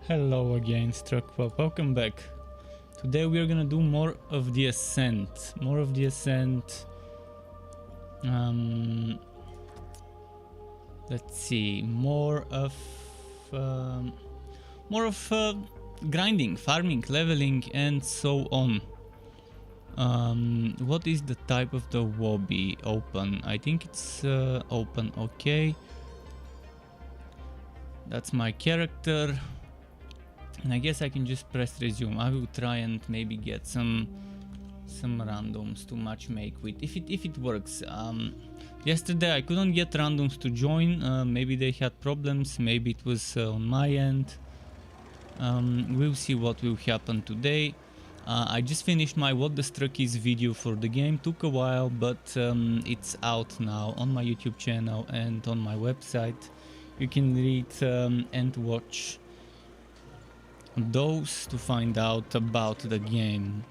Hello again, Struckpop, welcome back. Today we are gonna do more of the Ascent. Let's see, more of grinding, farming, leveling, and so on. What is the type of the hobby? Open. I think it's open. Okay. That's my character. And I guess I can just press resume. I will try and maybe get some randoms to matchmake with if it works. Yesterday I couldn't get randoms to join. Maybe they had problems. Maybe it was on my end. We'll see what will happen today. I just finished my What the Struck Is video for the game. Took a while, but it's out now on my YouTube channel and on my website. You can read and watch those to find out about the game,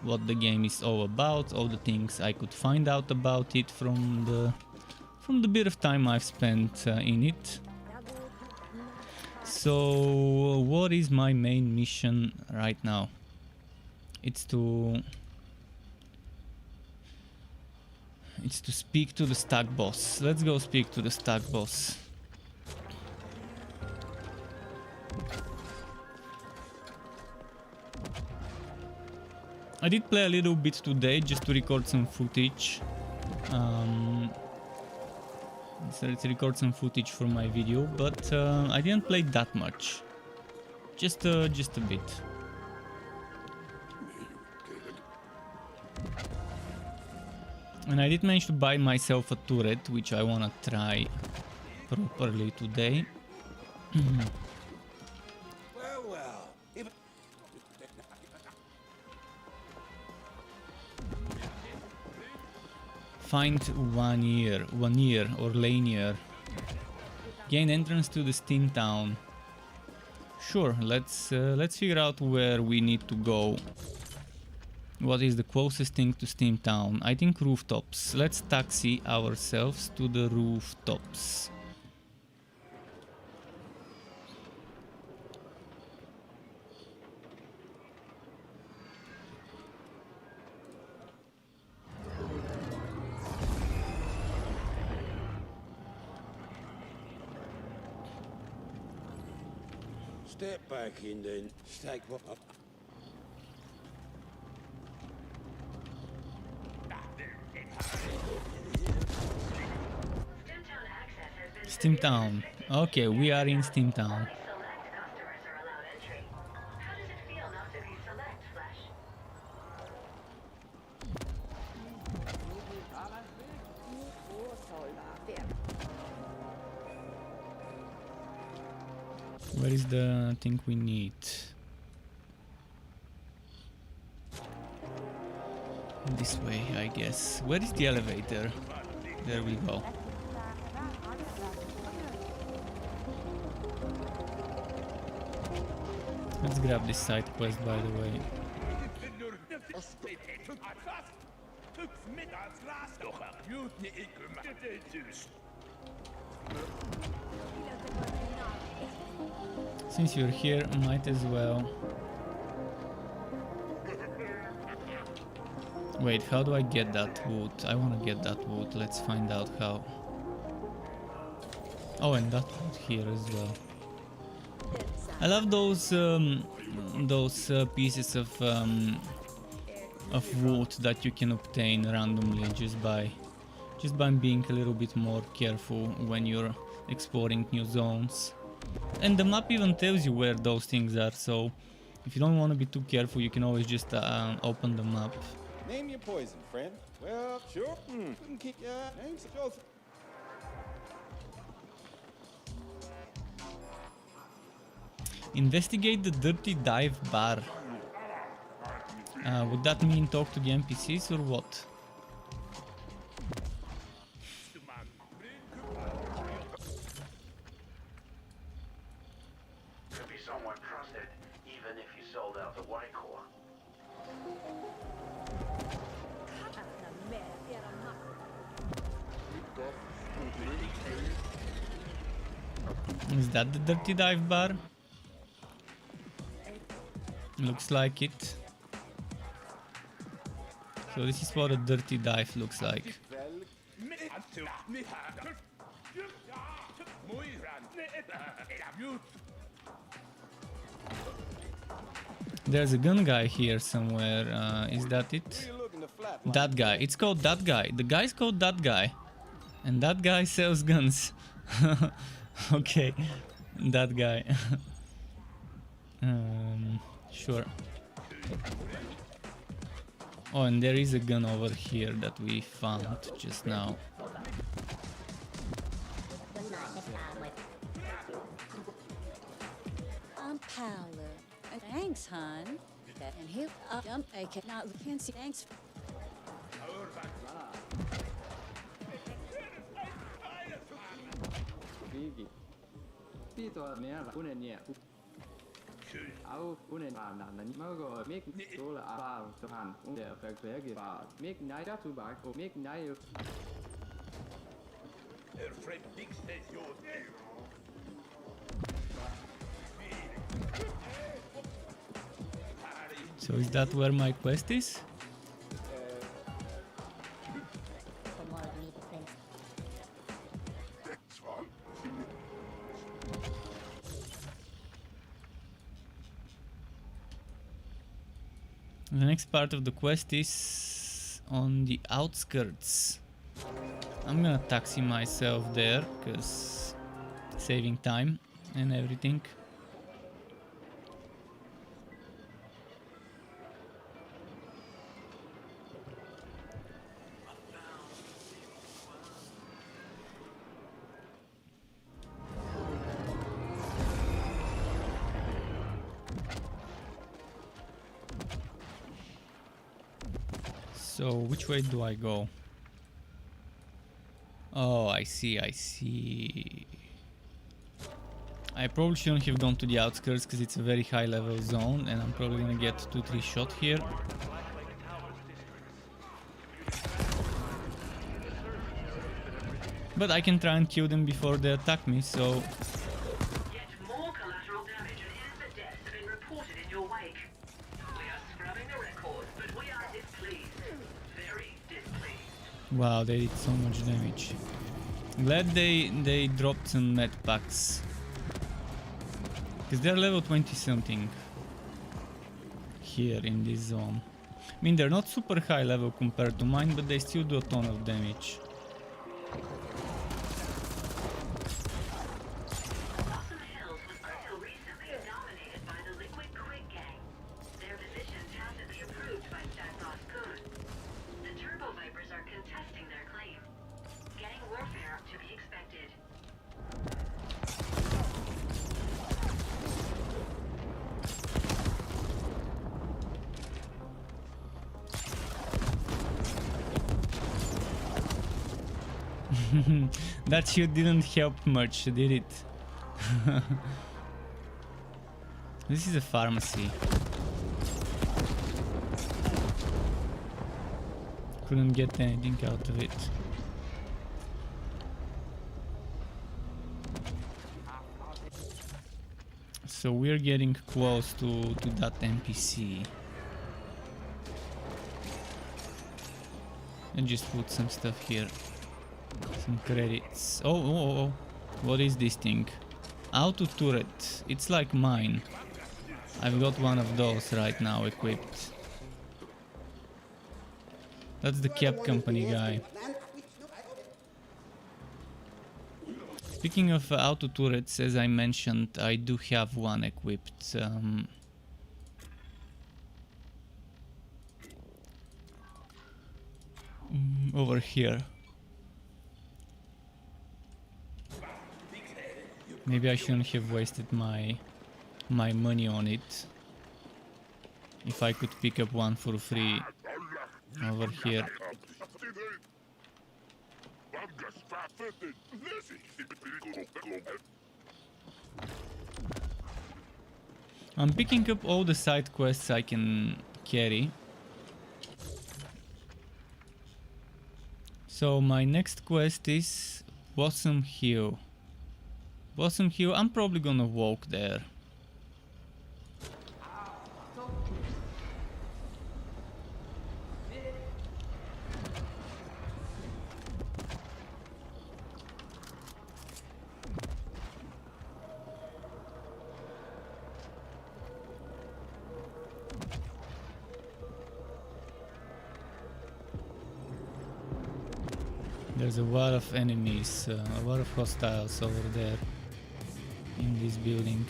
what the game is all about, all the things I could find out about it from the bit of time I've spent in it. So what is my main mission right now? It's to speak to the stack boss. Let's go speak to the stack boss. I did play a little bit today just to record some footage. Let's record some footage for my video, but I didn't play that much. Just a bit. And I did manage to buy myself a turret, which I wanna try properly today. Find one year or lanier. Gain entrance to the Steam Town. Sure, let's figure out where we need to go. What is the closest thing to Steam Town? I think rooftops. Let's taxi ourselves to the rooftops. Step back in then. Stake what up. Steam Town. Okay, we are in Steam Town. Where is the thing we need? This way, I guess. Where is the elevator? There we go. Let's grab this side quest, by the way. Since you're here, might as well. Wait, how do I get that wood? I want to get that wood. Let's find out how. Oh, and that wood here as well. I love those pieces of wood that you can obtain randomly just by being a little bit more careful when you're exploring new zones. And the map even tells you where those things are, so if you don't want to be too careful, you can always just open the map. Name your poison, friend. Well, sure. Couldn't keep your name's Joseph. Investigate the dirty dive bar. Would that mean talk to the NPCs or what? Could be someone trusted, even if you sold out the White Core. Is that the dirty dive bar? Looks like it. So this is what a dirty dive looks like. There's a gun guy here somewhere. Is that it? That guy. It's called that guy. The guy's called that guy. And that guy sells guns. Okay. That guy. Sure. Oh, and there is a gun over here that we found just now. I'm Paolo. Thanks, hon. And here I cannot fancy thanks. So is that where my quest is? The next part of the quest is on the outskirts. I'm gonna taxi myself there, cause saving time and everything. So which way do I go? Oh, I see, I see. I probably shouldn't have gone to the outskirts because it's a very high level zone and I'm probably gonna get 2-3 shot here. But I can try and kill them before they attack me, so... Yet more collateral damage and innocent deaths have been reported in your wake. We are scrubbing the records, but we are displeased. Very displeased. Wow, they did so much damage. Glad they dropped some med packs. Because they're level 20 something here in this zone. I mean, they're not super high level compared to mine, but they still do a ton of damage. That shield didn't help much, did it? This is a pharmacy. Couldn't get anything out of it. So we're getting close to that NPC. And just put some stuff here. Some credits. Oh. What is this thing? Auto turret. It's like mine. I've got one of those right now equipped. That's the cab company guy. Speaking of auto turrets, as I mentioned, I do have one equipped. Over here. Maybe I shouldn't have wasted my money on it. If I could pick up one for free over here. I'm picking up all the side quests I can carry. So my next quest is Blossom Hill. Blossom Hill, I'm probably gonna walk there. There's a lot of enemies, a lot of hostiles over there in this building.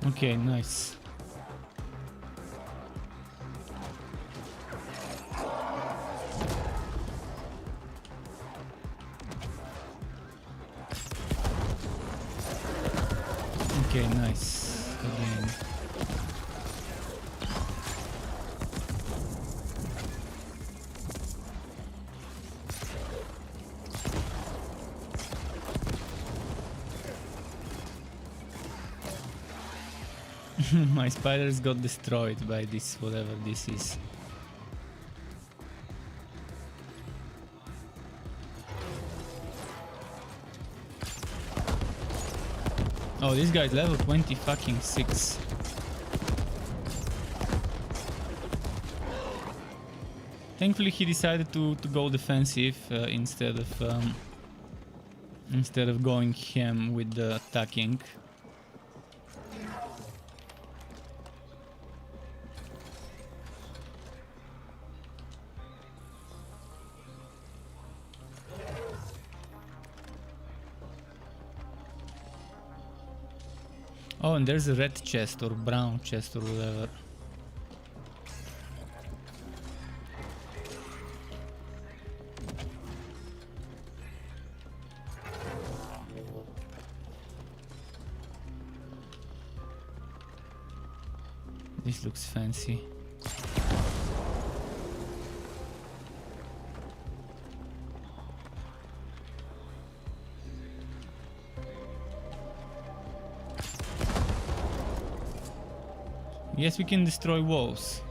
Okay, nice. Okay, nice. Again. My spiders got destroyed by this, whatever this is. Oh, this guy's level 20 fucking 6. Thankfully he decided to go defensive instead of going ham with the attacking. Oh, and there's a red chest or brown chest or whatever. This looks fancy. Yes, we can destroy walls.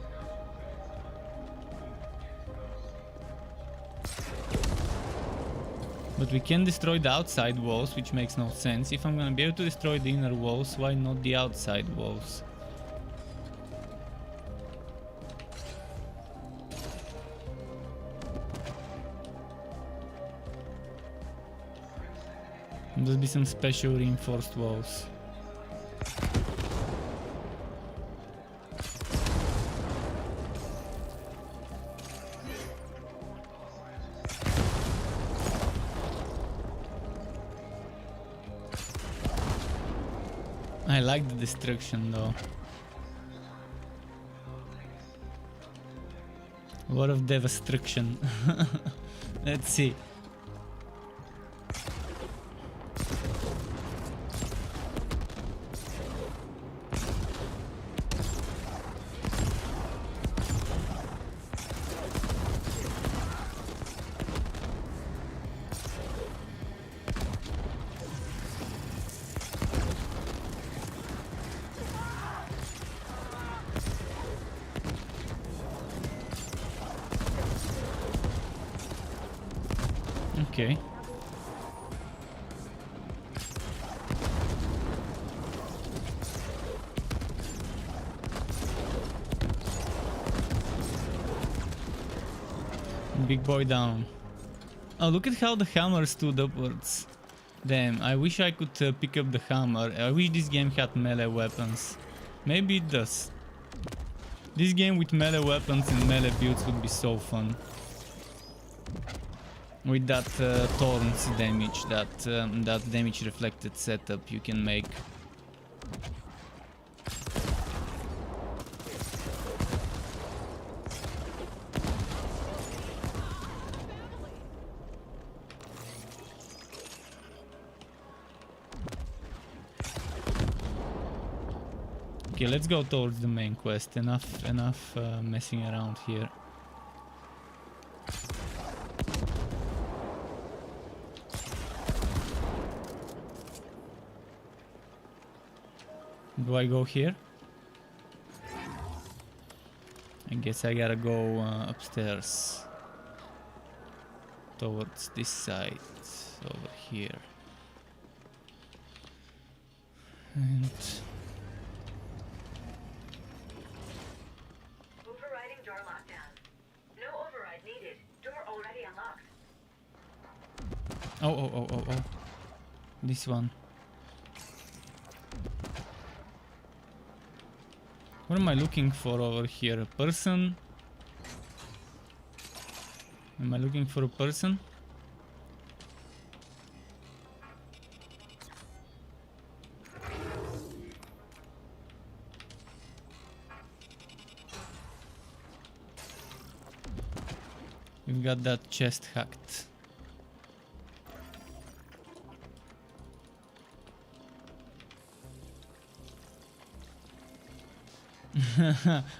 But we can destroy the outside walls, which makes no sense. If I'm gonna be able to destroy the inner walls, why not the outside walls? There'll be some special reinforced walls. I like the destruction though. A lot of destruction. Let's see. Okay. Big boy down. Oh, look at how the hammer stood upwards. Damn, I wish I could pick up the hammer. I wish this game had melee weapons. Maybe it does. This game with melee weapons and melee builds would be so fun. With that thorns damage, that damage reflected setup you can make. Okay, let's go towards the main quest. Enough messing around here. Do I go here? I guess I gotta go upstairs towards this side. over here. And Overriding door lockdown. No override needed. Door already unlocked. oh. This one. What am I looking for over here? A person? Am I looking for a person? We've got that chest hacked.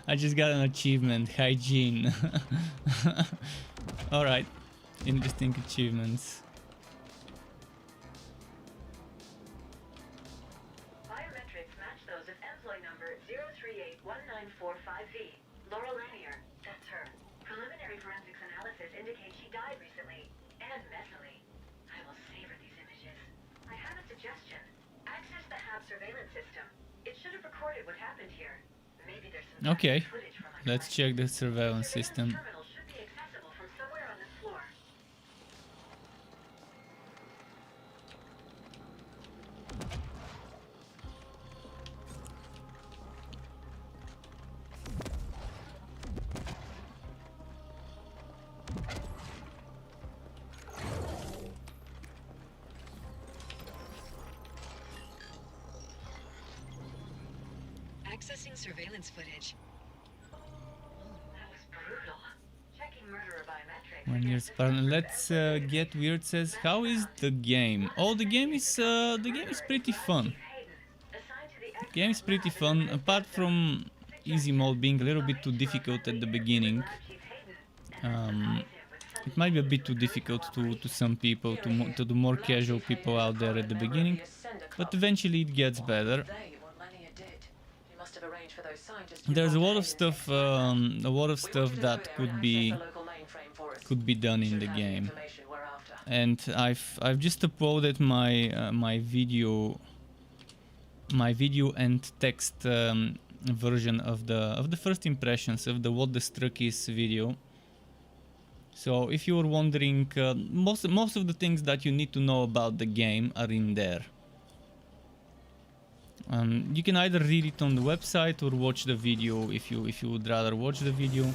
I just got an achievement, hygiene. Alright, interesting achievements. Biometrics match those of employee number 0381945V. Laurel Lanier. That's her. Preliminary forensics analysis indicates she died recently. And messily. I will savor these images. I have a suggestion. Access the HAB surveillance system. It should have recorded what happened here. Maybe there's some Okay, footage from my let's check the surveillance system. terminal should be accessible from somewhere on this floor. Accessing surveillance footage. That was brutal. Checking murderer biometrics. 1 year's pardon. Let's get weird. Says, how is the game? Oh, the game is pretty fun. Game is pretty fun. Apart from easy mode being a little bit too difficult at the beginning. It might be a bit too difficult to some people, to the more casual people out there at the beginning, but eventually it gets better. There's a lot of stuff that could be done in the game, and I've just uploaded my video and text version of the first impressions of the what the struck is video. So if you were wondering, most of the things that you need to know about the game are in there. You can either read it on the website or watch the video if you would rather watch the video.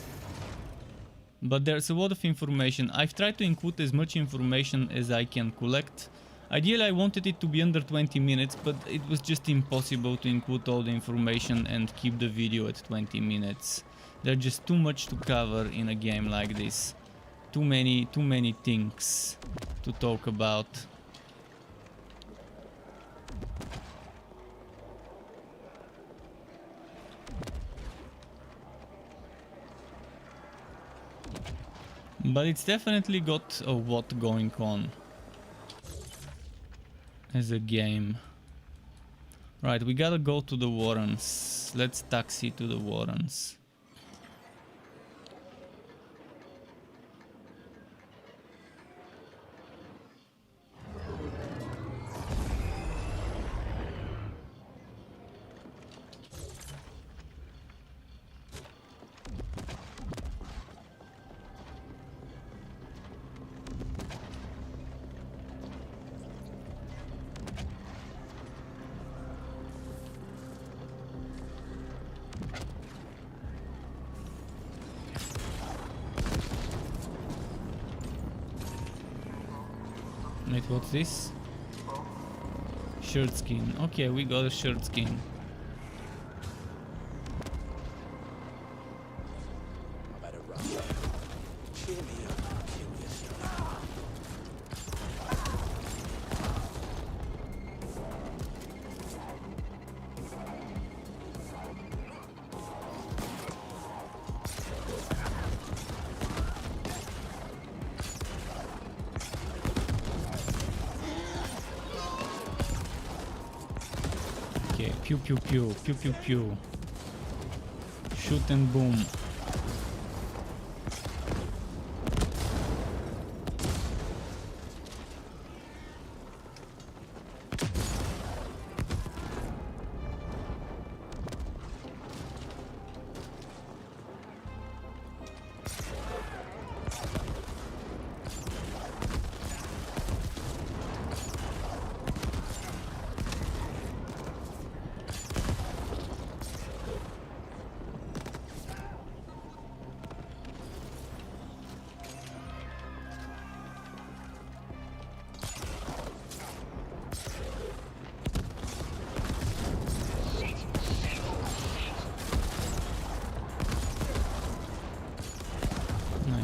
But there's a lot of information. I've tried to include as much information as I can collect. Ideally I wanted it to be under 20 minutes, but it was just impossible to include all the information and keep the video at 20 minutes. There's just too much to cover in a game like this. Too many things to talk about. But it's definitely got a lot going on as a game. Right, we gotta go to the Warrens. Let's taxi to the Warrens. Wait, what's this? Shirt skin. Okay, we got a shirt skin. I better run. Cheer me up, curious. Okay, pew pew pew, pew pew pew. Shoot and boom.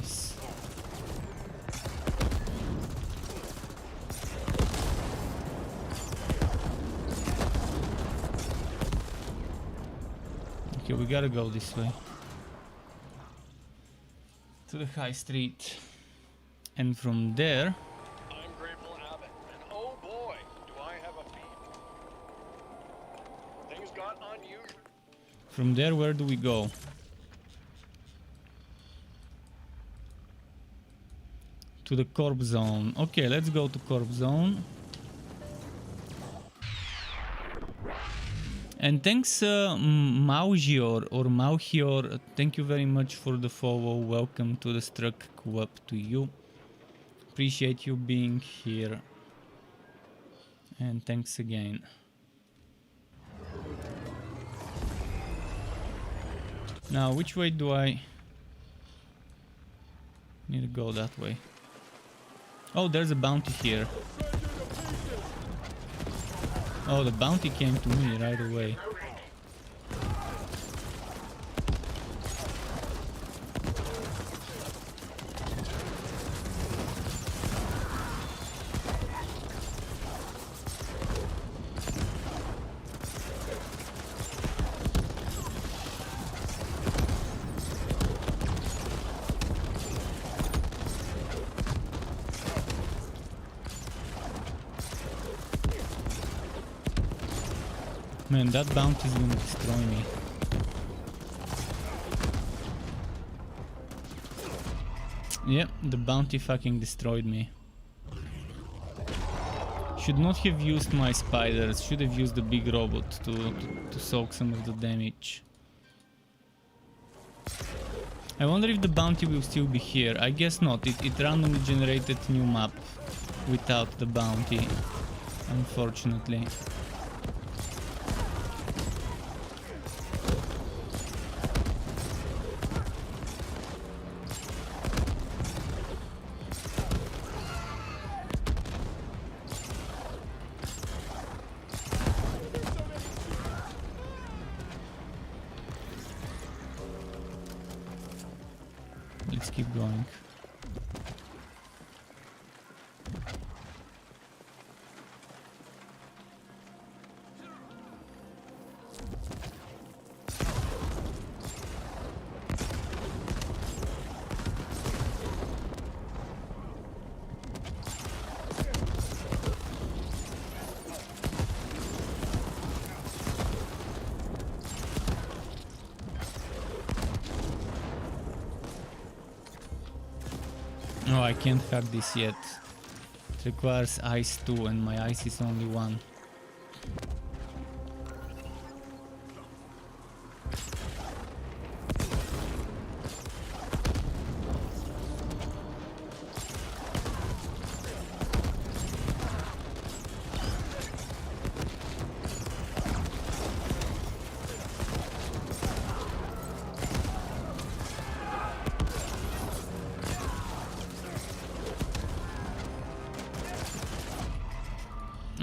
Nice. Okay, we gotta go this way. To the high street. And from there... I'm Grateful Abbott, and oh boy, do I have a feed. Things got unusual. From there, where do we go? To the corp zone. Okay, let's go to corp zone. And thanks Maugior or Maugior, thank you very much for the follow. Welcome to the Struck Co-op to you. Appreciate you being here. And thanks again. Now, which way do I need to go? That way. Oh, there's a bounty here. Oh, the bounty came to me right away. Man, that bounty is gonna destroy me. Yep, the bounty fucking destroyed me. Should not have used my spiders, should have used the big robot to soak some of the damage. I wonder if the bounty will still be here. I guess not, it randomly generated new map without the bounty, unfortunately. Let's keep going. No, I can't hack this yet. It requires ice 2 and my ice is only 1.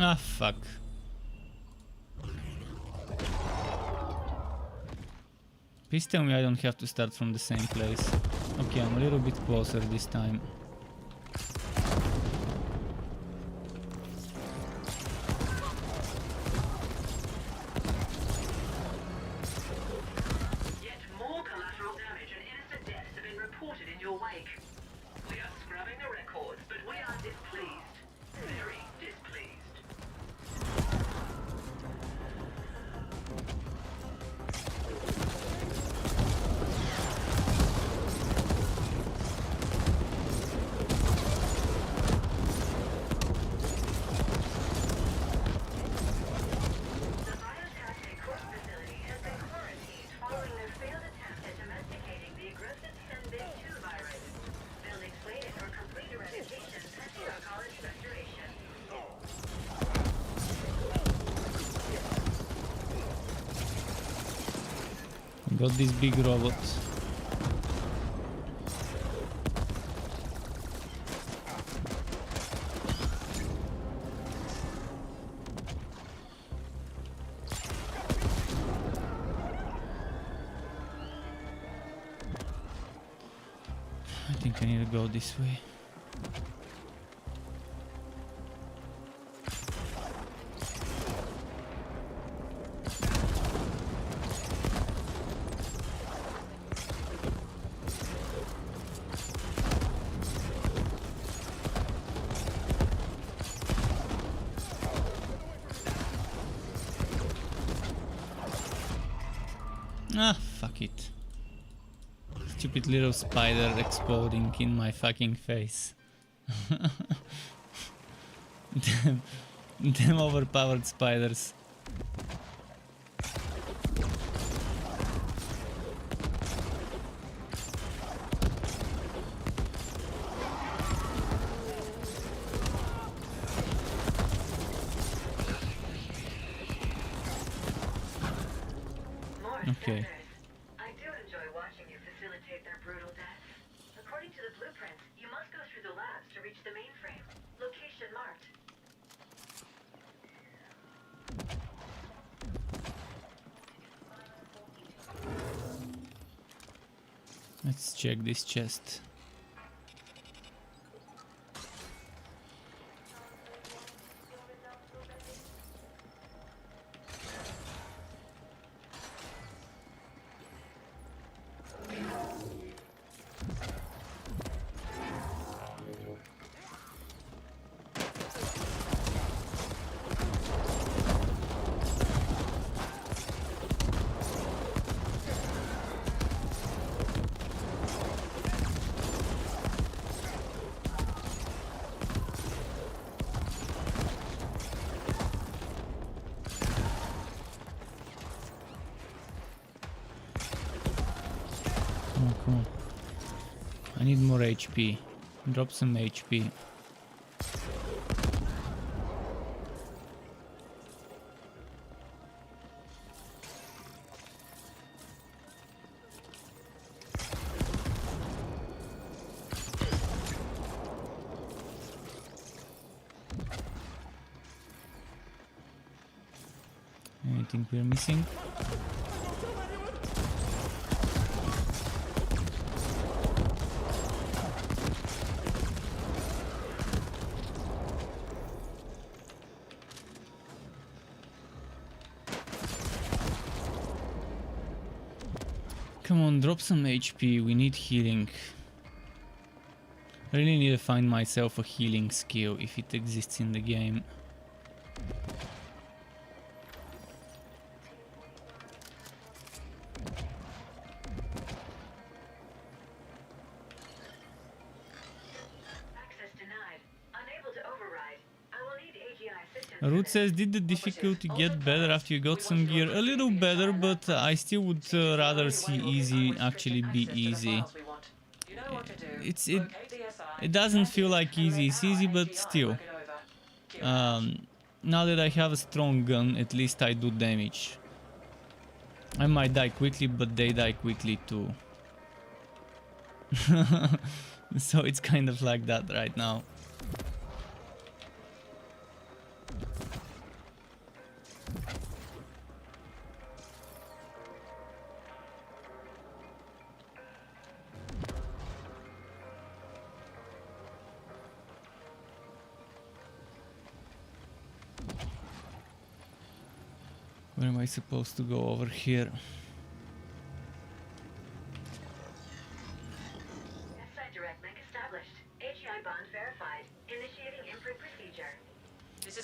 Ah, fuck. Please tell me I don't have to start from the same place. Okay, I'm a little bit closer this time. Yet more collateral damage and innocent deaths have been reported in your wake. We are scrubbing the records, but we are displeased. Very displeased. The biotactic corp facility has been quarantined following their failed attempt at domesticating the aggressive 10-bit 2 virus. They'll explain it or complete eradication pending our college restoration. Got this big robot. I think I need to go this way. Ah, fuck it. Stupid little spider exploding in my fucking face. Damn overpowered spiders. More Okay. centers. I do enjoy watching you facilitate their brutal deaths. According to the blueprints, you must go through the labs to reach the mainframe. Location marked. Let's check this chest. Oh, come on. I need more HP. Drop some HP. Anything we're missing? Come on, drop some HP, we need healing. I really need to find myself a healing skill if it exists in the game. Access denied. Unable to override. I will need AGI assistance. Root says, did the difficulty get better after you got some gear? A little better, but I still would rather see easy actually be easy. It doesn't feel like easy, it's easy, but still. Now that I have a strong gun, at least I do damage. I might die quickly, but they die quickly too. So it's kind of like that right now. Where am I supposed to go? Over here? Site direct link established. AGI bond verified. Initiating imprint procedure.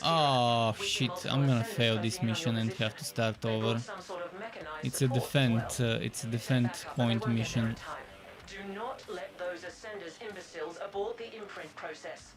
Oh shit, I'm gonna fail this mission and have to start over. It's a defend point mission. Do not let those Ascenders imbeciles abort the imprint process.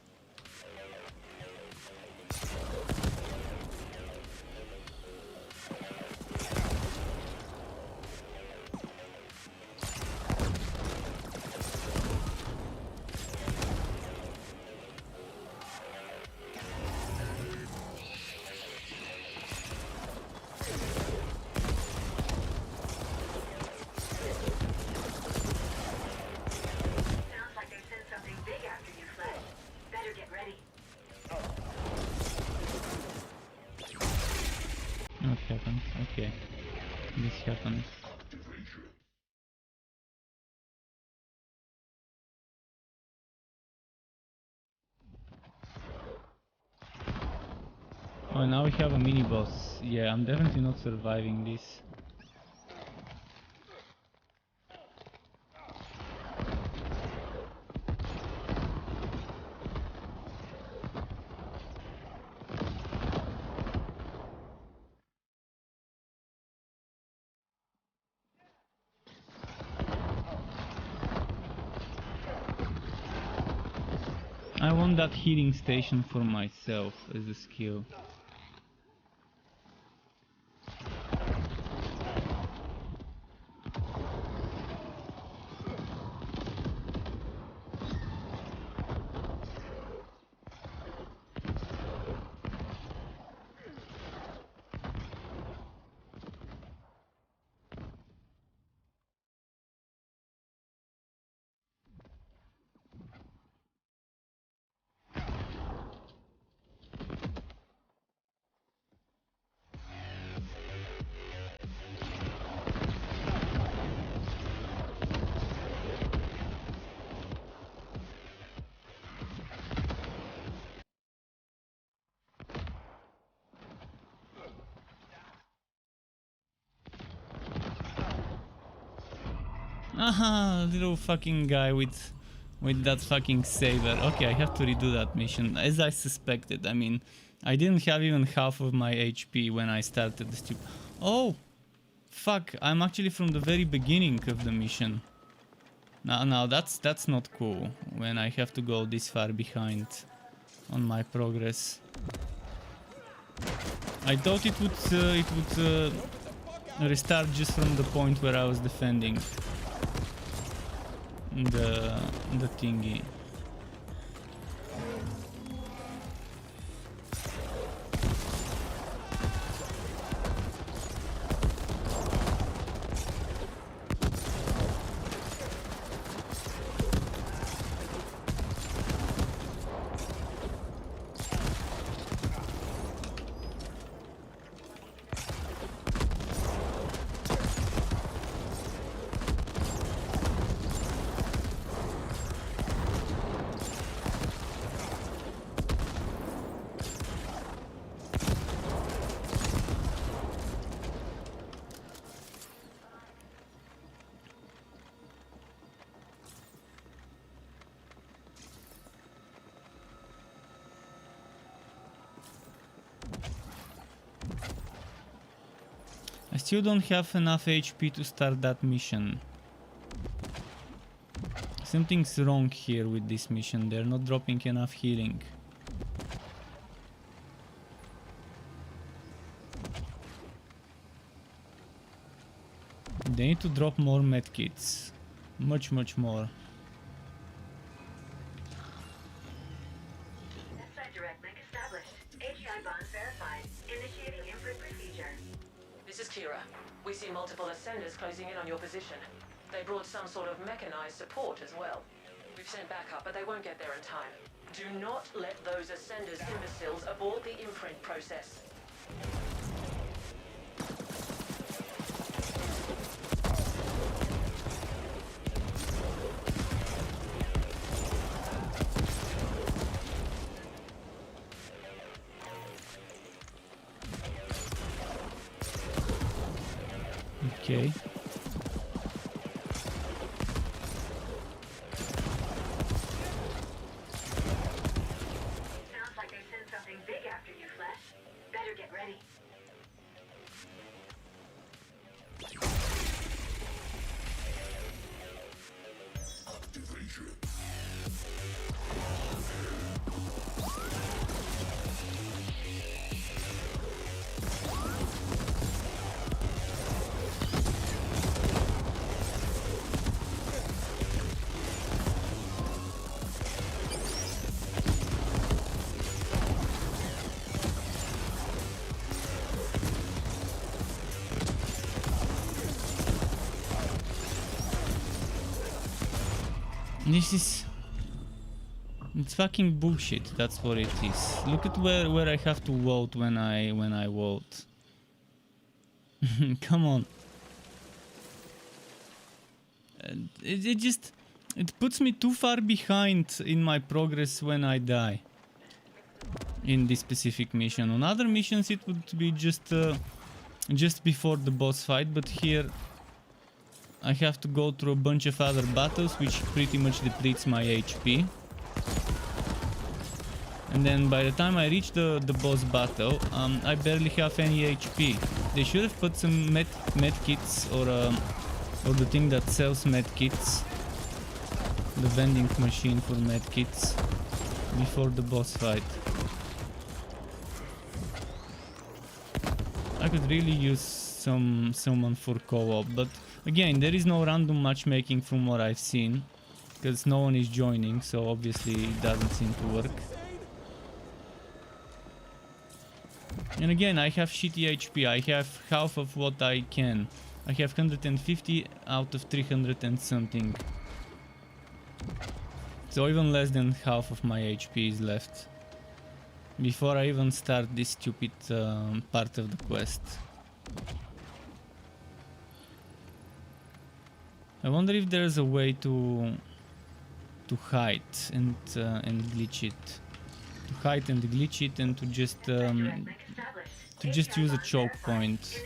Sounds like they sent something big after you fled. Better get ready. What happened? Okay. This happened. Oh, now we have a mini boss. Yeah, I'm definitely not surviving this. I want that healing station for myself as a skill. Aha, little fucking guy with that fucking saber. Okay, I have to redo that mission, as I suspected. I mean, I didn't have even half of my HP when I started this tube. Oh, fuck! I'm actually from the very beginning of the mission. Now that's not cool. When I have to go this far behind on my progress. I thought it would restart just from the point where I was defending the thingy. I still don't have enough HP to start that mission. Something's wrong here with this mission. They're not dropping enough healing. They need to drop more medkits. Much more. Site direct link established. AGI bonds verified. Initiating imprint procedure. This is Kira. We see multiple ascenders closing in on your position. They brought some sort of mechanized support as well. We've sent backup, but they won't get there in time. Do not let those ascenders imbeciles abort the imprint process. Okay. Sounds like they sent something big after you, Flesh. Better get ready. This is... It's fucking bullshit, that's what it is. Look at where I have to vote when I vote. Come on. It puts me too far behind in my progress when I die. in this specific mission. On other missions it would be just before the boss fight, but here I have to go through a bunch of other battles, which pretty much depletes my HP. And then by the time I reach the boss battle, I barely have any HP. They should have put some med kits or the thing that sells med kits, the vending machine for med kits, before the boss fight. I could really use someone for co-op, but again, there is no random matchmaking from what I've seen, because no one is joining, so obviously it doesn't seem to work. And again, I have shitty HP. I have half of what I can. I have 150 out of 300 and something. So even less than half of my HP is left before I even start this stupid part of the quest. I wonder if there's a way to hide and glitch it. To hide and glitch it and to just use a choke point.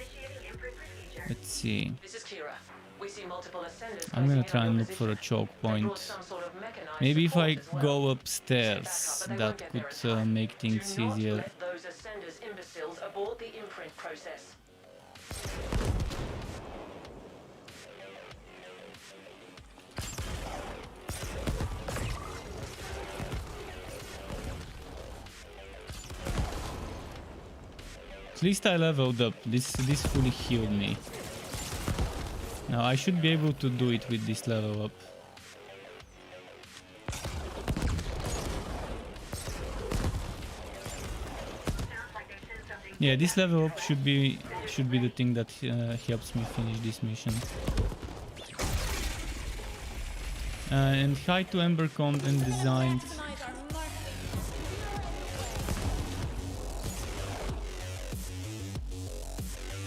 Let's see. This is Kira. We see multiple ascenders I'm gonna closing in try on and your look for a position. choke They brought point. some sort of mechanized Maybe if I support as well. go Stay upstairs, back up, but they that won't get there in could time. make things Do not easier. let those ascenders imbeciles abort the imprint process. At least I leveled up. This fully healed me. Now I should be able to do it with this level up. Yeah, this level up should be the thing that helps me finish this mission. And hi to Ember Content Designed.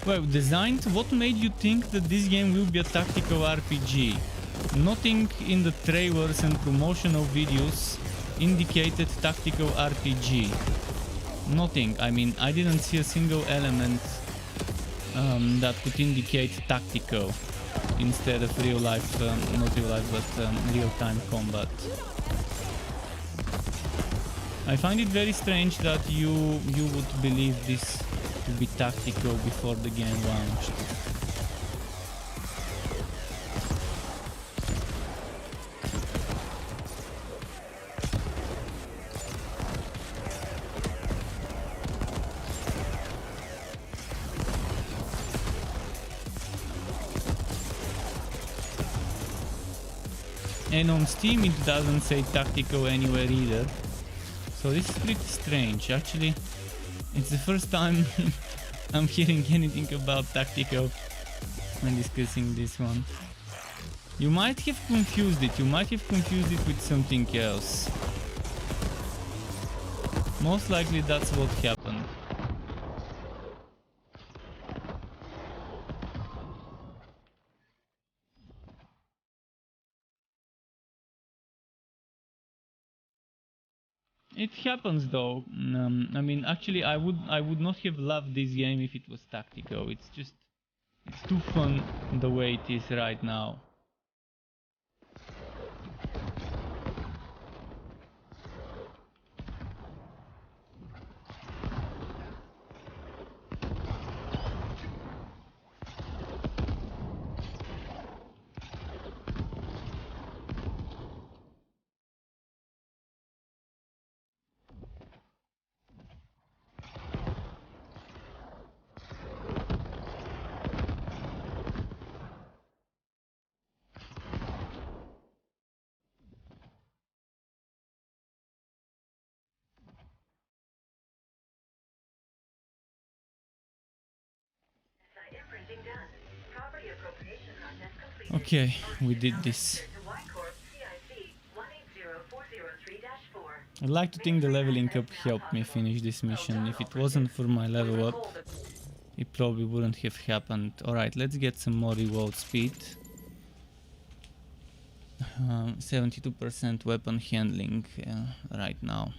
Well, Designed, what made you think that this game will be a tactical RPG? Nothing in the trailers and promotional videos indicated tactical RPG. Nothing. I mean, I didn't see a single element that could indicate tactical instead of real life, not real life, but real-time combat. I find it very strange that you would believe this to be tactical before the game launched. And on Steam it doesn't say tactical anywhere either. So this is pretty strange. Actually, it's the first time I'm hearing anything about tactical when discussing this one. You might have confused it. You might have confused it with something else. Most likely that's what happened. It happens though. I mean, actually, I would not have loved this game if it was tactical. It's too fun the way it is right now. Imprinting done. Property appropriation process complete. Okay, we did this. I'd like to think the leveling up helped me finish this mission. If it wasn't for my level up, it probably wouldn't have happened. Alright, let's get some more reload speed. 72% weapon handling right now.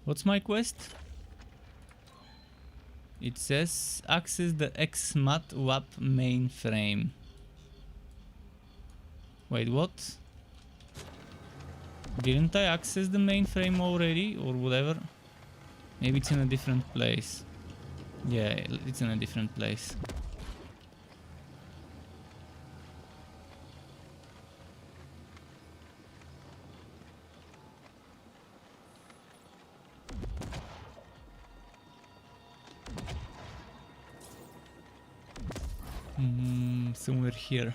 What's my quest? It says access the XMAT WAP mainframe. Wait, what? Didn't I access the mainframe already or whatever? Maybe it's in a different place. Yeah, it's in a different place. Somewhere here.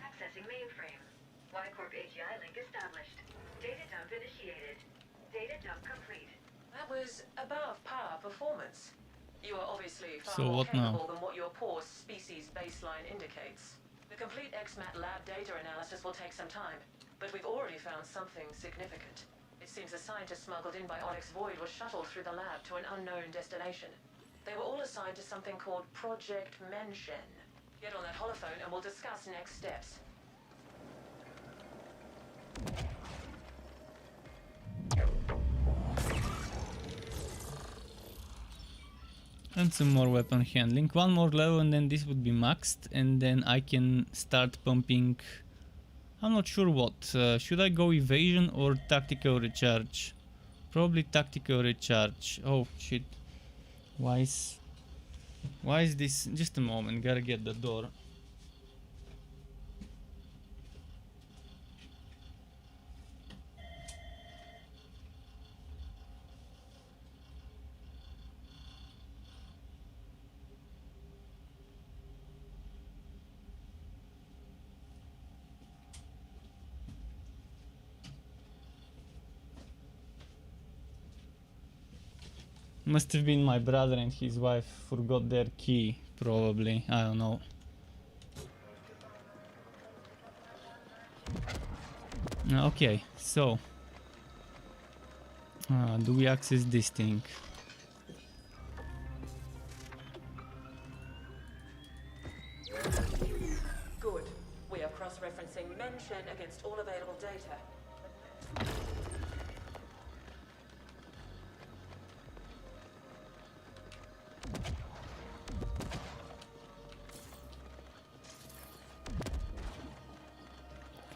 Accessing mainframe. Y-Corp AGI link established. Data dump initiated. Data dump complete. That was above par performance. You are obviously far So more what now? capable than what your poor species baseline indicates. The complete XMAT lab data analysis will take some time, but we've already found something significant. It seems the scientists smuggled in by Onyx Void were shuttled through the lab to an unknown destination. They were all assigned to something called Project Mention. Get on that holophone and we'll discuss next steps. And some more weapon handling. One more level and then this would be maxed. And then I can start pumping... I'm not sure what. Should I go evasion or tactical recharge? Probably tactical recharge. Oh shit. Why is this... Just a moment, gotta get the door. Must have been my brother and his wife forgot their key, probably. I don't know. Okay, so do we access this thing? Good. We are cross-referencing Mention against all available data.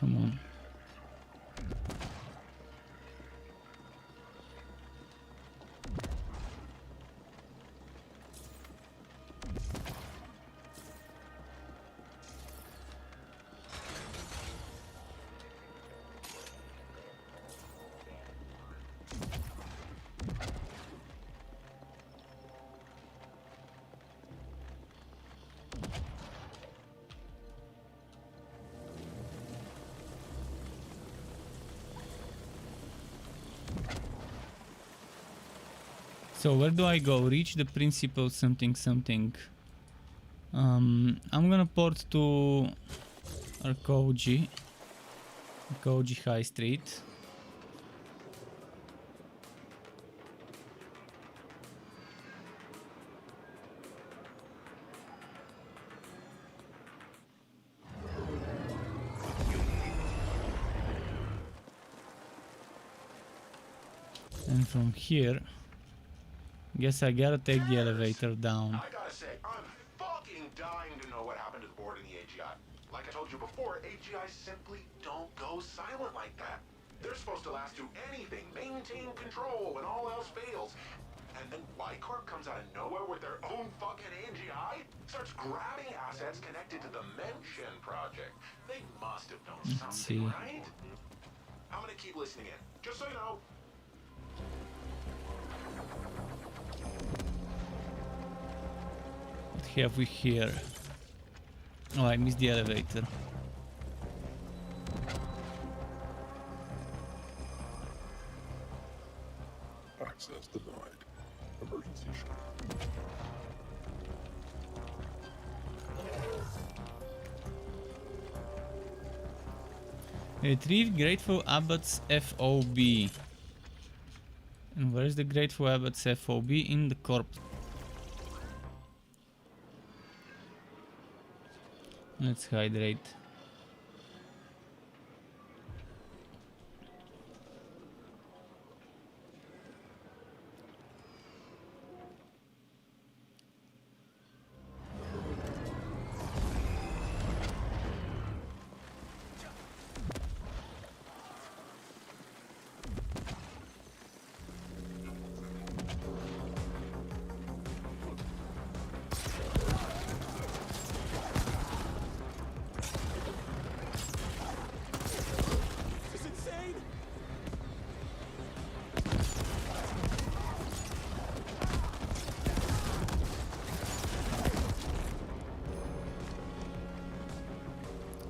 Come on. So where do I go? Reach the principal something something. I'm gonna port to Arkoji High Street. And from here, guess I gotta take the elevator down. I gotta say, I'm fucking dying to know what happened to the board in the AGI. Like I told you before, AGIs simply don't go silent like that. They're supposed to last through anything, maintain control when all else fails. And then Y-Corp comes out of nowhere with their own fucking AGI? Starts grabbing assets connected to the Mention project. They must have known something, right? I'm gonna keep listening in, just so you know. What have we here? Oh, I missed the elevator. Access denied. Emergency shut. Retrieve Grateful Abbott's FOB. And where is the Grateful Abbott's FOB? In the corpse. Let's hydrate. It's insane!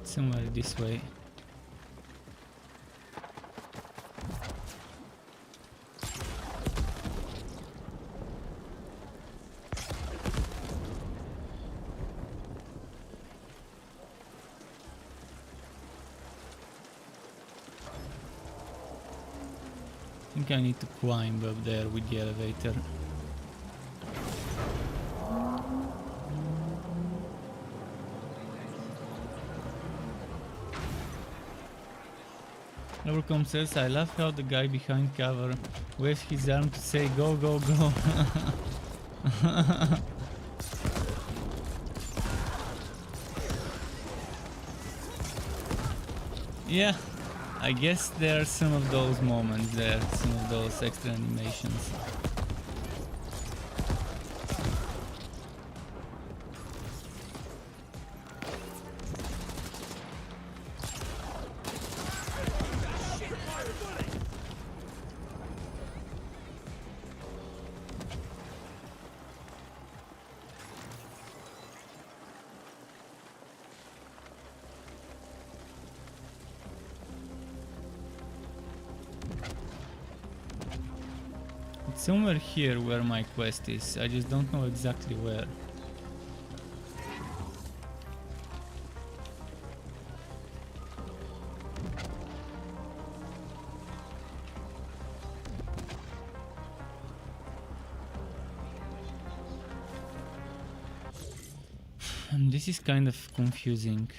Somewhere this way. I think I need to climb up there with the elevator. Overcome says, I love how the guy behind cover waves his arm to say go, go, go. Yeah, I guess there are some of those moments there, some of those extra animations. It's somewhere here where my quest is, I just don't know exactly where. This is kind of confusing.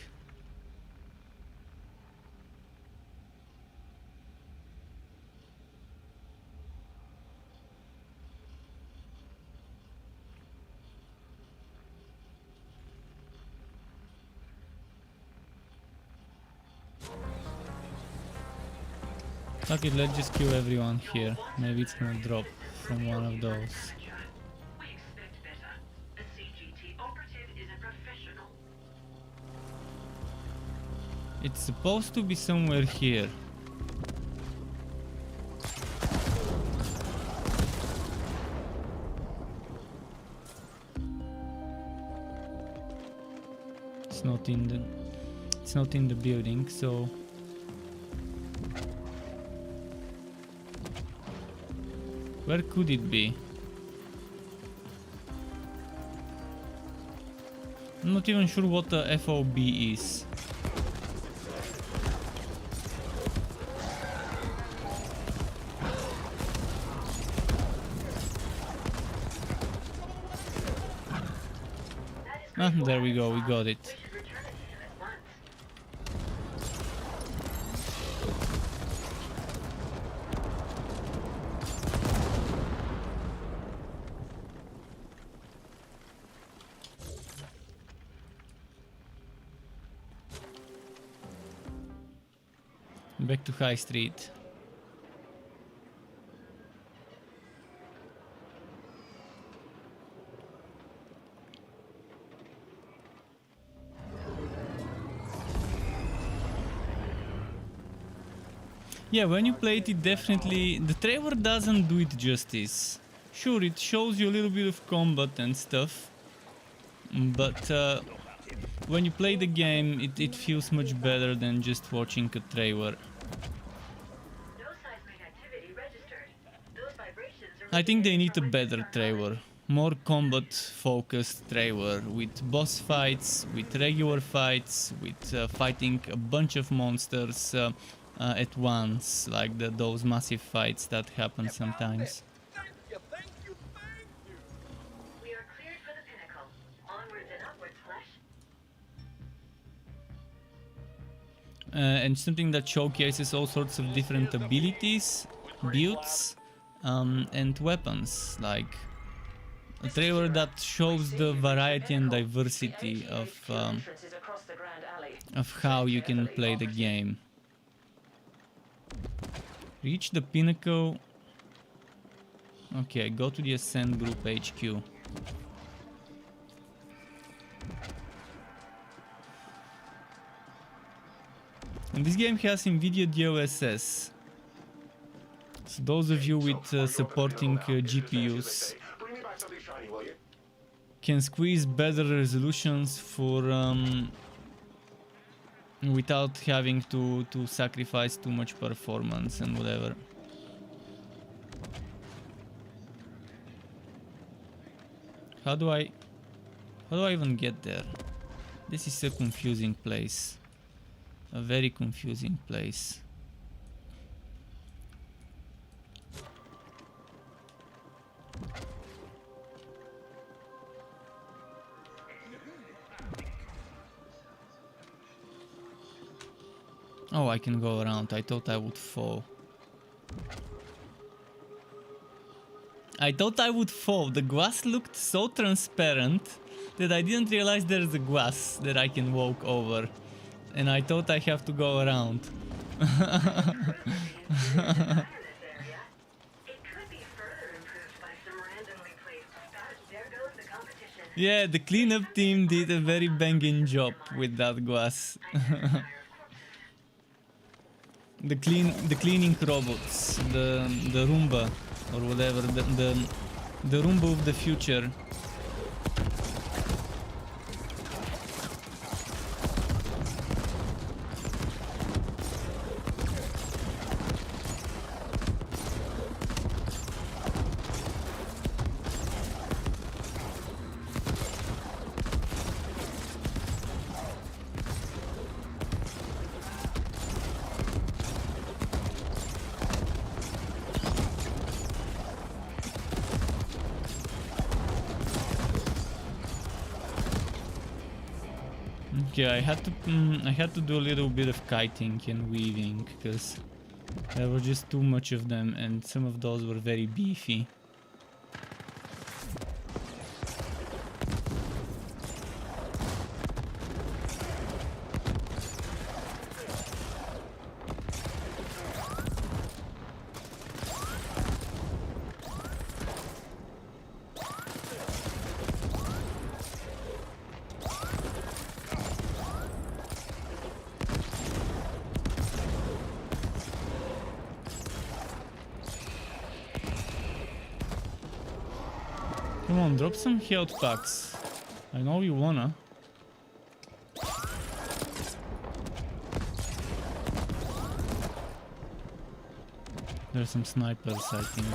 Fuck it, let's just kill everyone here. Maybe it's gonna drop from one of those. We expect better. A CGT operative is a professional. It's supposed to be somewhere here. It's not in the building, so where could it be? I'm not even sure what the FOB is. Ah, there we go, we got it. We should return it to him at once. Back to High Street. Yeah, when you play it, definitely the trailer doesn't do it justice. Sure, it shows you a little bit of combat and stuff, but when you play the game, it feels much better than just watching a trailer. No seismic activity registered. Those vibrations are I think they need a from better within trailer, more combat focused trailer, with boss fights, with regular fights, with fighting a bunch of monsters at once, like those massive fights that happen sometimes. Thank you, thank you, thank you. We are cleared for the pinnacle. Onwards and upwards, Flesh. and something that showcases all sorts of different abilities, builds, and weapons, like a trailer that shows the variety and diversity of how you can play the game. Reach the pinnacle. Okay, go to the Ascent Group HQ. And this game has NVIDIA DLSS. So those of you with supporting GPUs can squeeze better resolutions for without having to sacrifice too much performance and whatever. How do I even get there? This is a confusing place. A very confusing place. Oh, I can go around. I thought I would fall. I thought I would fall. The glass looked so transparent that I didn't realize there's a glass that I can walk over. And I thought I have to go around. Yeah, the cleanup team did a very banging job with that glass. The cleaning robots, the Roomba or whatever, the Roomba of the future. Okay, I had to do a little bit of kiting and weaving because there were just too much of them, and some of those were very beefy. Come on, drop some health packs. I know you wanna. There's some snipers, I think.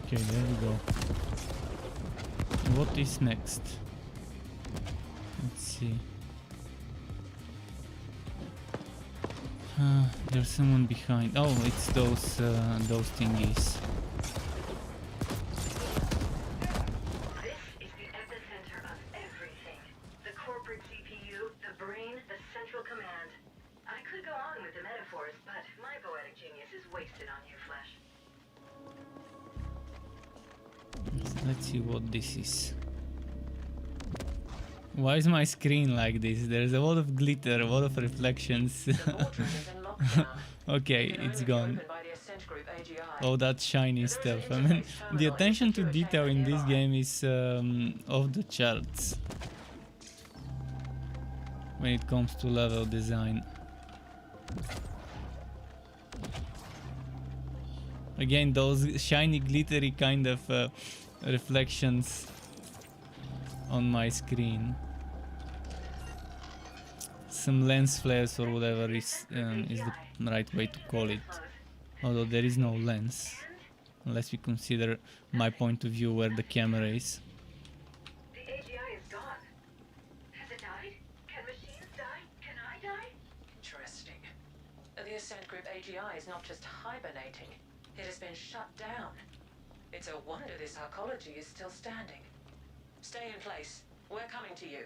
Okay, there we go. What is next? Let's see. There's someone behind. Oh, it's those thingies. This is the epicenter of everything. The corporate CPU, the brain, the central command. I could go on with the metaphors, but my poetic genius is wasted on you, Flesh. Let's see what this is. Why is my screen like this? There's a lot of glitter, a lot of reflections. Okay, it's gone. All that shiny stuff. I mean, the attention to detail in this game is off the charts when it comes to level design. Again, those shiny, glittery kind of reflections on my screen. some lens flares or whatever is the right way to call it. Although there is no lens, unless we consider my point of view where the camera is. The AGI is gone. Has it died? Can machines die? Can I die? Interesting. The Ascent Group AGI is not just hibernating, it has been shut down. It's a wonder this arcology is still standing. Stay in place. We're coming to you.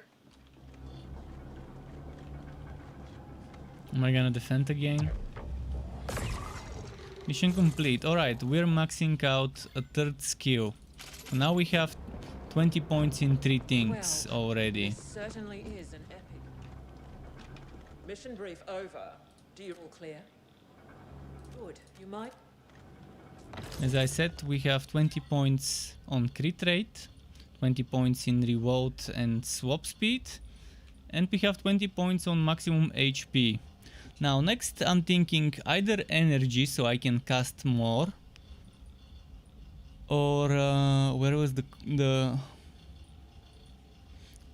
Am I gonna defend again? Mission complete. Alright, we're maxing out a third skill. Now we have 20 points in 3 things already. This certainly is an epic. Mission brief over. Do you all clear? Good. You might. As I said, we have 20 points on crit rate, 20 points in reload and swap speed, and we have 20 points on maximum HP. Now next I'm thinking either energy so I can cast more, or where was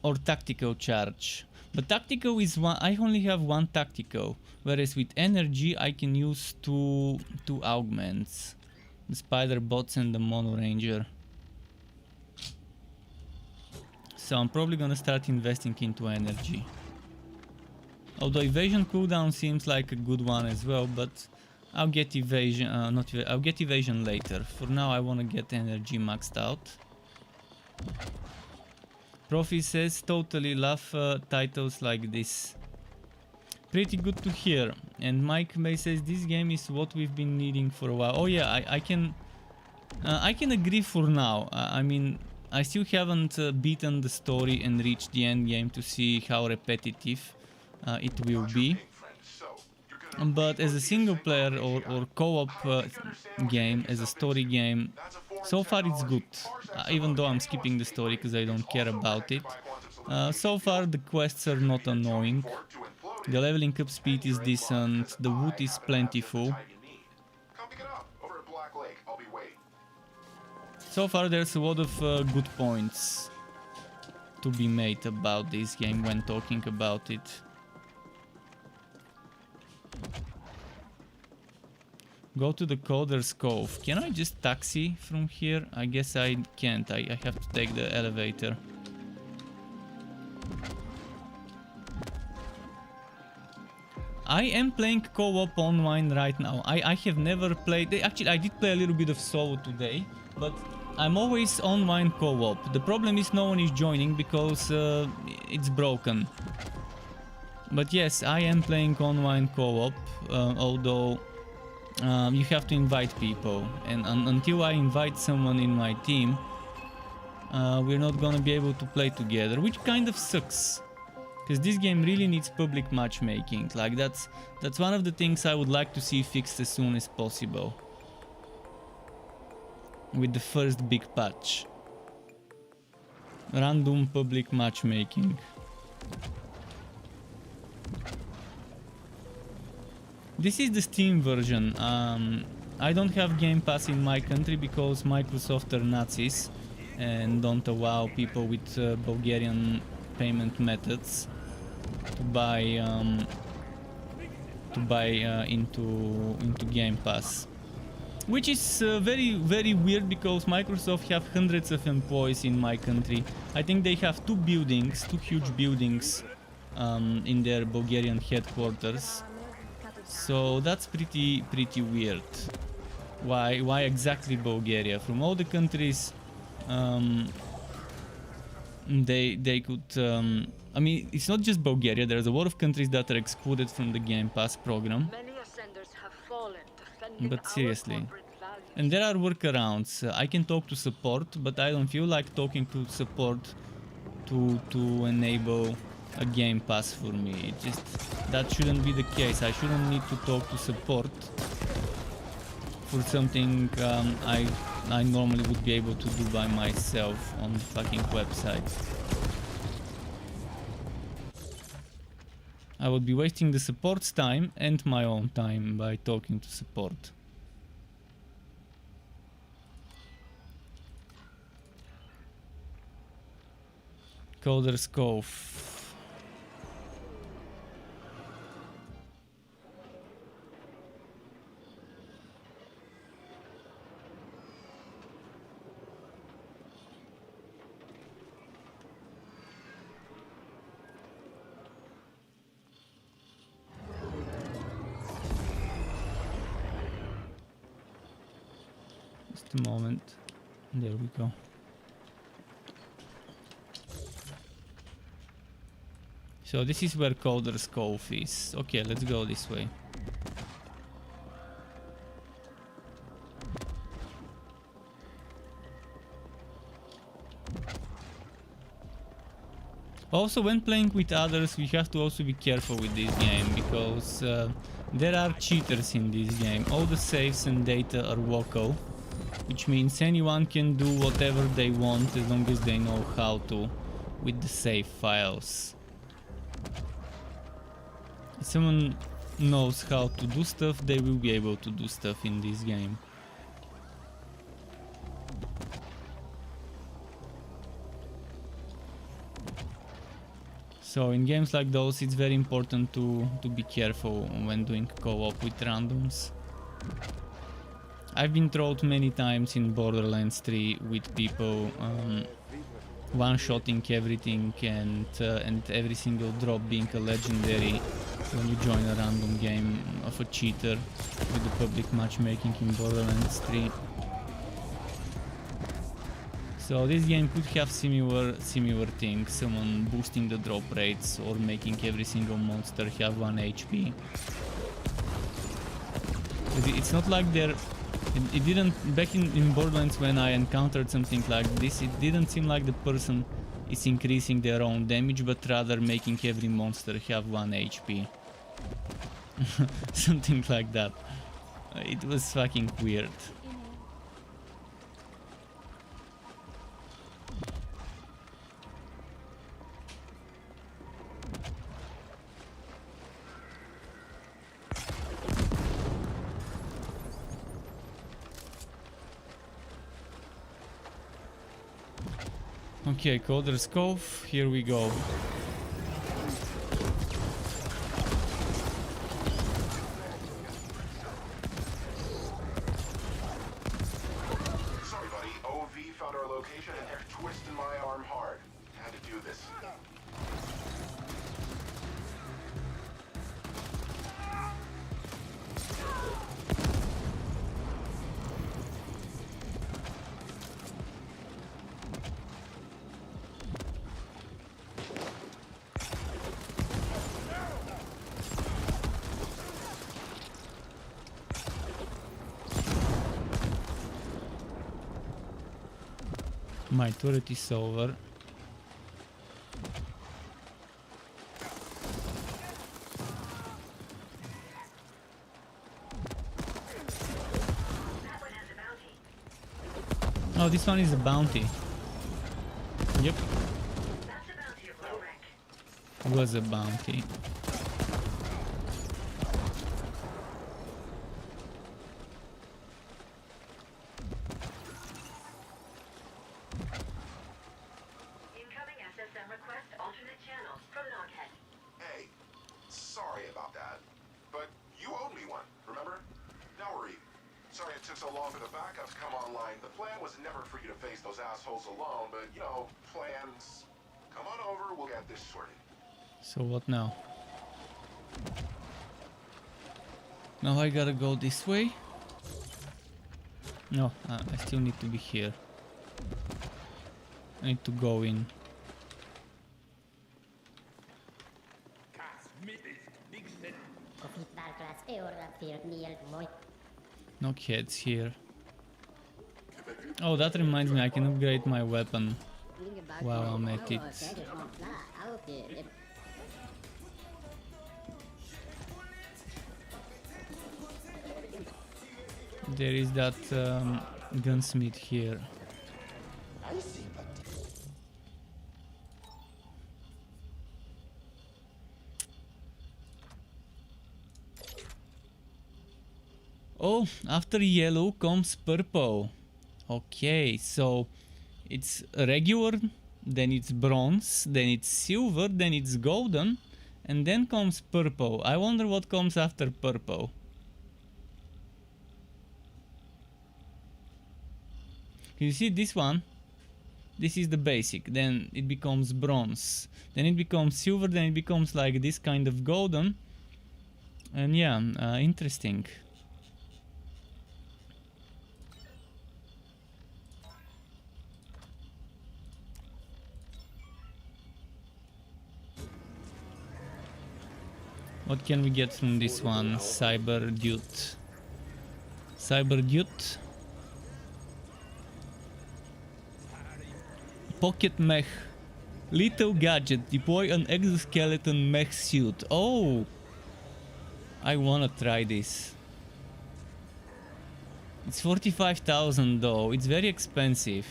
or tactical charge. But tactical is one. I only have one tactical, whereas with energy I can use two augments, the spider bots and the mono ranger. So I'm probably gonna start investing into energy. Although evasion cooldown seems like a good one as well, but I'll get evasion. I'll get evasion later. For now, I want to get energy maxed out. Profi says totally love titles like this. Pretty good to hear. And Mike May says this game is what we've been needing for a while. Oh yeah, I can agree for now. I mean, I still haven't beaten the story and reached the end game to see how repetitive it will be. But as a single player or co-op game, as a story game, so far it's good. Even though I'm skipping the story because I don't care about it. So far the quests are not annoying. The leveling up speed is decent, the wood is plentiful. So far there's a lot of good points to be made about this game when talking about it. Go to the Coder's Cove. Can I just taxi from here? I guess I can't. I have to take the elevator. I am playing co-op online right now. I have never played... Actually, I did play a little bit of solo today, but I'm always online co-op. The problem is no one is joining because it's broken. But yes, I am playing online co-op, although you have to invite people, and until I invite someone in my team, we're not gonna be able to play together, which kind of sucks. Because this game really needs public matchmaking. Like that's one of the things I would like to see fixed as soon as possible. With the first big patch. Random public matchmaking. This is the Steam version. I don't have Game Pass in my country because Microsoft are Nazis and don't allow people with Bulgarian payment methods to buy into Game Pass, which is very weird because Microsoft have hundreds of employees in my country. I think they have two huge buildings in their Bulgarian headquarters. So that's pretty weird. Why exactly Bulgaria? From all the countries, they could. I mean, it's not just Bulgaria. There's a lot of countries that are excluded from the Game Pass program. But seriously, and there are workarounds. I can talk to support, but I don't feel like talking to support to enable a Game Pass for me. It just, that shouldn't be the case. I shouldn't need to talk to support for something I normally would be able to do by myself on the fucking website. I would be wasting the support's time and my own time by talking to support. Coder's Cove. Just a moment. There we go. So this is where Coder's Cove is. Okay, let's go this way. Also, when playing with others, we have to also be careful with this game, because there are cheaters in this game. All the saves and data are local, which means anyone can do whatever they want as long as they know how to with the save files. If someone knows how to do stuff, they will be able to do stuff in this game. So in games like those, it's very important to be careful when doing co-op with randoms. I've been trolled many times in Borderlands 3 with people one-shotting everything and every single drop being a legendary when you join a random game of a cheater with the public matchmaking in Borderlands 3. So this game could have similar things, someone boosting the drop rates or making every single monster have 1 HP. It's not like it didn't, back in Borderlands when I encountered something like this, it didn't seem like the person is increasing their own damage, but rather making every monster have 1 HP. Something like that. It was fucking weird. Okay, Coder's Cove, here we go. Sorry, buddy. OV found our location and they're twisting my arm hard. Had to do this. My turret is over. Oh, this one is a bounty. Yep. Was a bounty. Incoming SSM request alternate channel from Noghead. Hey, sorry about that. But you owed me one, remember? Now we're even. Sorry it took so long for the backups to come online. The plan was never for you to face those assholes alone, but, you know, plans. Come on over, we'll get this sorted. So what now? Now I gotta go this way? No, I still need to be here. I need to go in. No kids here. Oh, that reminds me, I can upgrade my weapon while I'm at it. There is that gunsmith here. Oh, after yellow comes purple. Okay, so it's regular, then it's bronze, then it's silver, then it's golden, and then comes purple. I wonder what comes after purple. You see this one? This is the basic, then it becomes bronze, then it becomes silver, then it becomes like this kind of golden. And yeah, interesting. What can we get from this one? Cyber Dude. Cyber Dude. Pocket mech. Little gadget. Deploy an exoskeleton mech suit. Oh! I wanna try this. It's 45,000 though. It's very expensive.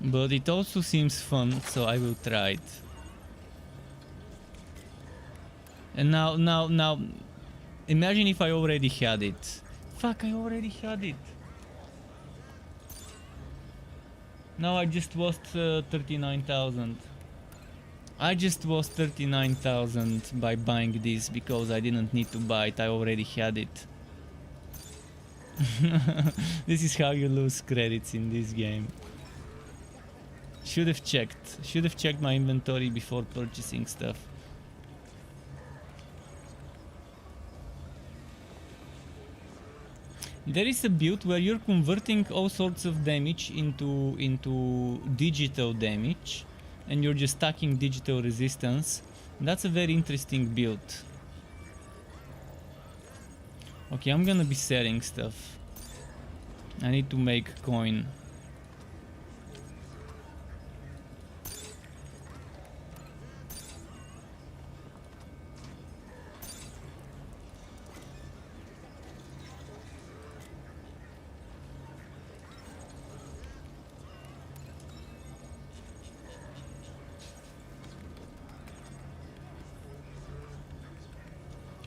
But it also seems fun, so I will try it. And now, imagine if I already had it. Fuck, I already had it. Now I just lost 39,000. I just lost 39,000 by buying this because I didn't need to buy it. I already had it. This is how you lose credits in this game. Should have checked my inventory before purchasing stuff. There is a build where you're converting all sorts of damage into digital damage, and you're just stacking digital resistance. That's a very interesting build. Okay, I'm gonna be selling stuff. I need to make coin.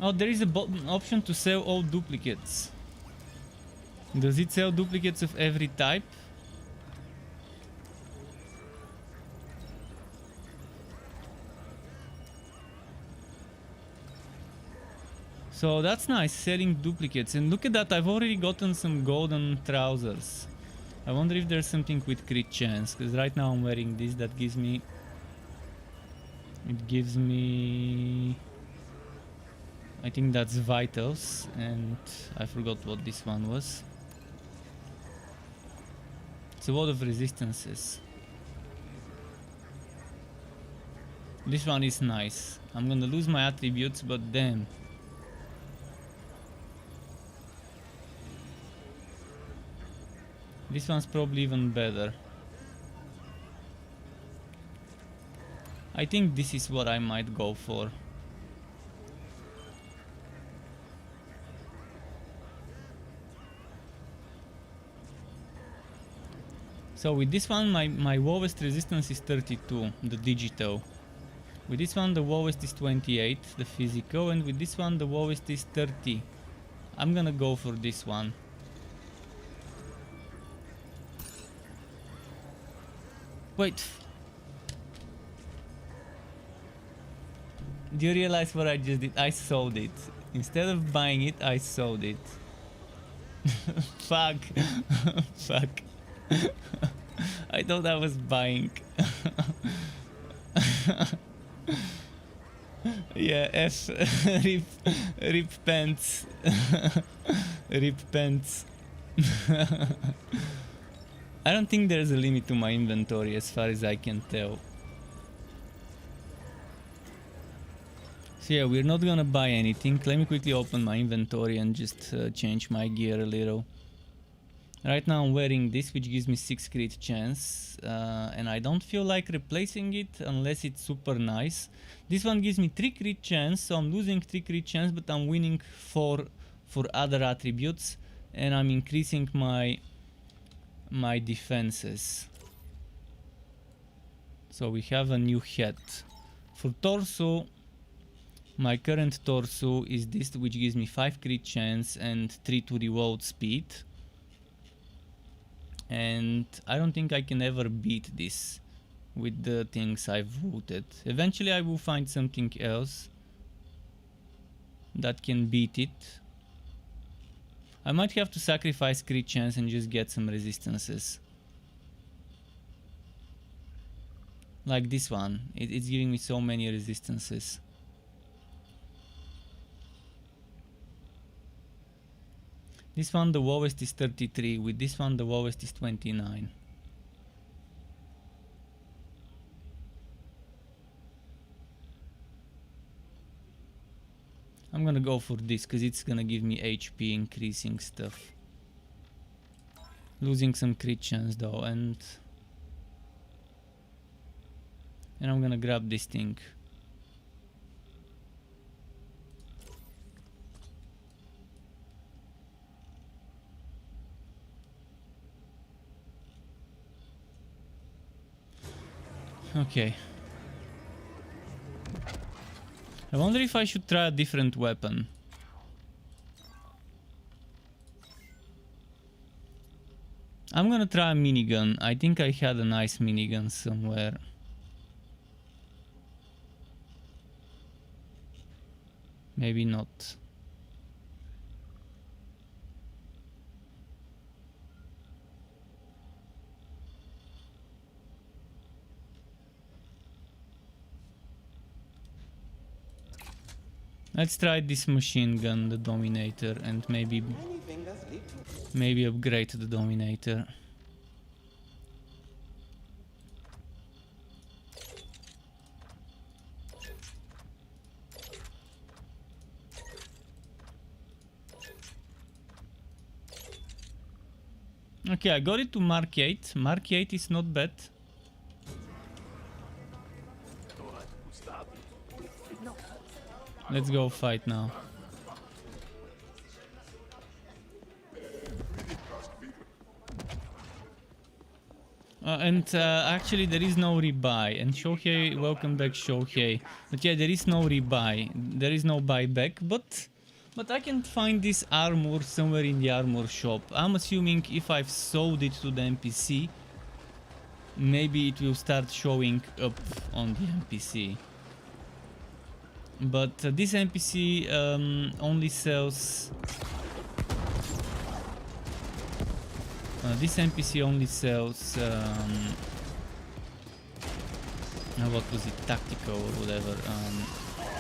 Oh, there is a button option to sell all duplicates. Does it sell duplicates of every type? So that's nice, selling duplicates. And look at that, I've already gotten some golden trousers. I wonder if there's something with crit chance, because right now I'm wearing this that gives me... It gives me... I think that's vitals, and I forgot what this one was. It's a lot of resistances. This one is nice. I'm gonna lose my attributes, but damn. This one's probably even better. I think this is what I might go for. So with this one, my lowest resistance is 32, the digital. With this one, the lowest is 28, the physical, and with this one, the lowest is 30. I'm gonna go for this one. Wait. Do you realize what I just did? I sold it. Instead of buying it, I sold it. Fuck. Fuck. I thought I was buying. Yeah, F. Rip pants. Rip pants. I don't think there's a limit to my inventory as far as I can tell. So yeah, we're not gonna buy anything. Let me quickly open my inventory and just change my gear a little. Right now I'm wearing this, which gives me 6 crit chance, and I don't feel like replacing it unless it's super nice. This one gives me 3 crit chance, so I'm losing 3 crit chance, but I'm winning 4 for other attributes, and I'm increasing my defenses. So we have a new head. For torso, my current torso is this, which gives me 5 crit chance and 3 to reload speed. And I don't think I can ever beat this with the things I've voted. Eventually I will find something else that can beat it. I might have to sacrifice crit chance and just get some resistances. Like this one, it's giving me so many resistances. This one, the lowest is 33, with this one the lowest is 29. I'm gonna go for this because it's gonna give me HP increasing stuff. Losing some crit chance though, and I'm gonna grab this thing. Okay. I wonder if I should try a different weapon. I'm gonna try a minigun. I think I had a nice minigun somewhere. Maybe not. Let's try this machine gun, the Dominator, and maybe upgrade the Dominator. Okay, I got it to Mark 8. Mark 8 is not bad. Let's go fight now. Actually there is no rebuy, and Shohei, welcome back Shohei. But yeah, there is no rebuy, there is no buyback, but I can find this armor somewhere in the armor shop. I'm assuming if I've sold it to the NPC, maybe it will start showing up on the NPC. But this NPC only sells... what was it, tactical or whatever,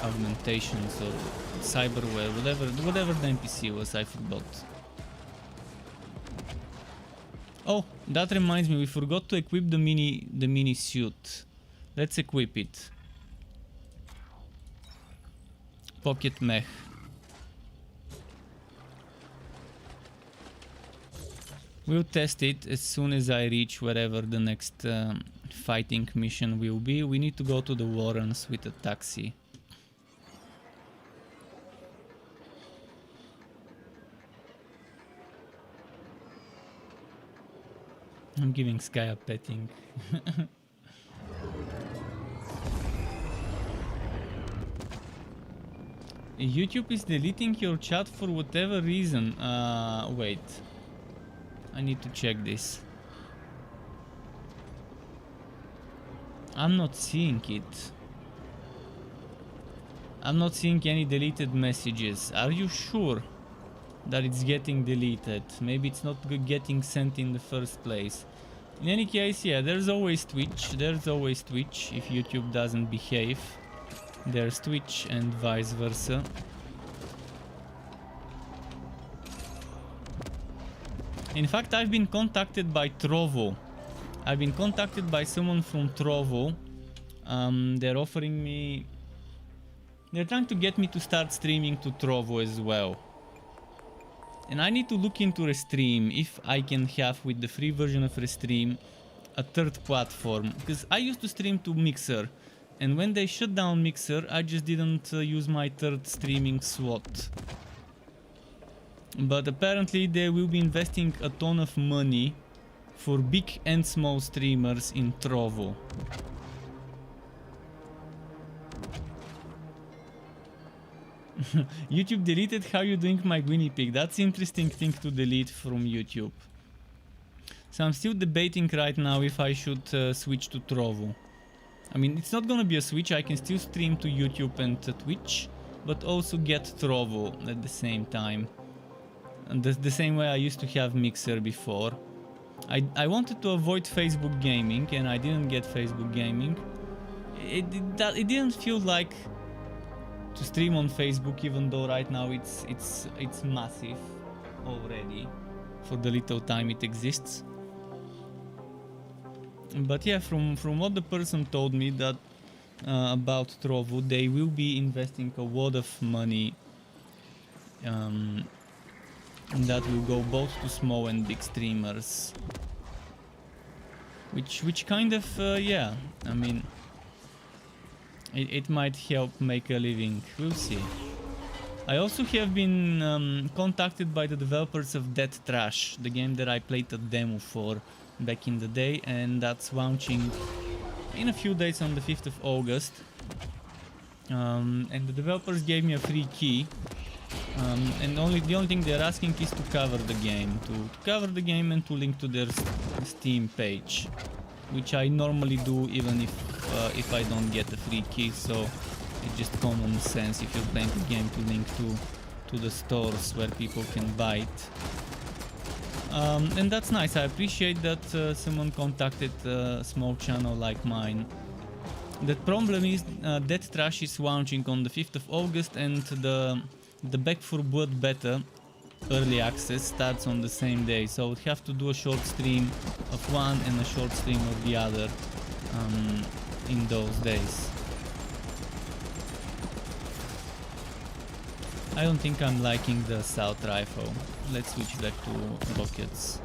augmentations or cyberware, whatever the NPC was, I forgot. Oh, that reminds me, we forgot to equip the mini suit. Let's equip it. Pocket mech. We'll test it as soon as I reach wherever the next fighting mission will be. We need to go to the Warrens with a taxi. I'm giving Sky a petting. YouTube is deleting your chat for whatever reason. Wait. I need to check this. I'm not seeing it. I'm not seeing any deleted messages. Are you sure that it's getting deleted? Maybe it's not getting sent in the first place. In any case, yeah, there's always Twitch. There's always Twitch if YouTube doesn't behave. There's Twitch and vice versa. In fact, I've been contacted by Trovo. I've been contacted by someone from Trovo. They're offering me... They're trying to get me to start streaming to Trovo as well. And I need to look into Restream if I can have, with the free version of Restream, a third platform. Because I used to stream to Mixer. And when they shut down Mixer, I just didn't use my third streaming slot. But apparently they will be investing a ton of money for big and small streamers in Trovo. YouTube deleted how you doing my guinea pig. That's interesting thing to delete from YouTube. So I'm still debating right now if I should switch to Trovo. I mean, it's not gonna be a switch. I can still stream to YouTube and Twitch, but also get Trovo at the same time. And the same way I used to have Mixer before. I wanted to avoid Facebook gaming, and I didn't get Facebook gaming. It didn't feel like to stream on Facebook, even though right now it's massive already for the little time it exists. But yeah, from what the person told me that about Trovo, they will be investing a lot of money Um, that will go both to small and big streamers. Which kind of, yeah, I mean, it might help make a living, we'll see. I also have been contacted by the developers of Dead Trash, the game that I played a demo for back in the day, and that's launching in a few days on the 5th of August. And the developers gave me a free key, and the only thing they're asking is to cover the game, and to link to their Steam page, which I normally do even if I don't get a free key. So it's just common sense if you're playing the game to link to the stores where people can buy it. And that's nice. I appreciate that someone contacted a small channel like mine. The problem is Dead Trash is launching on the 5th of August, and the Back 4 Blood beta early access starts on the same day, so I would have to do a short stream of one and a short stream of the other in those days. I don't think I'm liking the assault rifle. Let's switch back to rockets.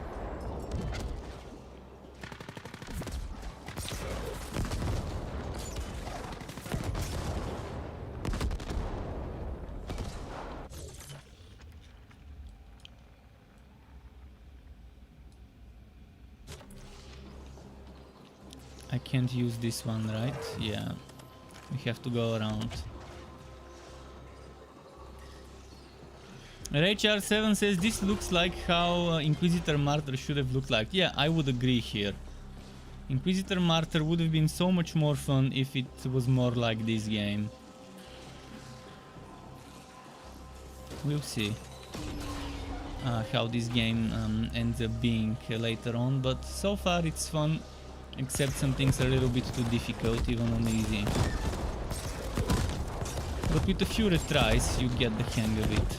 I can't use this one, right? Yeah, we have to go around. RHR7 says this looks like how Inquisitor Martyr should have looked like. Yeah, I would agree here. Inquisitor Martyr would have been so much more fun if it was more like this game. We'll see how this game ends up being later on, but so far it's fun, except some things are a little bit too difficult, even on easy. But with a few retries, you get the hang of it.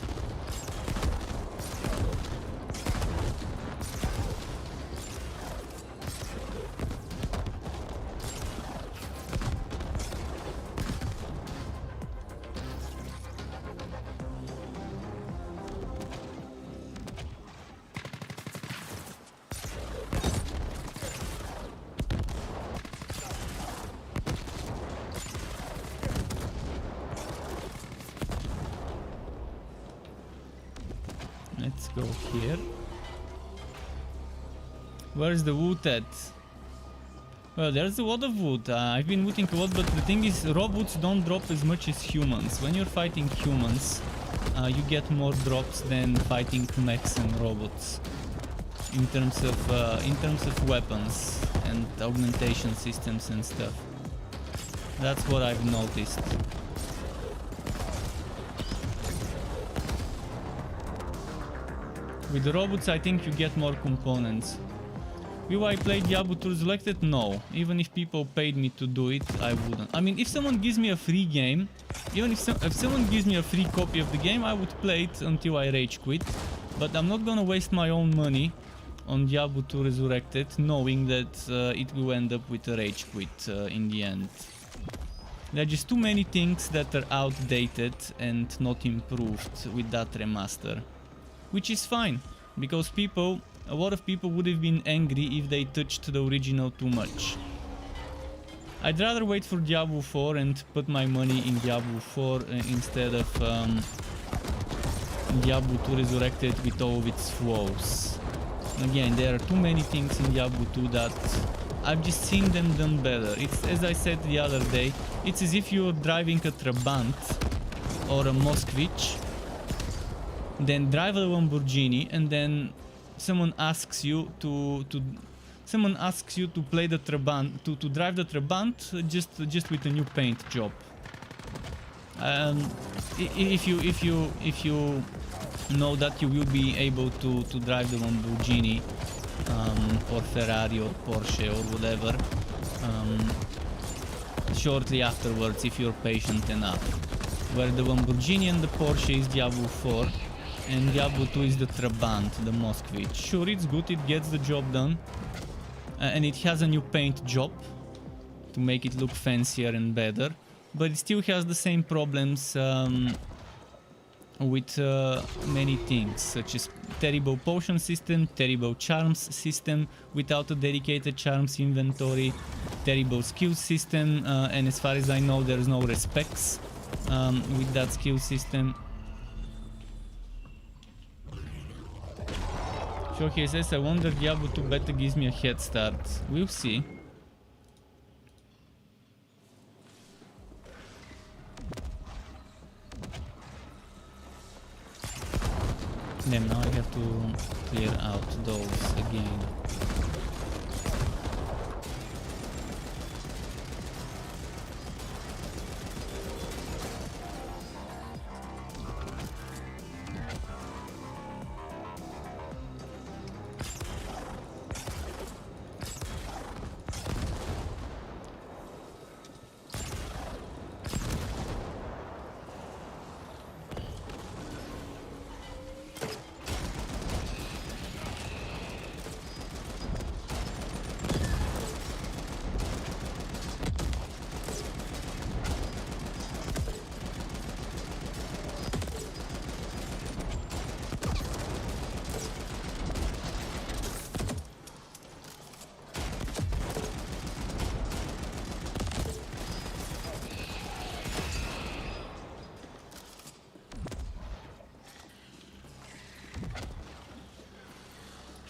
Let's go here. Where's the wood at? Well, there's a lot of wood. I've been looting a lot, but the thing is, robots don't drop as much as humans. When you're fighting humans, you get more drops than fighting mechs and robots. In terms of weapons and augmentation systems and stuff. That's what I've noticed. With the robots, I think you get more components. Will I play Diablo 2 Resurrected? No. Even if people paid me to do it, I wouldn't. I mean, if someone gives me a free game, even if someone gives me a free copy of the game, I would play it until I rage quit. But I'm not gonna waste my own money on Diablo 2 Resurrected, knowing that it will end up with a rage quit in the end. There are just too many things that are outdated and not improved with that remaster. Which is fine, because a lot of people would have been angry if they touched the original too much. I'd rather wait for Diablo 4 and put my money in Diablo 4 instead of Diablo 2 Resurrected with all of its flaws. Again, there are too many things in Diablo 2 that I've just seen them done better. It's, as I said the other day, it's as if you're driving a Trabant or a Moskvich, then drive a Lamborghini, and then someone asks you to play the Trabant, to drive the Trabant just with a new paint job. If you know that you will be able to drive the Lamborghini or Ferrari or Porsche or whatever shortly afterwards, if you're patient enough. Where the Lamborghini and the Porsche is Diablo 4 and Diablo 2 is the Trabant, the Moskvich. Sure, it's good, it gets the job done, and it has a new paint job to make it look fancier and better, but it still has the same problems with many things, such as terrible potion system, terrible charms system without a dedicated charms inventory, terrible skill system, and as far as I know there's no respects with that skill system. Shohei says, I wonder Diablo 2 beta gives me a head start. We'll see. Then now I have to clear out those again.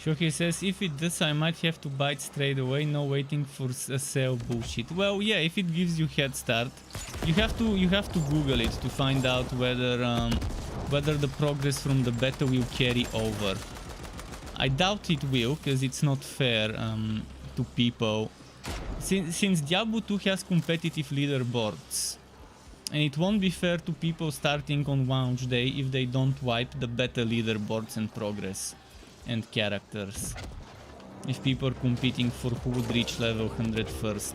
Shohei says, if it does, I might have to buy it straight away, no waiting for a sale bullshit. Well, yeah, if it gives you head start, you have to Google it to find out whether the progress from the beta will carry over. I doubt it will, because it's not fair to people. Since Diablo 2 has competitive leaderboards, and it won't be fair to people starting on launch day if they don't wipe the beta leaderboards and progress and characters. If people are competing for who would reach level 100 first,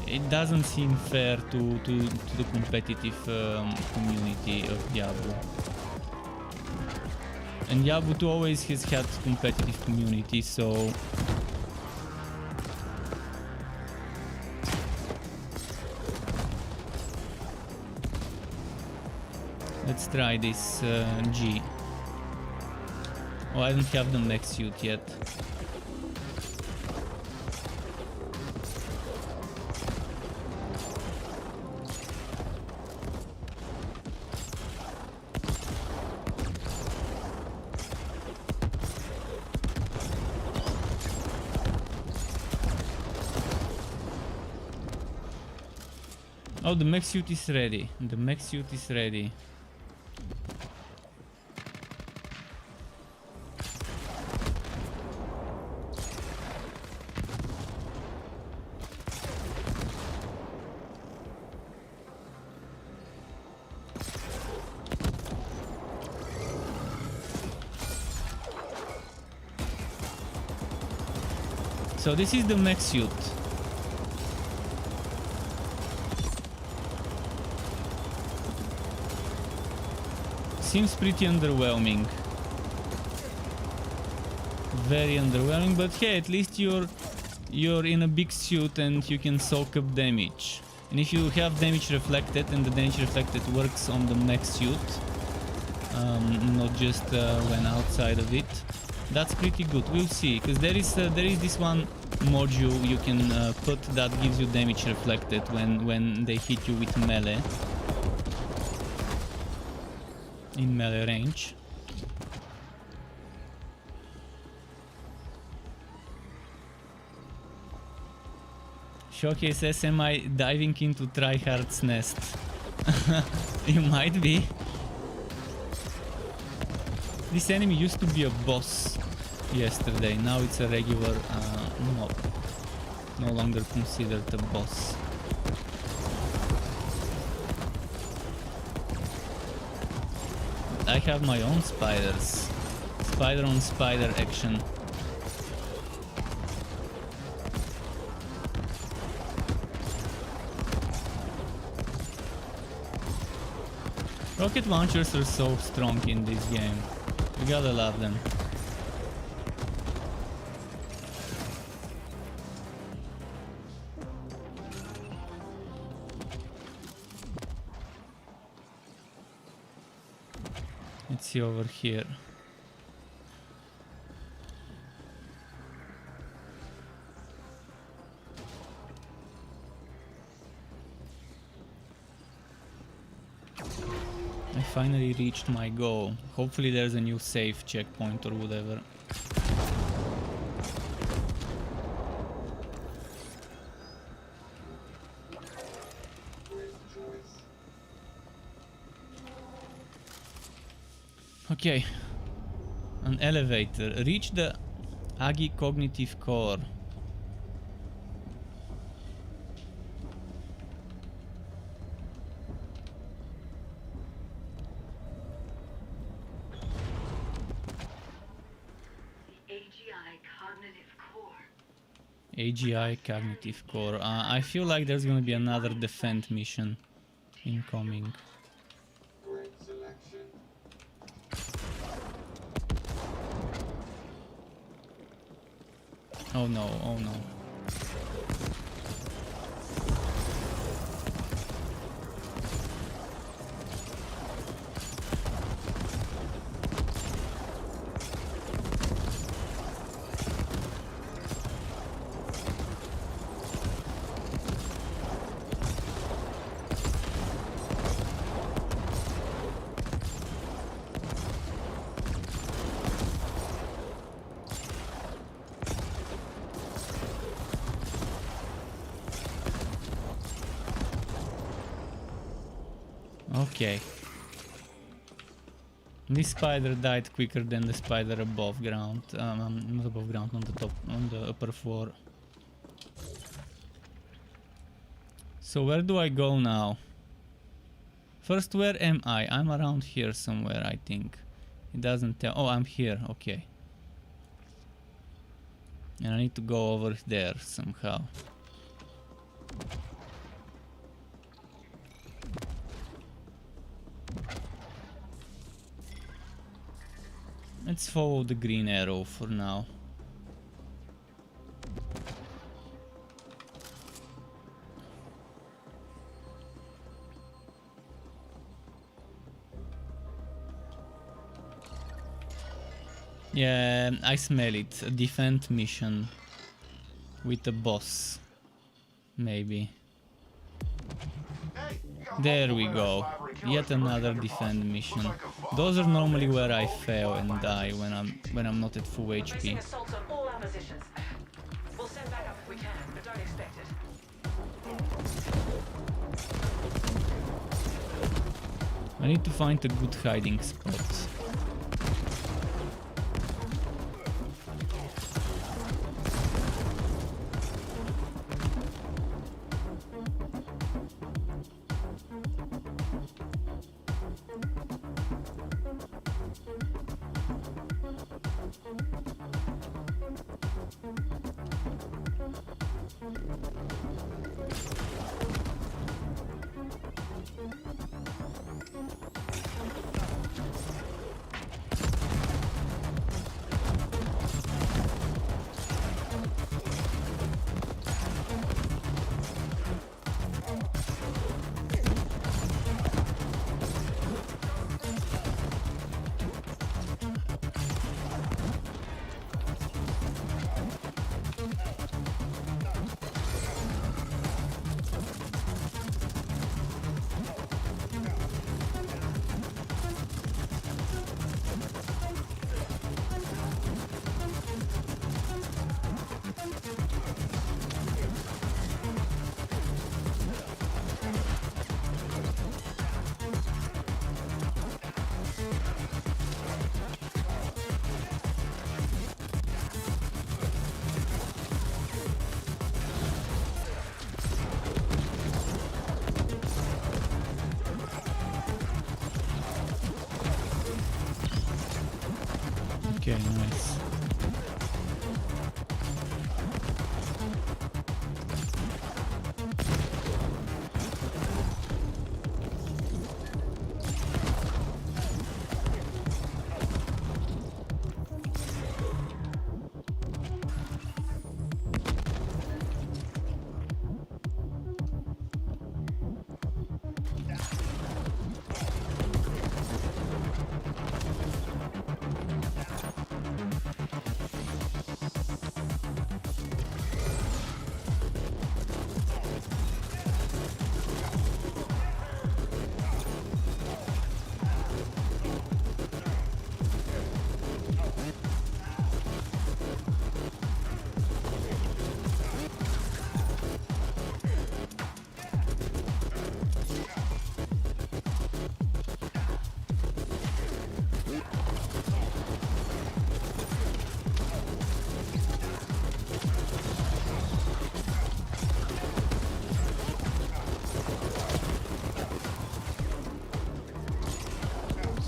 it doesn't seem fair to the competitive community of Diablo. And Diablo 2 always has had competitive community, so let's try this G. Oh, I don't have the mech suit yet. Oh, the mech suit is ready. The mech suit is ready. So this is the mech suit. Seems pretty underwhelming. Very underwhelming, but hey, at least you're in a big suit and you can soak up damage. And if you have damage reflected, and the damage reflected works on the mech suit, not just when outside of it, that's pretty good. We'll see, because there is this one module you can put that gives you damage reflected when they hit you with melee, in melee range. Shohei says, am I diving into tryhard's nest? You might be. This enemy used to be a boss yesterday, now it's a regular mob. No longer considered a boss. I have my own spiders. Spider on spider action. Rocket launchers are so strong in this game. You gotta love them. Let's see over here. I finally reached my goal. Hopefully there's a new safe checkpoint or whatever. Okay. An elevator. Reach the Agi cognitive core. AGI cognitive core. I feel like there's gonna be another defend mission incoming. Oh no, oh no. Okay. This spider died quicker than the spider above ground. Not above ground, on the top, on the upper floor. So where do I go now? First, where am I? I'm around here somewhere, I think. It doesn't tell. Oh, I'm here. Okay. And I need to go over there somehow. Let's follow the green arrow for now. Yeah, I smell it. A defend mission with a boss, maybe. There we go. Yet another defend mission. Those are normally where I fail and die when I'm not at full HP. We'll send back up if we can, but don't expect it. I need to find a good hiding spot.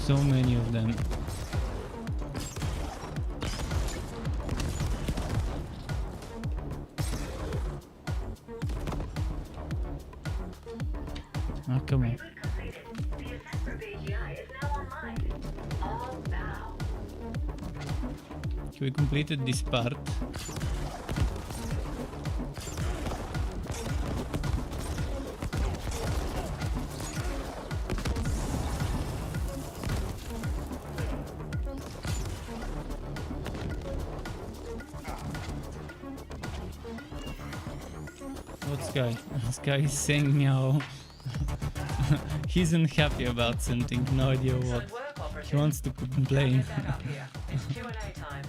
So many of them. Oh, come on. Reboot completed. The Ascent group AGI is now online. All bow. We completed this part. What's guy? This guy is saying meow. He's unhappy about something, no idea what. Excellent work, operative. He wants to Now complain. get back up here. It's Q&A time.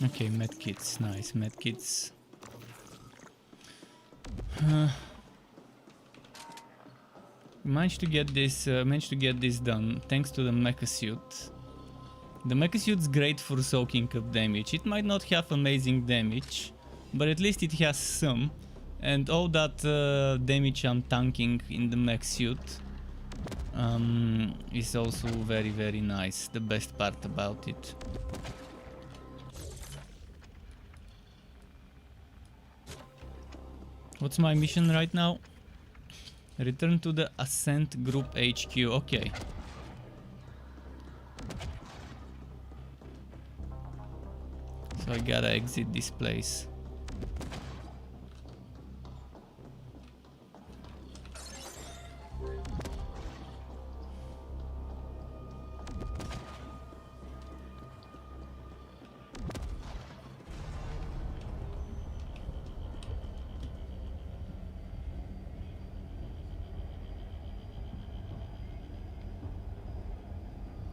Okay, medkits, nice medkits. Managed to get this done thanks to the mecha suit. The mecha suit's great for soaking up damage. It might not have amazing damage, but at least it has some. And all that damage I'm tanking in the mech suit is also very, very nice. The best part about it. What's my mission right now? Return to the Ascent Group HQ. Okay. So I gotta exit this place.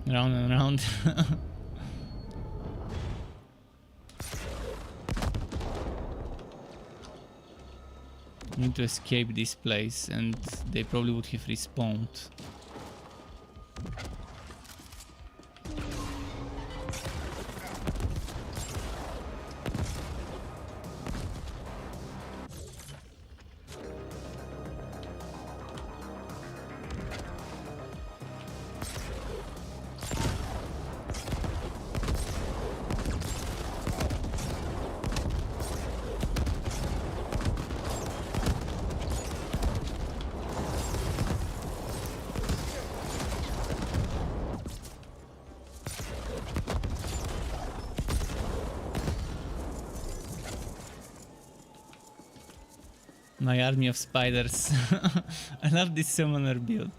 Round and round. Need to escape this place, and they probably would have respawned. My army of spiders. I love this summoner build.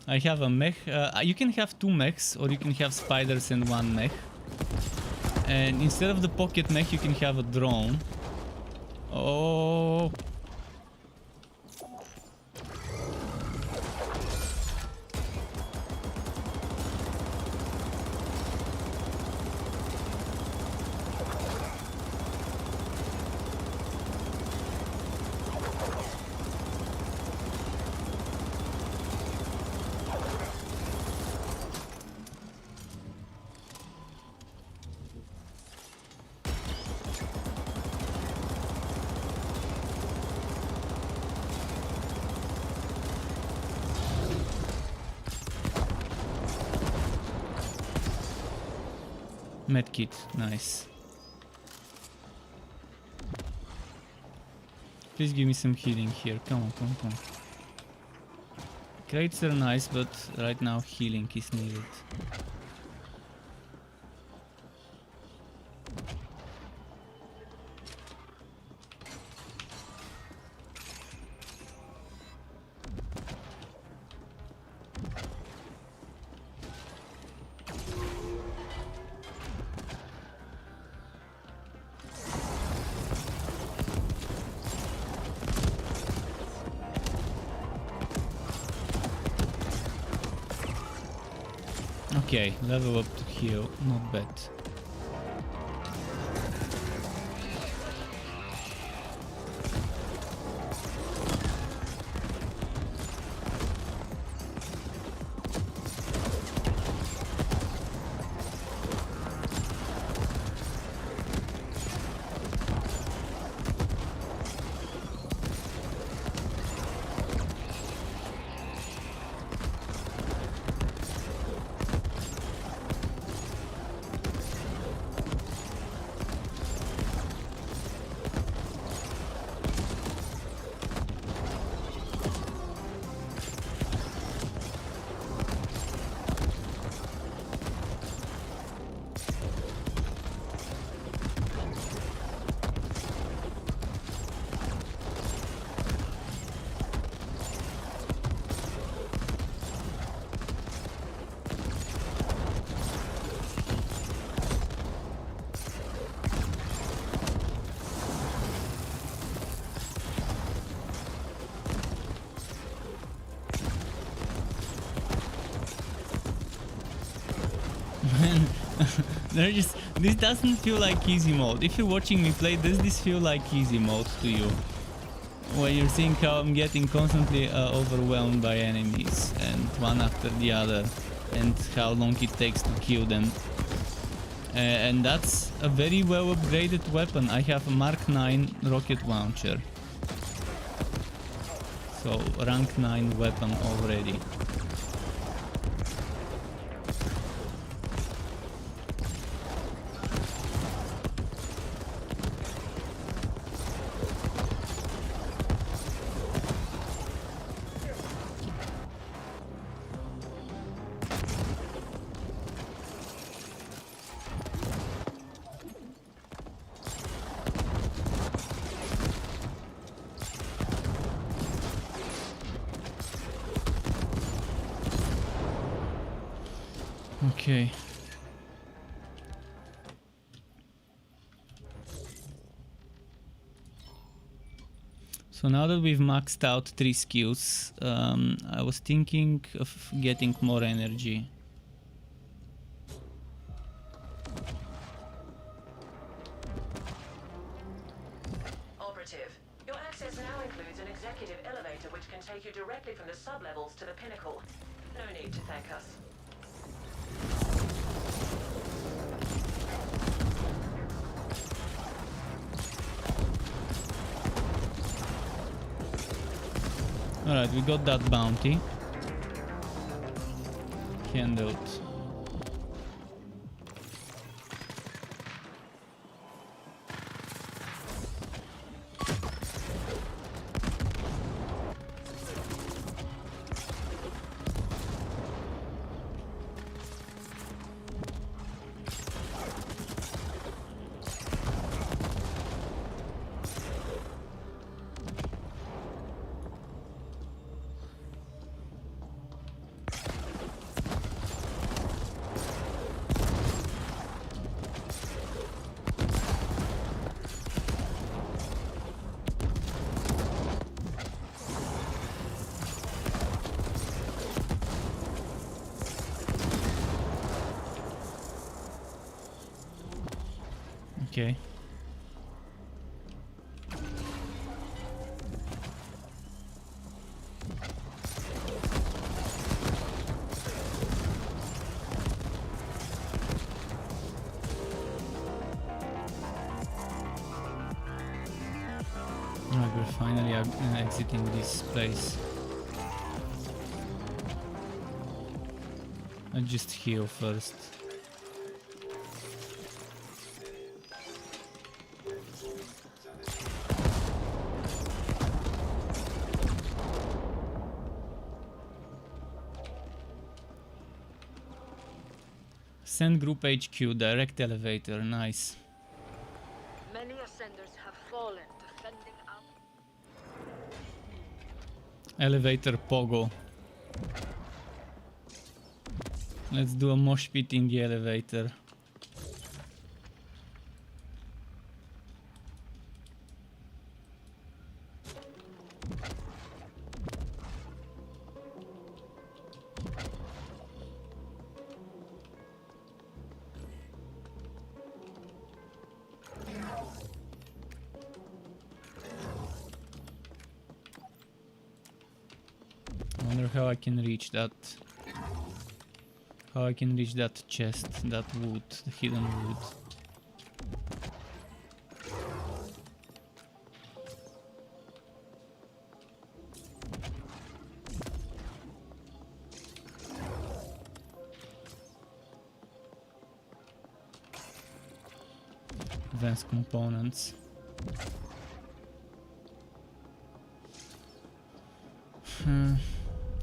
I have a mech. You can have 2 mechs, or you can have spiders and 1 mech. And instead of the pocket mech, you can have a drone. Oh. Medkit, nice. Please give me some healing here. Come on, come on, come on. Crates are nice, but right now healing is needed. Okay, level up to heal, not bad. This doesn't feel like easy mode. If you're watching me play, does this feel like easy mode to you? When you're seeing how I'm getting constantly overwhelmed by enemies and one after the other, and how long it takes to kill them. And that's a very well upgraded weapon. I have a Mark 9 rocket launcher. So rank 9 weapon already. Okay. So now that we've maxed out 3 skills, I was thinking of getting more energy. Operative, your access now includes an executive elevator which can take you directly from the sublevels to the pinnacle. No need to thank us. Alright, we got that bounty. Handled. Okay. Alright, we're finally exiting this place. I'll just heal first. Ascent Group HQ, direct elevator, nice. Many ascenders have fallen defending our... Elevator Pogo. Let's do a mosh pit in the elevator. I wonder how I can reach that. How I can reach that chest, that wood, the hidden wood. Advanced components.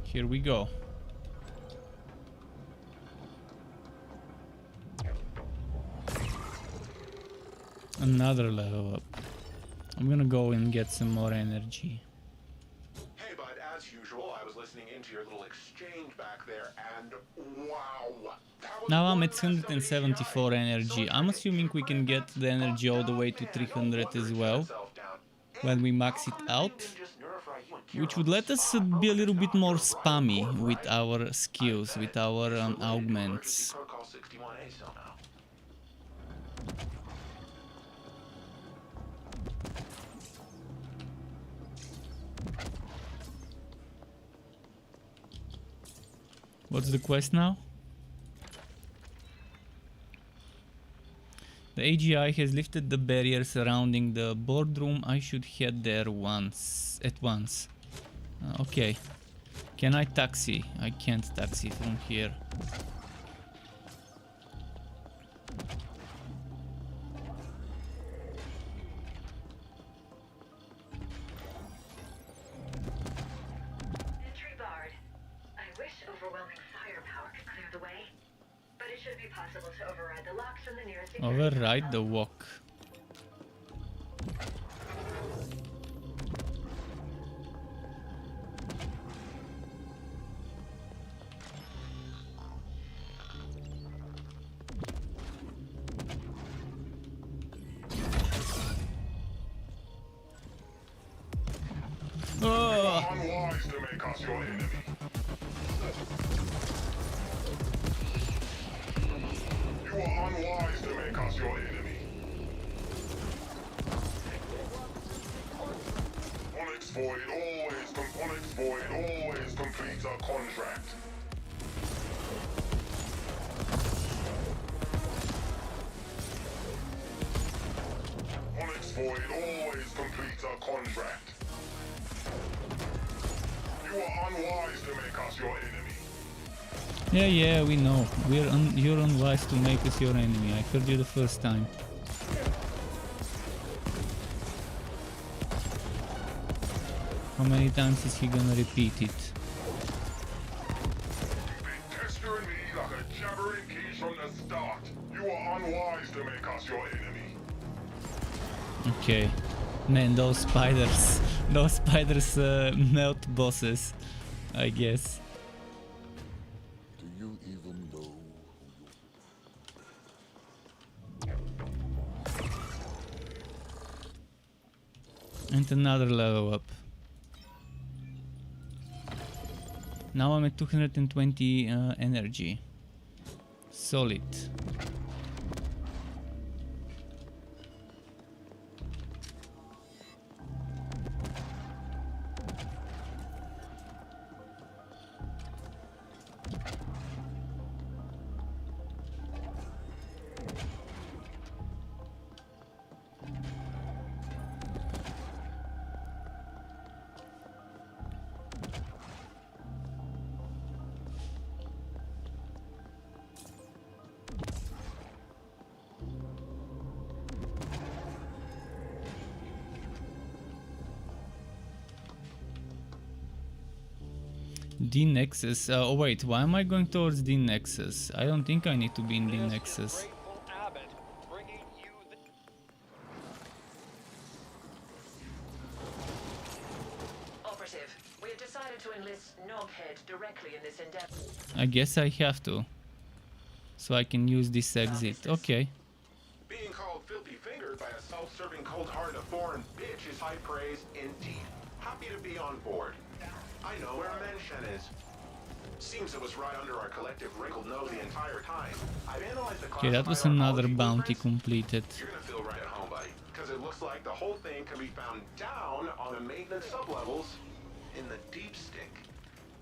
Here we go. Another level up. I'm gonna go and get some more energy. Hey, bud, as usual, I was listening into your little exchange back there, and wow. Now I'm at 174 energy. I'm assuming we can get the energy all the way to 300 as well when we max it out, which would let us be a little bit more spammy with our skills, with our augments. What's the quest now? The AGI has lifted the barrier surrounding the boardroom. I should head there at once. Okay. Can I taxi? I can't taxi from here. Entry barred. I wish overwhelming firepower could clear the way, but it should be possible to override the locks from the nearest security Override the console. walk. Oh! Unwise to make us your enemy. You are unwise to make us your enemy. Onyx Void always completes a contract. Onyx Void always completes a contract. You are unwise to make us your enemy. Yeah, we know. You're unwise to make us your enemy. I heard you the first time. How many times is he gonna repeat it? You've been pestering me like a jabbering geese from the start. You are unwise to make us your enemy. Okay. Man, those spiders. Those spiders melt bosses, I guess. Do you even know And another level up. Now I'm at 220 energy. Solid. D Nexus. Oh wait, why am I going towards D Nexus? I don't think I need to be in D Nexus. Grateful Abbott, bringing you the... Operative, we have decided to enlist Knobhead directly in this endeavor. I guess I have to. So I can use this exit. Okay. Being called filthy fingered by a self-serving, cold-hearted, foreign bitch is high praise indeed. Happy to be on board. I know where Menshen is. Seems it was right under our collective wrinkled nose the entire time. I've analyzed the Okay, that was classified another archaeology bounty blueprints. completed. You're gonna feel right at home, buddy, because it looks like the whole thing can be found down on the maintenance sublevels in the deep stink.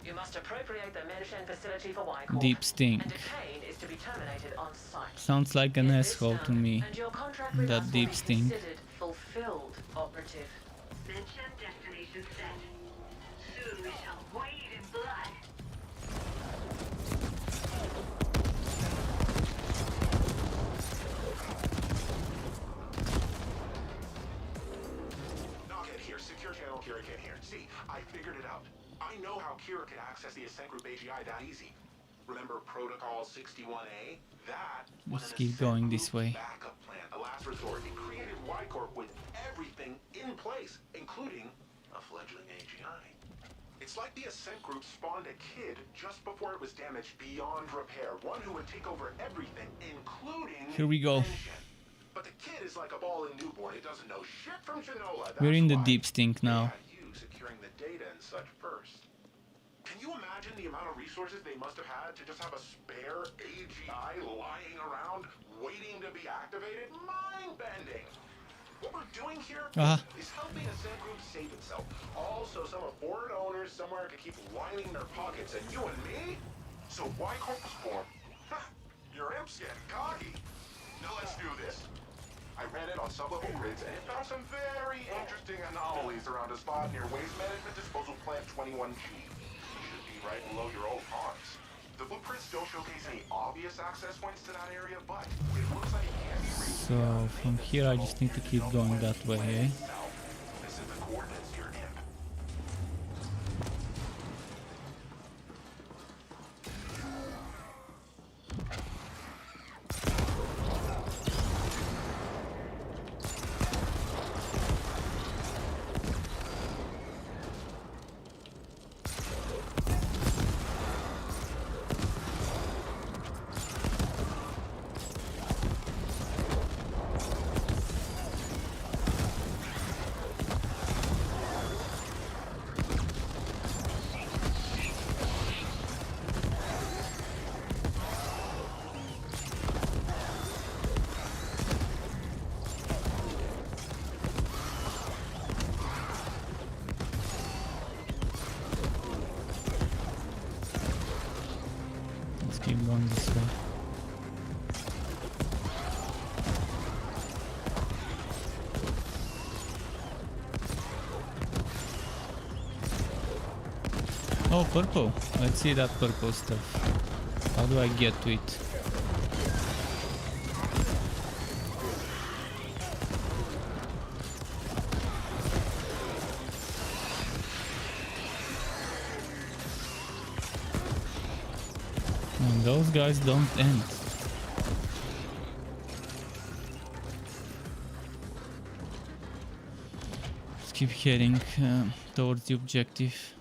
You must appropriate the Menshen facility for Y Corp. Deep stink. And decane is to be terminated on site. Sounds like an Get this asshole to done, me. and your contract with us That will deep be stink. considered fulfilled, operative. Mention destination set. Soon we shall wade in blood. Knockhead here, secure channel Kira can here. See, I figured it out. I know how Kira could access the Ascent Group AGI that easy. Remember Protocol 61A? That was Let's an keep Ascent going Group this way. backup plan, a last resort. It created Y Corp with everything in place, including a fledgling AGI. It's like the Ascent Group spawned a kid just before it was damaged beyond repair. One who would take over everything, including Here we go. Menshen. But the kid is like a ball-in newborn. It doesn't know shit from Shinola. We're in the That's why deep stink now. they had you securing the data and such first. Can you imagine the amount of resources they must have had to just have a spare AGI lying around, waiting to be activated? Mind-bending! What we're doing here is helping Ascent Group save itself. Also, some of foreign owners somewhere could keep lining their pockets, and you and me? So why corpus form? Your imp's getting cocky. Now let's do this. I ran it on sub-level grids and it found some very interesting anomalies around a spot near Waste Management Disposal Plant 21G. Should be right below your old ponds. The blueprints don't showcase any obvious access points to that area, but it looks like it can be reached. So from here I just need to keep going that way, eh? This is the coordinates to your imp. Let's keep going this way. Oh, purple. Let's see that purple stuff. How do I get to it? And those guys don't end. Let's keep heading towards the objective.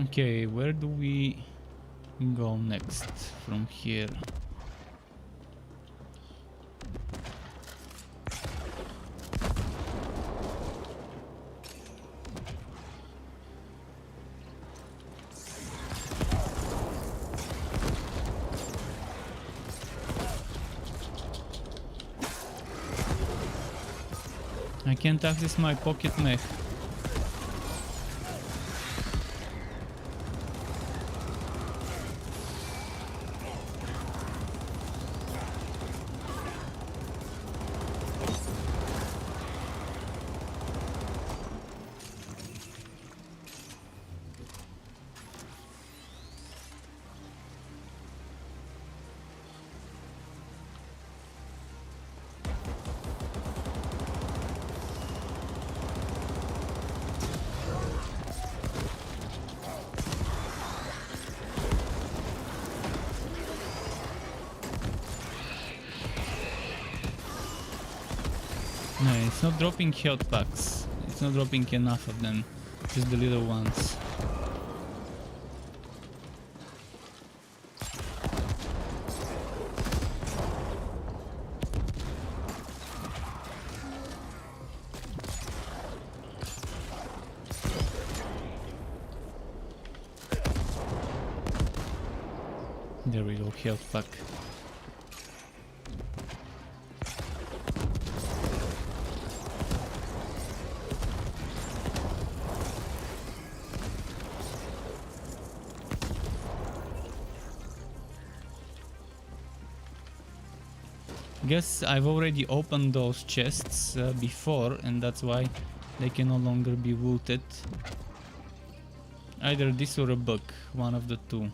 Okay, where do we go next from here? I can't access my pocket mech. No, it's not dropping health packs. It's not dropping enough of them. Just the little ones. There we go, health pack. Guess I've already opened those chests before, and that's why they can no longer be looted. Either this or a bug, one of the two.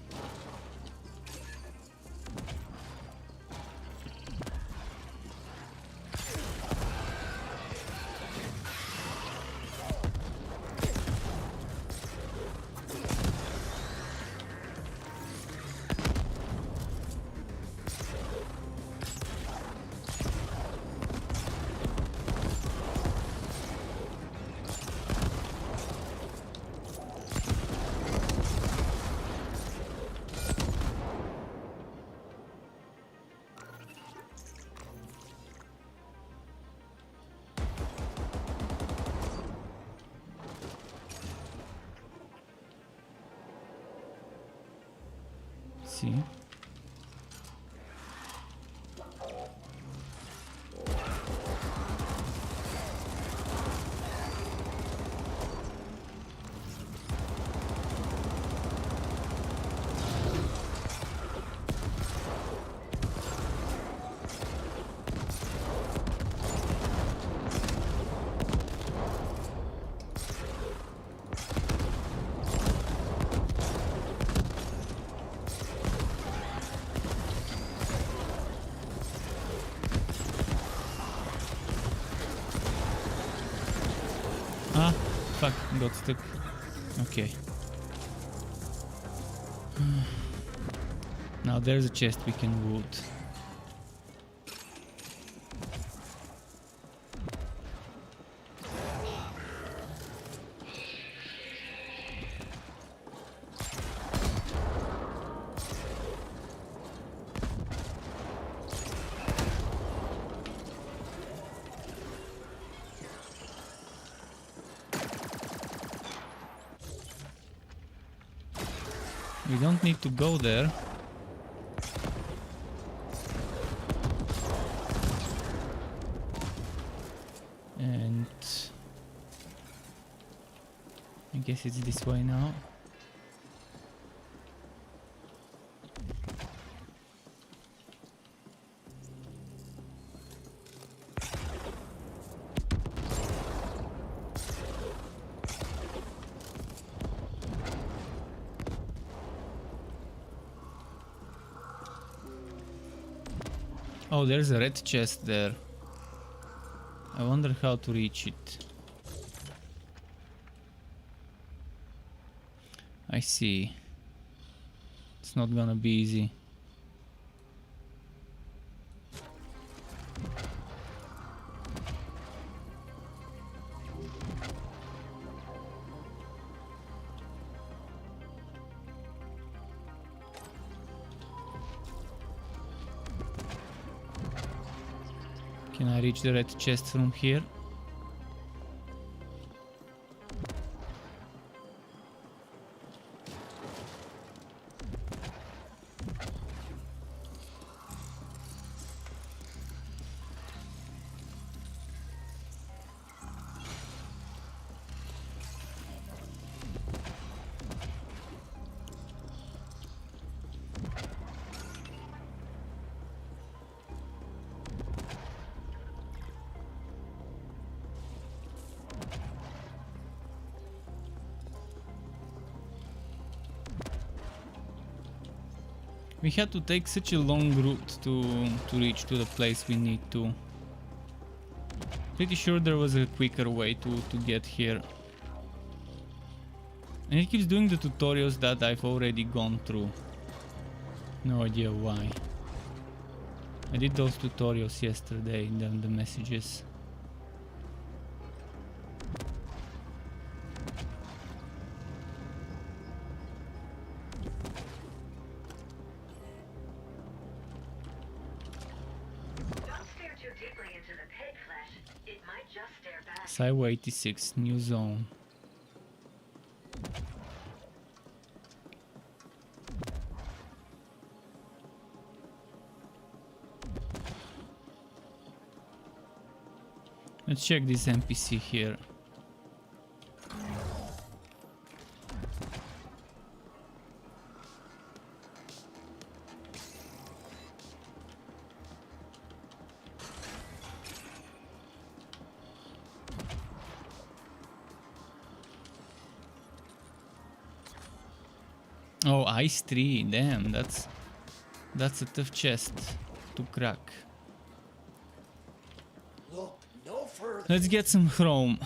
See? fuck, got stuck. Okay. Now there's a chest we can loot. We don't need to go there. And I guess it's this way now. Oh, there's a red chest there. I wonder how to reach it. I see. It's not gonna be easy. Can I reach the red chest from here? We had to take such a long route to reach to the place we need to. Pretty sure there was a quicker way to get here. And it keeps doing the tutorials that I've already gone through. No idea why. I did those tutorials yesterday in the messages. Sci-fi 86, new zone. Let's check this NPC here. Oh, ice 3, damn, that's a tough chest to crack. Look no further. Let's get some chrome.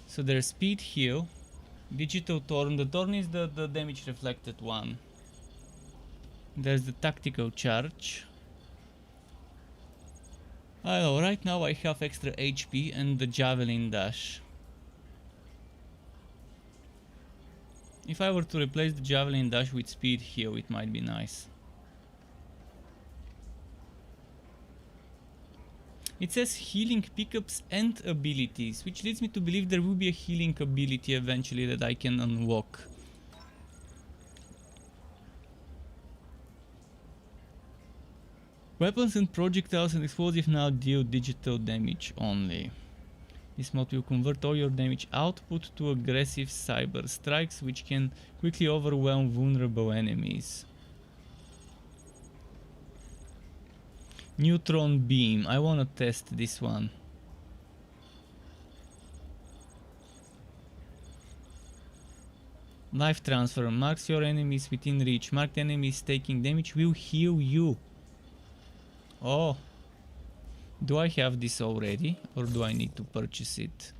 So there's speed heal, digital torn. The torn is the damage reflected one. There's the tactical charge. I know, right now I have extra HP and the javelin dash. If I were to replace the javelin dash with speed heal, it might be nice. It says healing pickups and abilities, which leads me to believe there will be a healing ability eventually that I can unlock. Weapons and projectiles and explosives now deal digital damage only. This mod will convert all your damage output to aggressive cyber strikes, which can quickly overwhelm vulnerable enemies. Neutron beam. I wanna test this one. Life transfer. Marks your enemies within reach. Marked enemies taking damage will heal you. Oh. Do I have this already, or do I need to purchase it?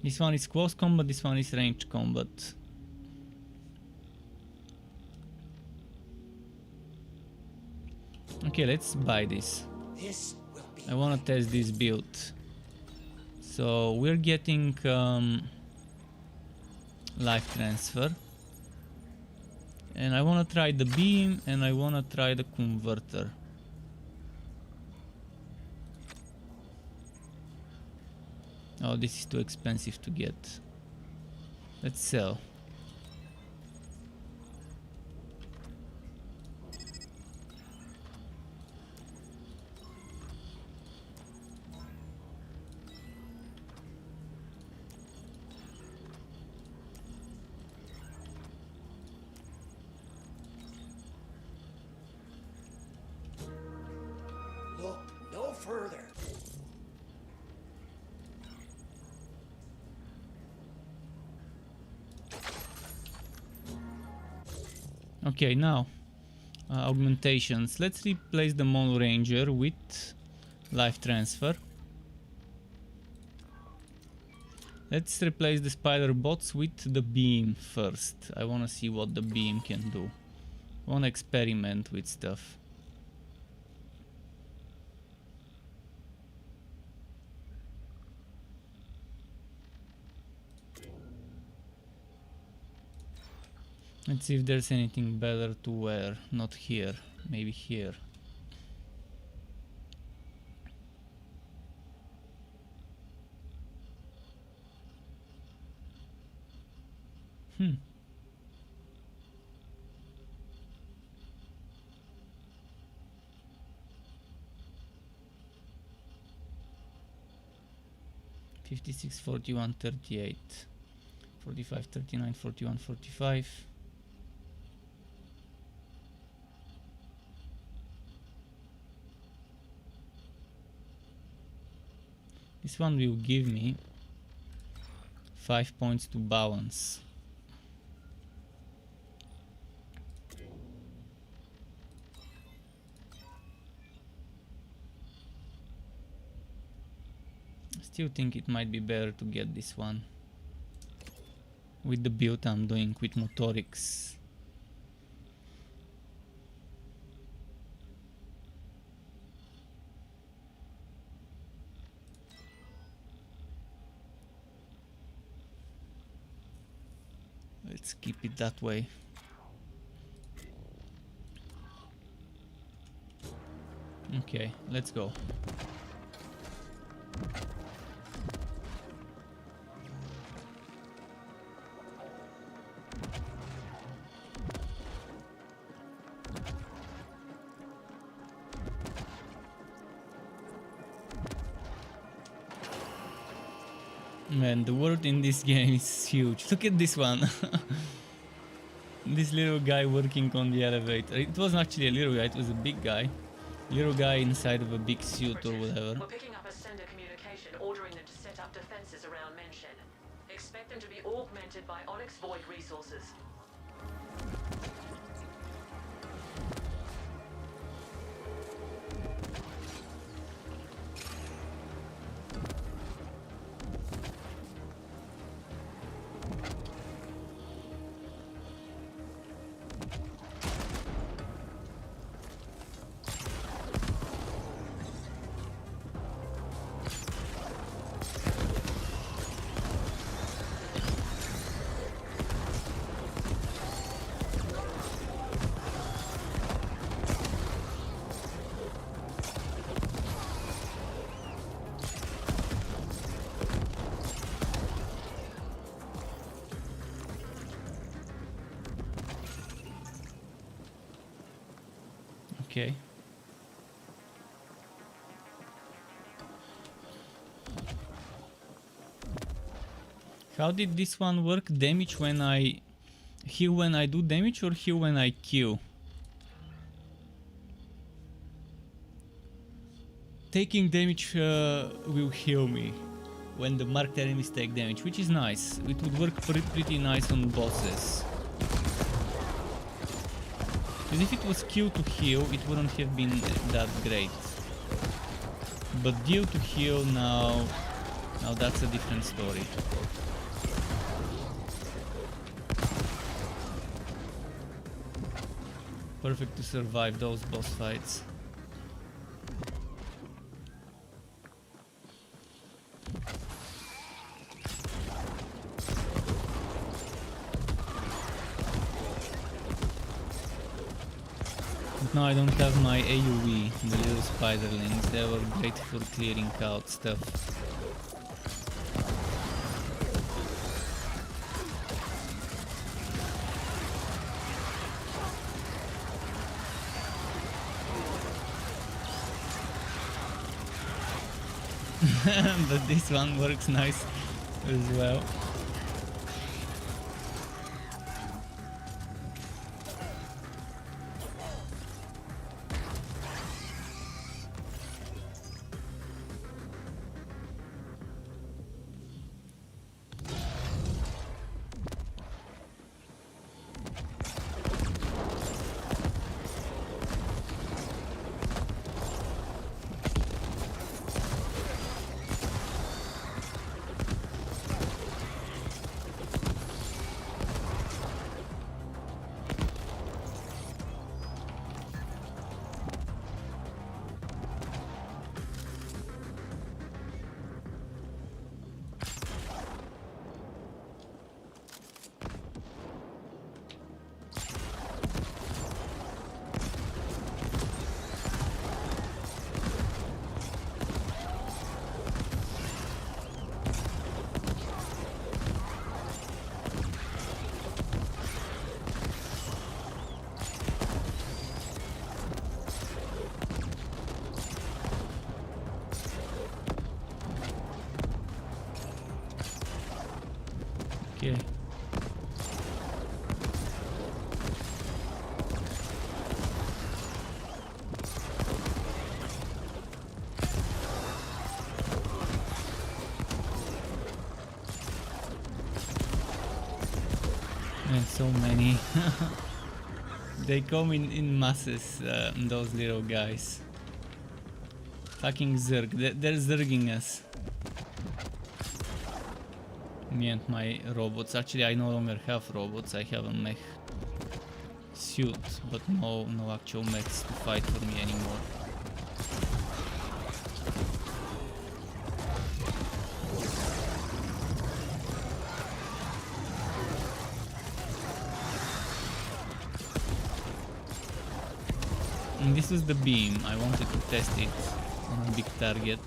This one is close combat, this one is range combat. Okay, let's buy this. I wanna test this build. So we're getting life transfer. And I wanna try the beam and I wanna try the converter. Oh, this is too expensive to get. Let's sell. Look no further. Okay, now augmentations. Let's replace the Mono Ranger with life transfer. Let's replace the spider bots with the beam first. I want to see what the beam can do. I want to experiment with stuff. Let's see if there's anything better to wear. Not here, maybe here. Hmm. $56, $41, $38, $45, $39, $41, $45. This one will give me 5 points to balance. I still think it might be better to get this one with the build I'm doing with motorics. Let's keep it that way. Okay, let's go. Man, the world in this game is huge. Look at this one. This little guy working on the elevator. It wasn't actually a little guy, it was a big guy. Little guy inside of a big suit or whatever. We're picking up Ascender communication, ordering them to set up defenses around Menshin. Expect them to be augmented by Onyx Void resources. Okay. How did this one work? Damage when I heal when I do damage or heal when I kill? Taking damage will heal me when the marked enemies take damage, which is nice. It would work pretty nice on bosses. Because if it was kill to heal, it wouldn't have been that great. But deal to heal now Now that's a different story. Perfect to survive those boss fights. But now I don't have my AUV, the little spiderlings. They were great for clearing out stuff. But this one works nice as well. Okay. And so many. They come in masses, those little guys. Fucking Zerg. They're Zerging us. Me and my robots. Actually, I no longer have robots. I have a mech suit, but no actual mechs to fight for me anymore. And this was the beam. I wanted to test it on a big target.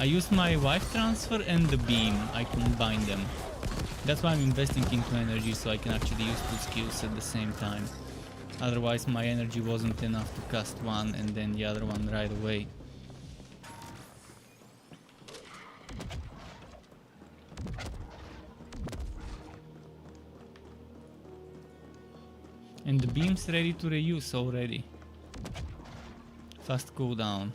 I used my wife transfer and the beam. I combine them. That's why I'm investing into energy, so I can actually use two skills at the same time. Otherwise my energy wasn't enough to cast one and then the other one right away. And the beam's ready to reuse already. Fast cooldown.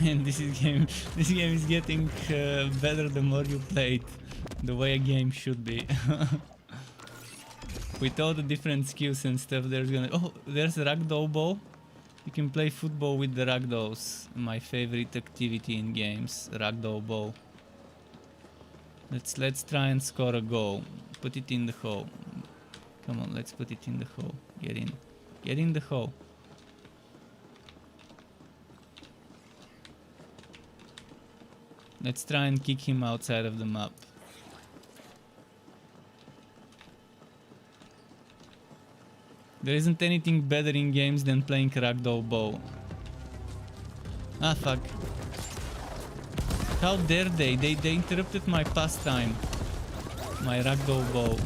And this game is getting better the more you play it, the way a game should be. With all the different skills and stuff, there's a ragdoll ball. You can play football with the ragdolls. My favorite activity in games, ragdoll ball. Let's try and score a goal. Put it in the hole. Come on, let's put it in the hole. Get in the hole. Let's try and kick him outside of the map. There isn't anything better in games than playing ragdoll ball. Ah, fuck. How dare they? They interrupted my pastime. My ragdoll ball.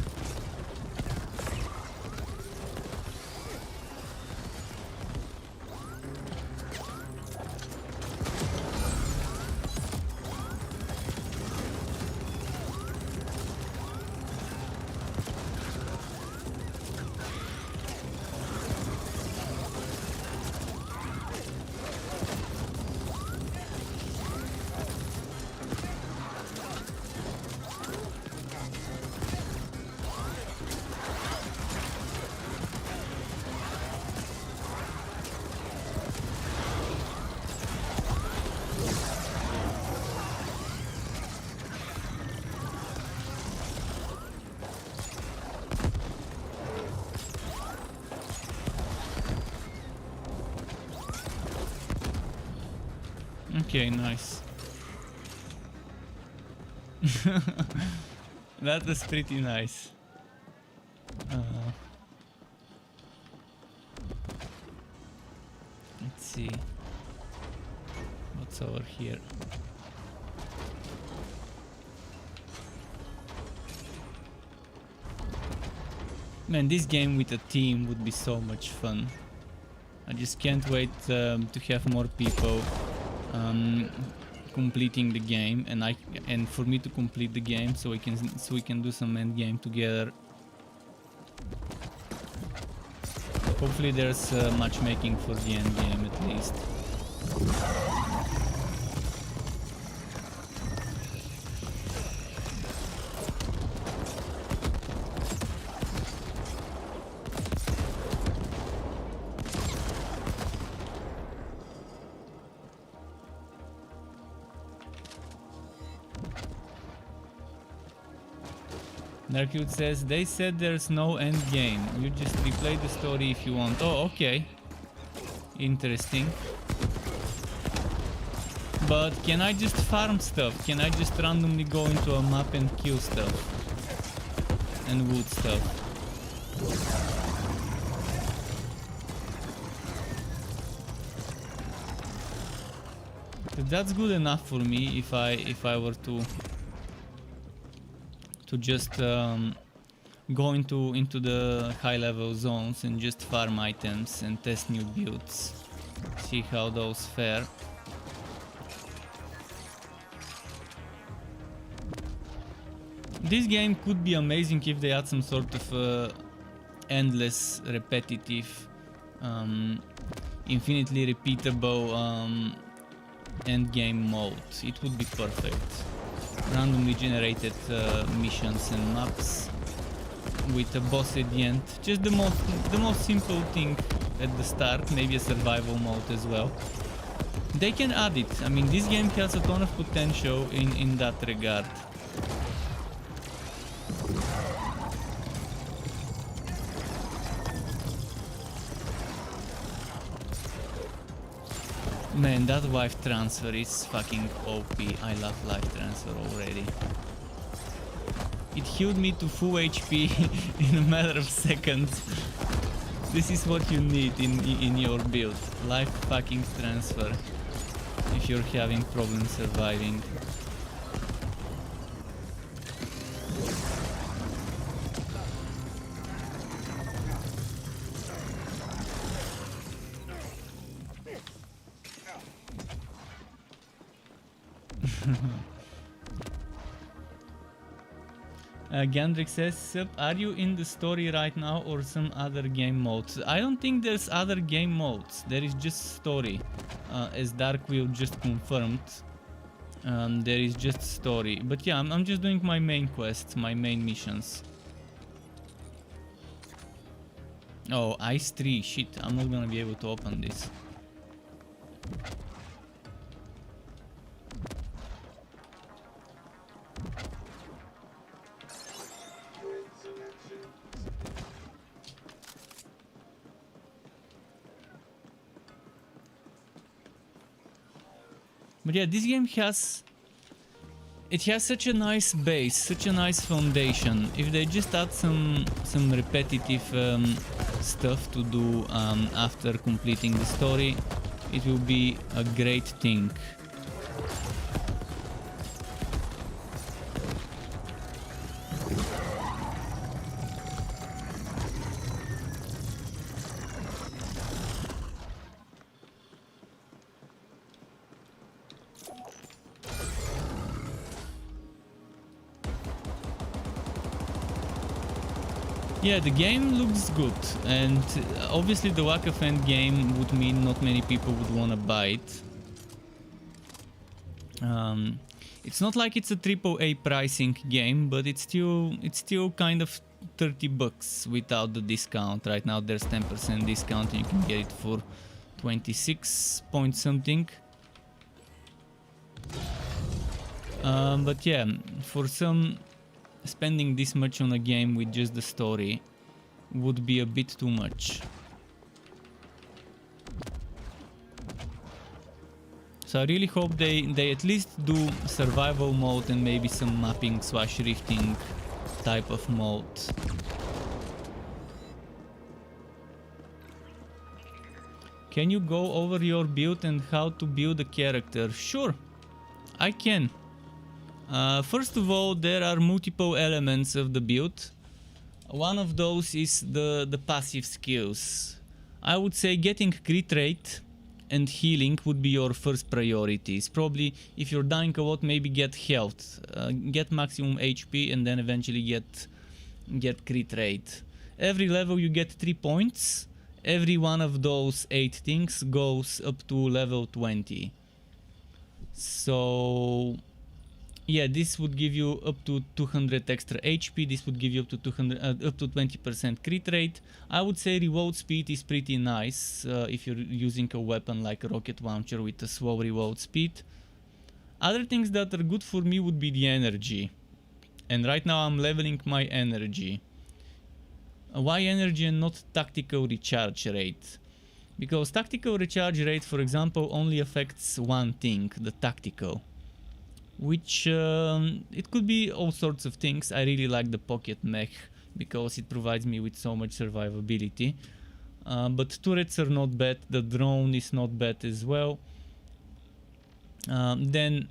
Okay, nice. That was pretty nice. Let's see. What's over here? Man, this game with a team would be so much fun. I just can't wait to have more people completing the game, and for me to complete the game, so we can do some end game together. Hopefully, there's matchmaking for the end game at least. Darkwood says, they said there's no end game. You just replay the story if you want. Oh, okay. Interesting. But can I just farm stuff? Can I just randomly go into a map and kill stuff? And wood stuff? But that's good enough for me if I were to just go into the high level zones and just farm items and test new builds, see how those fare. This game could be amazing if they add some sort of endless, repetitive, infinitely repeatable end game mode. It would be perfect. Randomly generated missions and maps with a boss at the end. Just the most simple thing at the start, maybe a survival mode as well. They can add it. I mean, this game has a ton of potential in that regard. Man, that life transfer is fucking OP. I love life transfer already. It healed me to full HP in a matter of seconds. This is what you need in your build. Life fucking transfer. If you're having problems surviving. Gandrick says, Sup, are you in the story right now or some other game modes? I don't think there's other game modes. There is just story. As Darkwheel just confirmed, there is just story. But yeah, I'm just doing my main quests, my main missions. Oh, Ice 3. Shit, I'm not gonna be able to open this. But yeah, this game has such a nice base, such a nice foundation. If they just add some repetitive stuff to do after completing the story, it will be a great thing. Yeah, the game looks good, and obviously the lack of end game would mean not many people would want to buy it. It's not like it's a AAA pricing game, but it's still kind of $30 without the discount. Right now there's 10% discount and you can get it for 26 point something. But yeah, for some, spending this much on a game with just the story would be a bit too much. So I really hope they at least do survival mode and maybe some mapping slash rifting type of mode. Can you go over your build and how to build a character? Sure, I can. First of all, there are multiple elements of the build. One of those is the passive skills. I would say getting crit rate and healing would be your first priorities. Probably if you're dying a lot, maybe get health, get maximum HP, and then eventually get crit rate. Every level you get 3 points. Every one of those 8 things goes up to level 20. So yeah, this would give you up to 200 extra HP. This would give you up to 20% crit rate. I would say reload speed is pretty nice if you're using a weapon like a rocket launcher with a slow reload speed. Other things that are good for me would be the energy. And right now I'm leveling my energy. Why energy and not tactical recharge rate? Because tactical recharge rate, for example, only affects one thing, the tactical. Which it could be all sorts of things. I really like the pocket mech because it provides me with so much survivability. But turrets are not bad, the drone is not bad as well. Then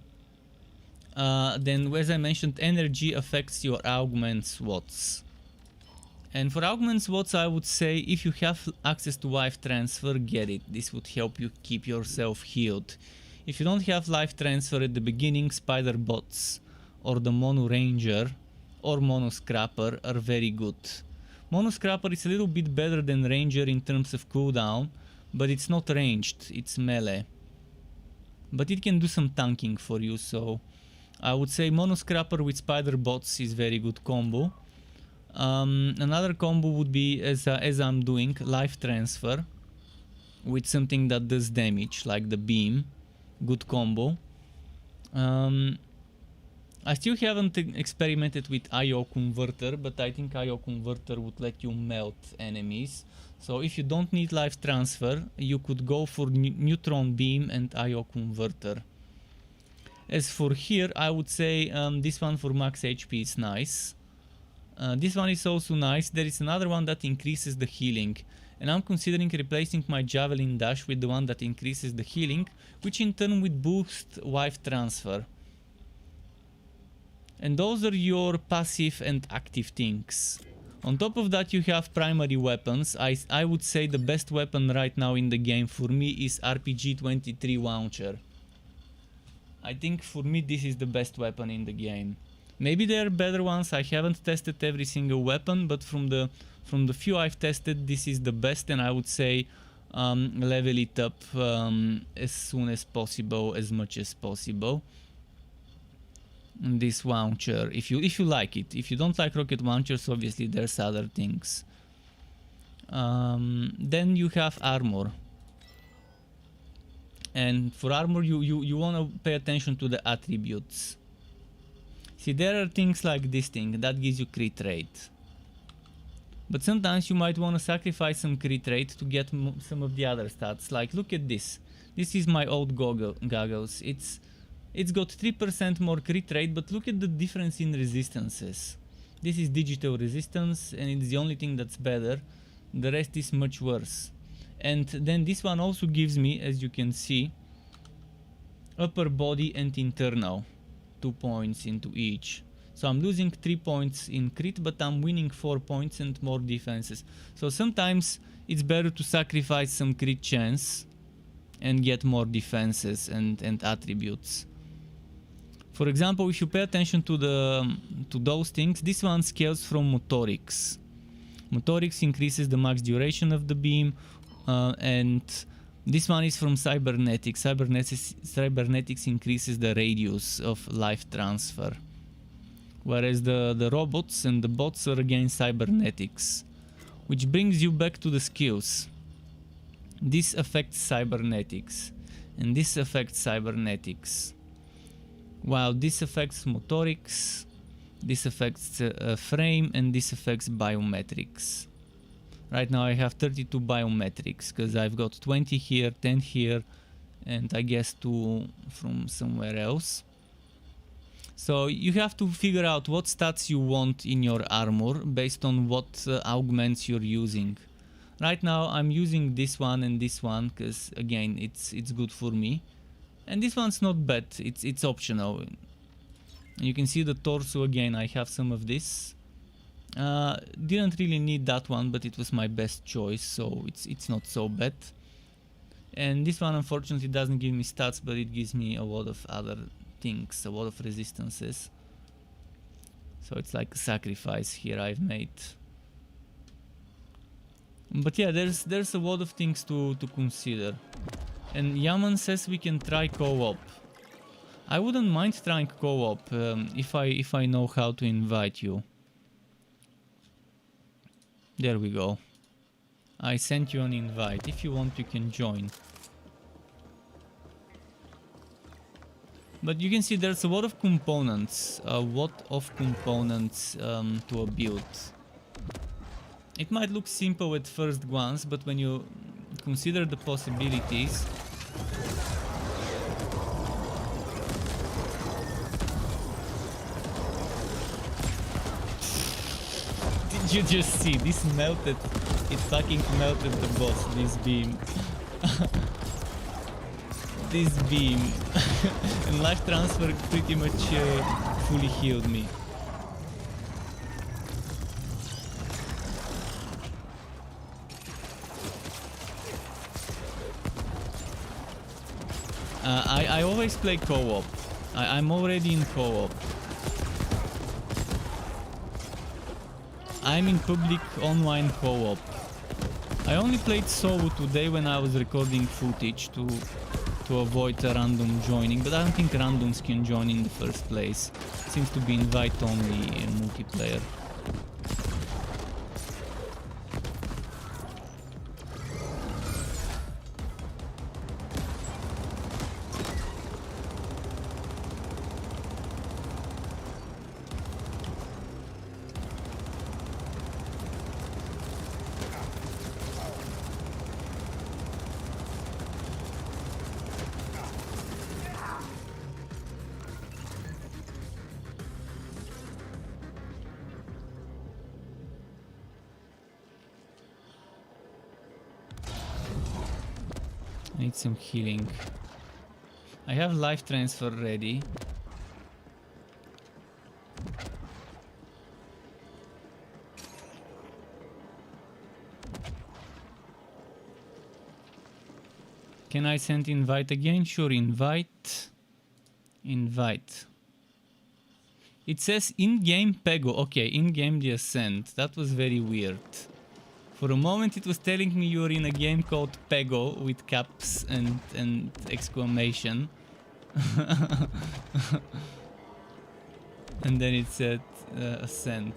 as I mentioned, energy affects your augment slots. And for augment slots, I would say if you have access to life transfer, get it. This would help you keep yourself healed. If you don't have life transfer at the beginning, spider bots or the mono ranger or mono scrapper are very good. Mono scrapper is a little bit better than ranger in terms of cooldown, but it's not ranged, it's melee. But it can do some tanking for you, so I would say mono scrapper with spider bots is very good combo. Another combo would be, as I'm doing, life transfer with something that does damage, like the beam. Good combo. I still haven't experimented with IO converter, but I think IO converter would let you melt enemies. So if you don't need life transfer, you could go for neutron beam and IO converter. As for here, I would say this one for max HP is nice. This one is also nice. There is another one that increases the healing, and I'm considering replacing my javelin dash with the one that increases the healing, which in turn would boost life transfer. And those are your passive and active things. On top of that, you have primary weapons. I would say the best weapon right now in the game for me is RPG-23 launcher. I think for me this is the best weapon in the game. Maybe there are better ones. I haven't tested every single weapon, but from the few I've tested, this is the best, and I would say level it up as soon as possible, as much as possible. This launcher, if you like it. If you don't like rocket launchers, obviously there's other things. Then you have armor. And for armor, you want to pay attention to the attributes. See, there are things like this thing that gives you crit rate. But sometimes you might want to sacrifice some crit rate to get some of the other stats. Like, look at this. This is my old goggles. It's got 3% more crit rate, but look at the difference in resistances. This is digital resistance, and it's the only thing that's better. The rest is much worse. And then this one also gives me, as you can see, upper body and internal. 2 points into each. So I'm losing 3 points in crit, but I'm winning 4 points and more defenses. So sometimes it's better to sacrifice some crit chance and get more defenses and attributes. For example, if you pay attention to those things, this one scales from motorics. Motorics increases the max duration of the beam, and this one is from cybernetics. Cybernetics increases the radius of life transfer. Whereas the robots and the bots are again cybernetics. Which brings you back to the skills. This affects cybernetics. And this affects cybernetics. While this affects motorics, this affects frame, and this affects biometrics. Right now I have 32 biometrics, because I've got 20 here, 10 here, and I guess 2 from somewhere else. So you have to figure out what stats you want in your armor based on what augments you're using. Right now I'm using this one and this one because again it's good for me, and this one's not bad. It's optional. You can see the torso again. I have some of this. Didn't really need that one, but it was my best choice, so it's not so bad. And this one unfortunately doesn't give me stats, but it gives me a lot of other things, a lot of resistances. So it's like a sacrifice here I've made. But yeah, there's a lot of things to consider. And Yaman says we can try co-op. I wouldn't mind trying co-op if I know how to invite you. There we go. I sent you an invite. If you want, you can join. But you can see there's a lot of components. To a build. It might look simple at first glance, but when you consider the possibilities... Did you just see? This melted. It fucking melted the boss, this beam. This beam. And life transfer pretty much fully healed me. I always play co-op. I'm already in co-op. I'm in public online co-op. I only played solo today when I was recording footage to avoid a random joining, but I don't think randoms can join in the first place. It seems to be invite only in multiplayer. Need some healing. I have life transfer ready. Can I send invite again? Sure, invite. Invite. It says in-game Pego. Okay, in-game the Ascent. That was very weird. For a moment it was telling me you're in a game called Pego with caps and exclamation. And then it said Ascent.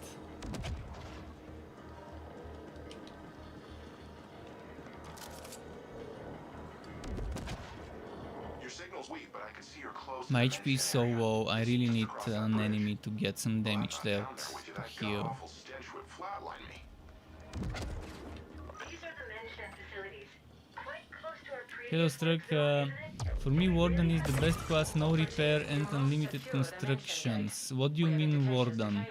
My HP is so low, I really need an enemy to get some damage there to heal. Hello Struck, for me Warden is the best class, no repair and unlimited constructions. What do you mean Warden?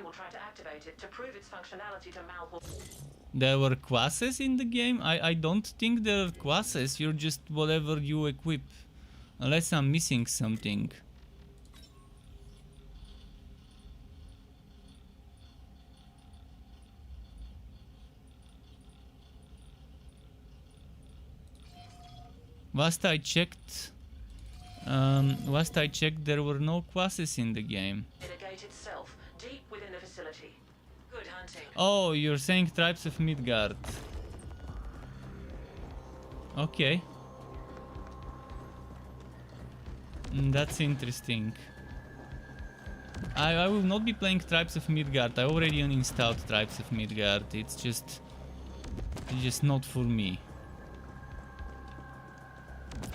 There were classes in the game? I don't think there are classes, you're just whatever you equip. Unless I'm missing something. Last I checked, there were no classes in the game. Itself, deep within the facility. Good hunting. Oh, you're saying Tribes of Midgard. Okay. That's interesting. I will not be playing Tribes of Midgard. I already uninstalled Tribes of Midgard. It's just not for me.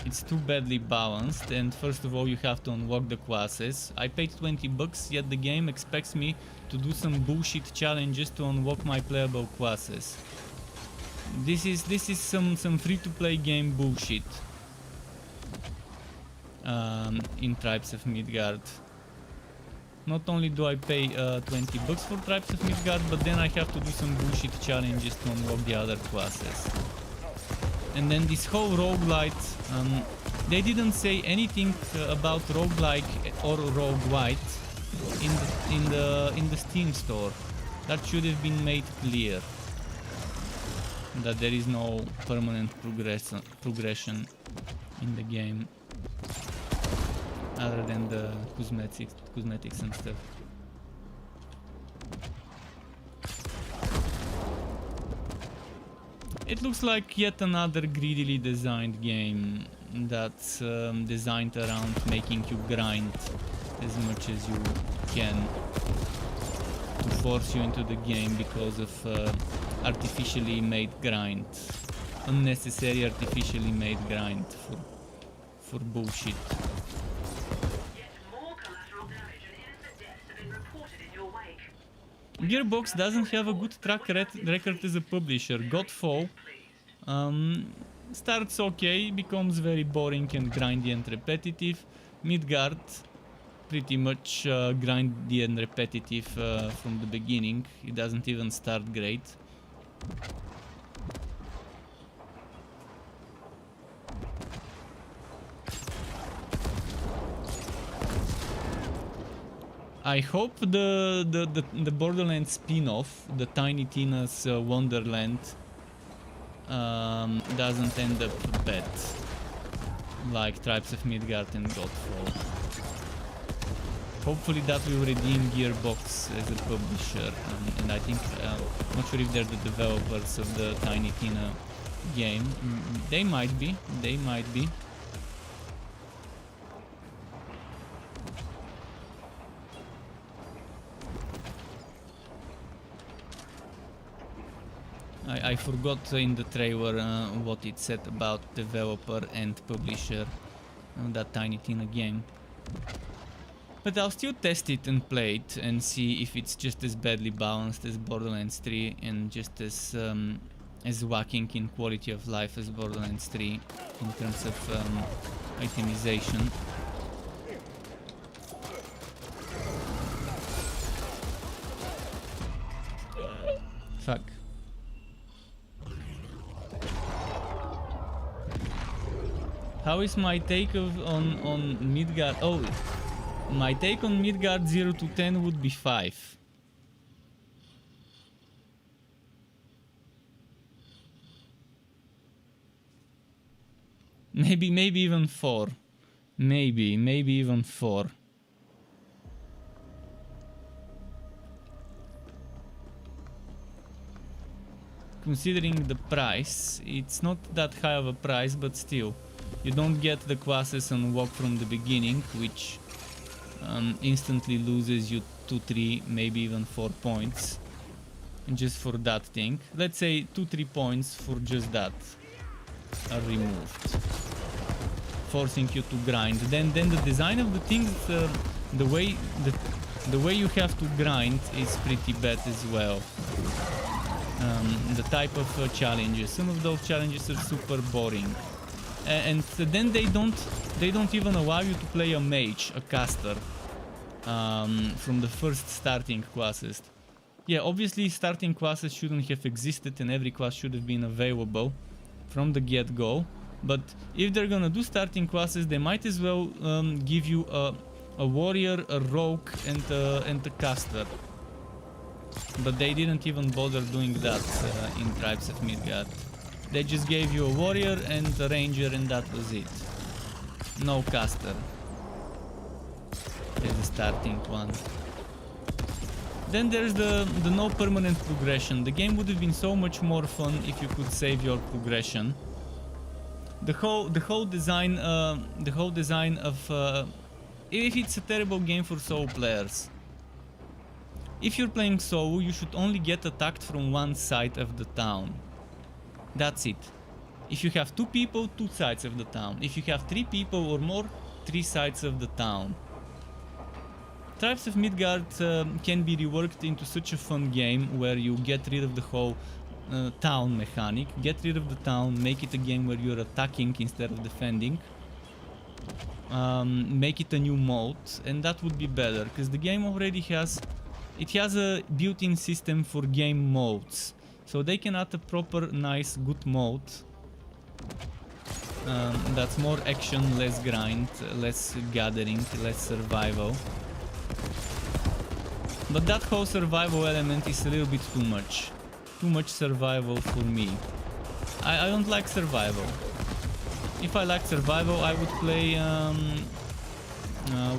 It's too badly balanced, and first of all you have to unlock the classes. I paid 20 bucks, yet the game expects me to do some bullshit challenges to unlock my playable classes. This is some free-to-play game bullshit. in Tribes of Midgard. Not only do I pay 20 bucks for Tribes of Midgard, but then I have to do some bullshit challenges to unlock the other classes. And then this whole roguelite, they didn't say anything about roguelike or roguewite in the Steam store. That should have been made clear. That there is no permanent progression in the game. Other than the cosmetics and stuff. It looks like yet another greedily designed game that's designed around making you grind as much as you can to force you into the game because of artificially made grind. Unnecessary artificially made grind for bullshit. Gearbox doesn't have a good track record as a publisher. Godfall starts okay, becomes very boring and grindy and repetitive. Midgard, pretty much grindy and repetitive from the beginning. It doesn't even start great. I hope the Borderlands spin-off, the Tiny Tina's Wonderland, doesn't end up bad, like Tribes of Midgard and Godfall. Hopefully that will redeem Gearbox as a publisher, and I think, not sure if they're the developers of the Tiny Tina game. They might be. I forgot in the trailer what it said about developer and publisher of that Tiny Tina game. But I'll still test it and play it and see if it's just as badly balanced as Borderlands 3 and just as whacking in quality of life as Borderlands 3 in terms of itemization. Fuck. How is my take on Midgard? Oh, my take on Midgard 0 to 10 would be 5. Maybe even 4. Maybe even 4. Considering the price, it's not that high of a price, but still. You don't get the classes unlocked from the beginning, which instantly loses you 2, 3, maybe even 4 points. And just for that thing. Let's say 2, 3 points for just that are removed. Forcing you to grind. Then the design of the things, the way you have to grind is pretty bad as well. The type of challenges. Some of those challenges are super boring. And then they don't even allow you to play a mage, a caster, from the first starting classes. Yeah, obviously starting classes shouldn't have existed and every class should have been available from the get-go. But if they're gonna do starting classes, they might as well give you a warrior, a rogue, and a caster. But they didn't even bother doing that in Tribes of Midgard. They just gave you a warrior and a ranger and that was it. No caster. As a starting one. Then there's the no permanent progression. The game would have been so much more fun if you could save your progression. The whole design of if it's a terrible game for solo players. If you're playing solo, you should only get attacked from one side of the town. That's it. If you have 2 people, 2 sides of the town. If you have 3 people or more, 3 sides of the town. Tribes of Midgard can be reworked into such a fun game where you get rid of the whole town mechanic, get rid of the town, make it a game where you're attacking instead of defending. make it a new mode, and that would be better, because the game already has a built-in system for game modes, so they can add a proper nice good mode that's more action, less grind, less gathering, less survival. But that whole survival element is a little bit too much survival for me. I don't like survival. If I liked survival, I would play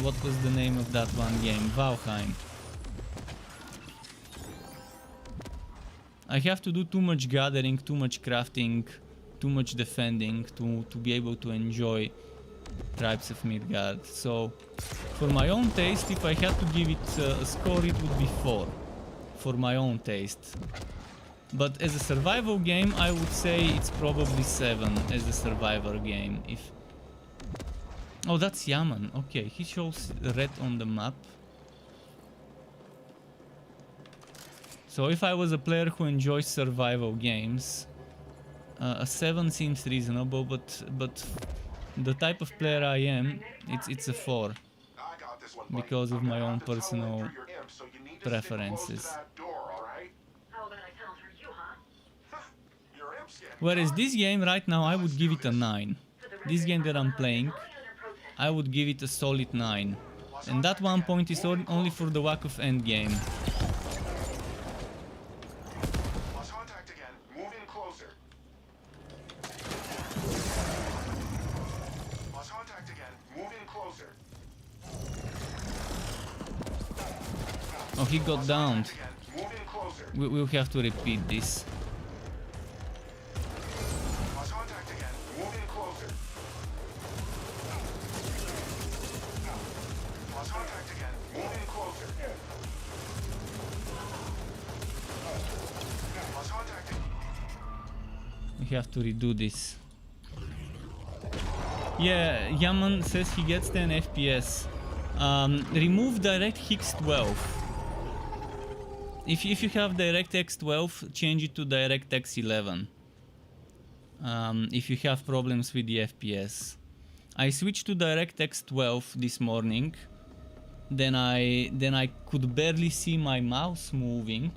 what was the name of that one game? Valheim. I have to do too much gathering, too much crafting, too much defending to be able to enjoy Tribes of Midgard. So for my own taste, if I had to give it a score, it would be 4 for my own taste. But as a survival game, I would say it's probably 7 as a survivor game. Oh, that's Yaman. Okay, he shows red on the map. So if I was a player who enjoys survival games, a 7 seems reasonable, but the type of player I am, it's a 4 because of my own personal preferences. Whereas this game right now, I would give it a 9. This game that I'm playing, I would give it a solid 9. And that 1 point is only for the lack of endgame. Oh, he got downed. We'll have to repeat this. We have to redo this. Yeah, Yaman says he gets 10 FPS. Remove DirectX 12. If you have DirectX 12, change it to DirectX 11. If you have problems with the FPS. I switched to DirectX 12 this morning. Then I could barely see my mouse moving.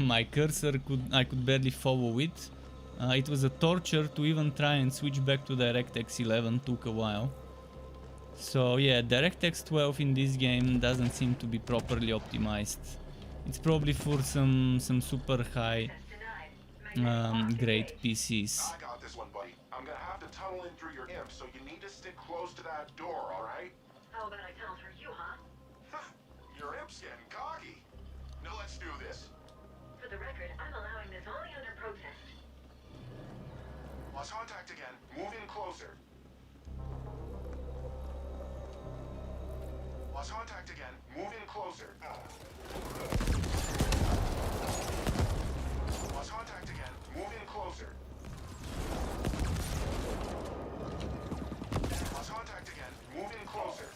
My cursor I could barely follow it. It was a torture to even try and switch back to DirectX 11, took a while. So yeah, DirectX 12 in this game doesn't seem to be properly optimized. It's probably for some super high grade PCs. I got this one, buddy. I'm gonna have to tunnel in through your imp, so you need to stick close to that door, alright? How about I tunnel through you, huh? Your imp's getting cocky. Now let's do this. For the record, I'm allowing this only under protest. Lost contact again. Move in closer. Lost contact again. Move in closer. Lost contact again. Move in closer. Lost contact again. Move in closer.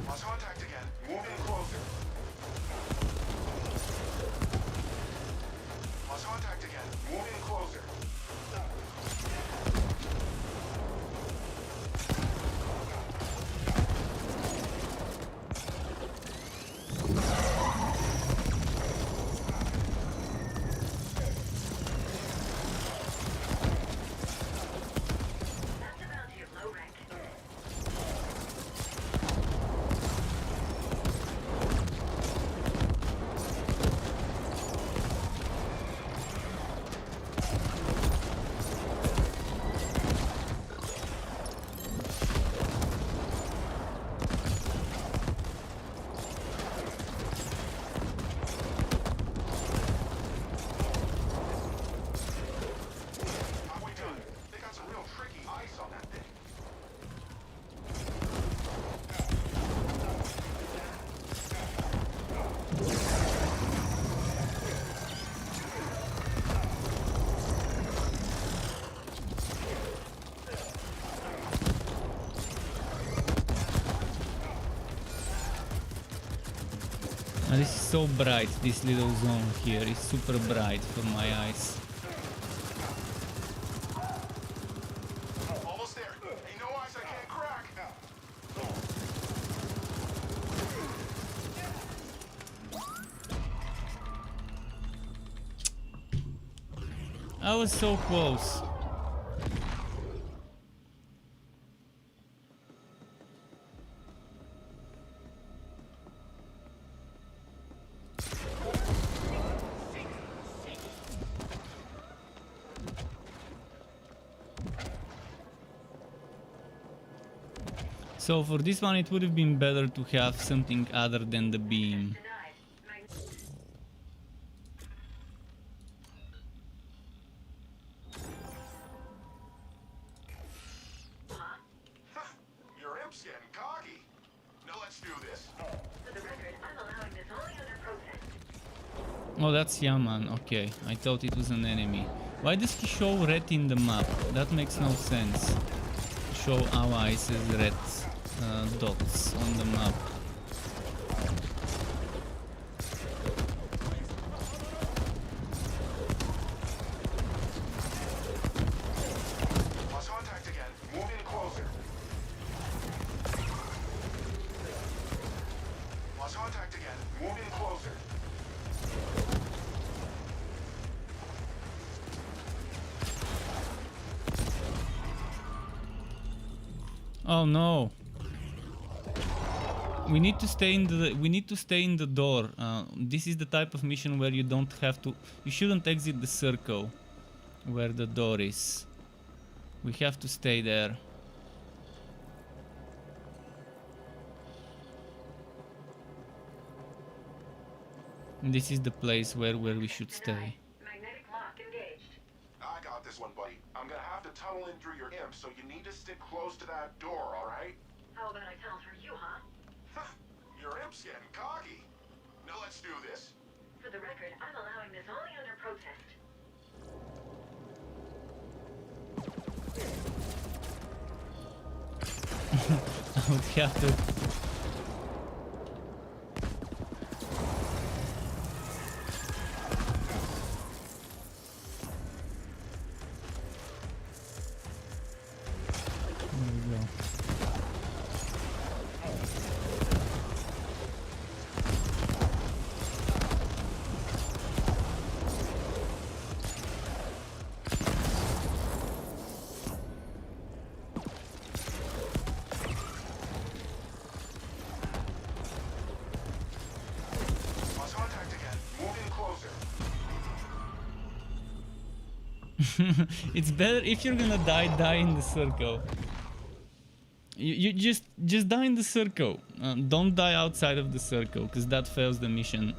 Lost contact again. Move in closer. Lost contact again. Move in closer. This is so bright, this little zone here is super bright for my eyes. I was so close. So for this one it would have been better to have something other than the beam. Your imp's getting cocky. Now let's do this. For the record, I'm allowing this only under protest. Oh, that's Yaman. Okay, I thought it was an enemy. Why does he show red in the map? That makes no sense. Show allies as red dots on the map. Lost contact again. Moving closer. Lost contact again. Moving closer. Oh no. We need to stay in the door. This is the type of mission where you don't have to, you shouldn't exit the circle where the door is. We have to stay there. And this is the place where we should stay. Magnetic lock engaged. I got this one, buddy. I'm gonna have to tunnel in through your imp, so you need to stick close to that door, alright? How about I tunnel through you, huh? Your imp's getting cocky. Now let's do this. For the record, I'm allowing this only under protest. I would have to. There we go. Lost contact again. Moving closer. It's better if you're gonna die in the circle. You just die in the circle. Don't die outside of the circle, because that fails the mission.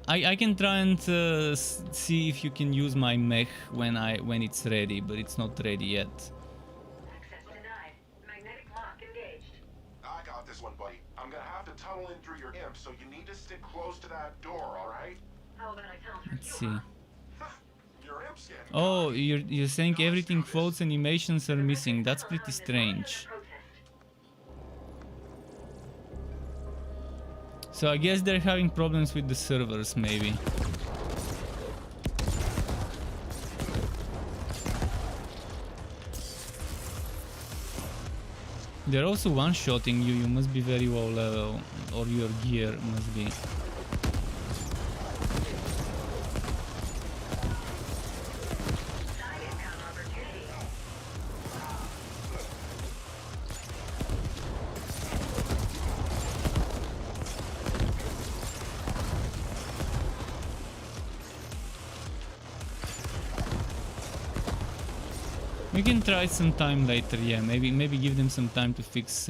I can try and see if you can use my mech when it's ready, but it's not ready yet. Access denied. Magnetic lock engaged. I got this one, buddy. I'm gonna have to tunnel in through your imp, so you need to stick close to that door, alright? How about I tunnel through Let's you, see. huh? Your imp's getting Oh, cocky. you're saying everything floats, animations are missing. That's pretty strange. So I guess they're having problems with the servers, maybe. They're also one-shotting you. You must be very low level, or your gear must be. We can try some time later, yeah. Maybe give them some time to fix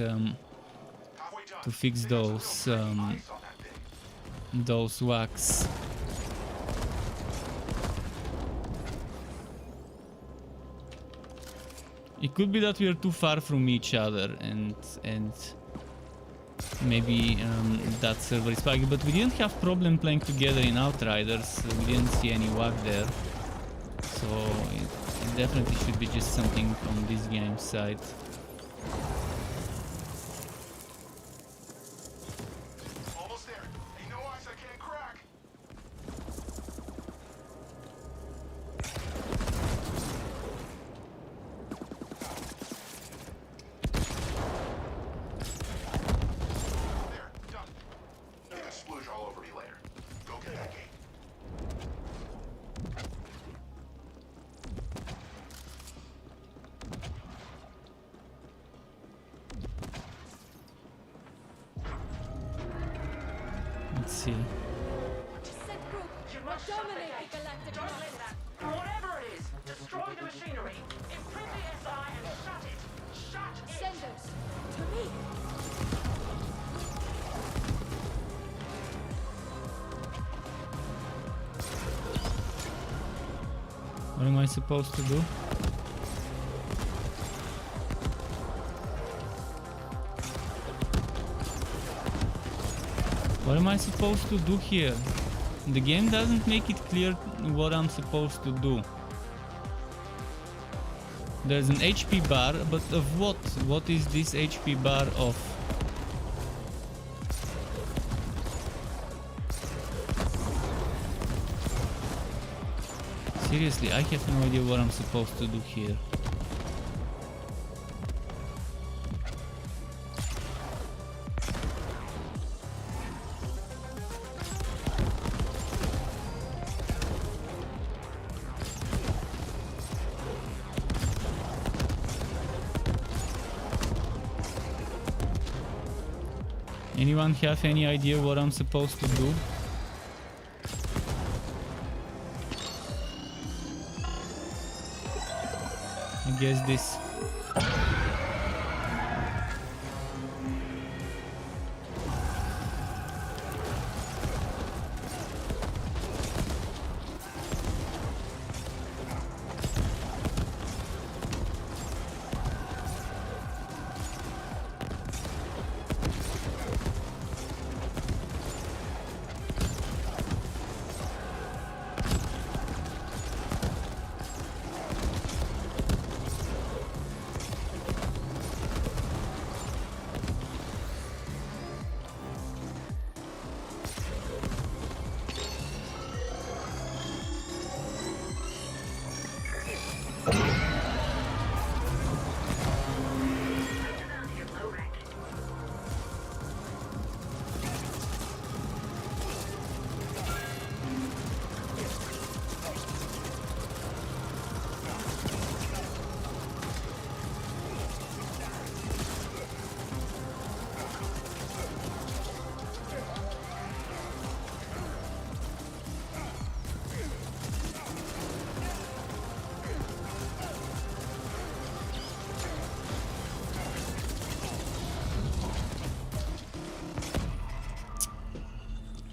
those wax. It could be that we are too far from each other, and maybe that server is buggy. But we didn't have problem playing together in Outriders. We didn't see any wag there, so it definitely should be just something on this game's side. Almost there. Ain't no ice I can't crack. There, done. Get a splooge all over see. Ascent group, You we're must shut the dominating gate. galactic Don't market. let that. Whatever it is, destroy the machinery. Imprint the SI and shut it. Shut it. Ascenders, to me. What am I supposed to do? What am I supposed to do here? The game doesn't make it clear what I'm supposed to do. There's an HP bar, but of what? What is this HP bar of? Seriously, I have no idea what I'm supposed to do here. Anyone have any idea what I'm supposed to do? I guess this.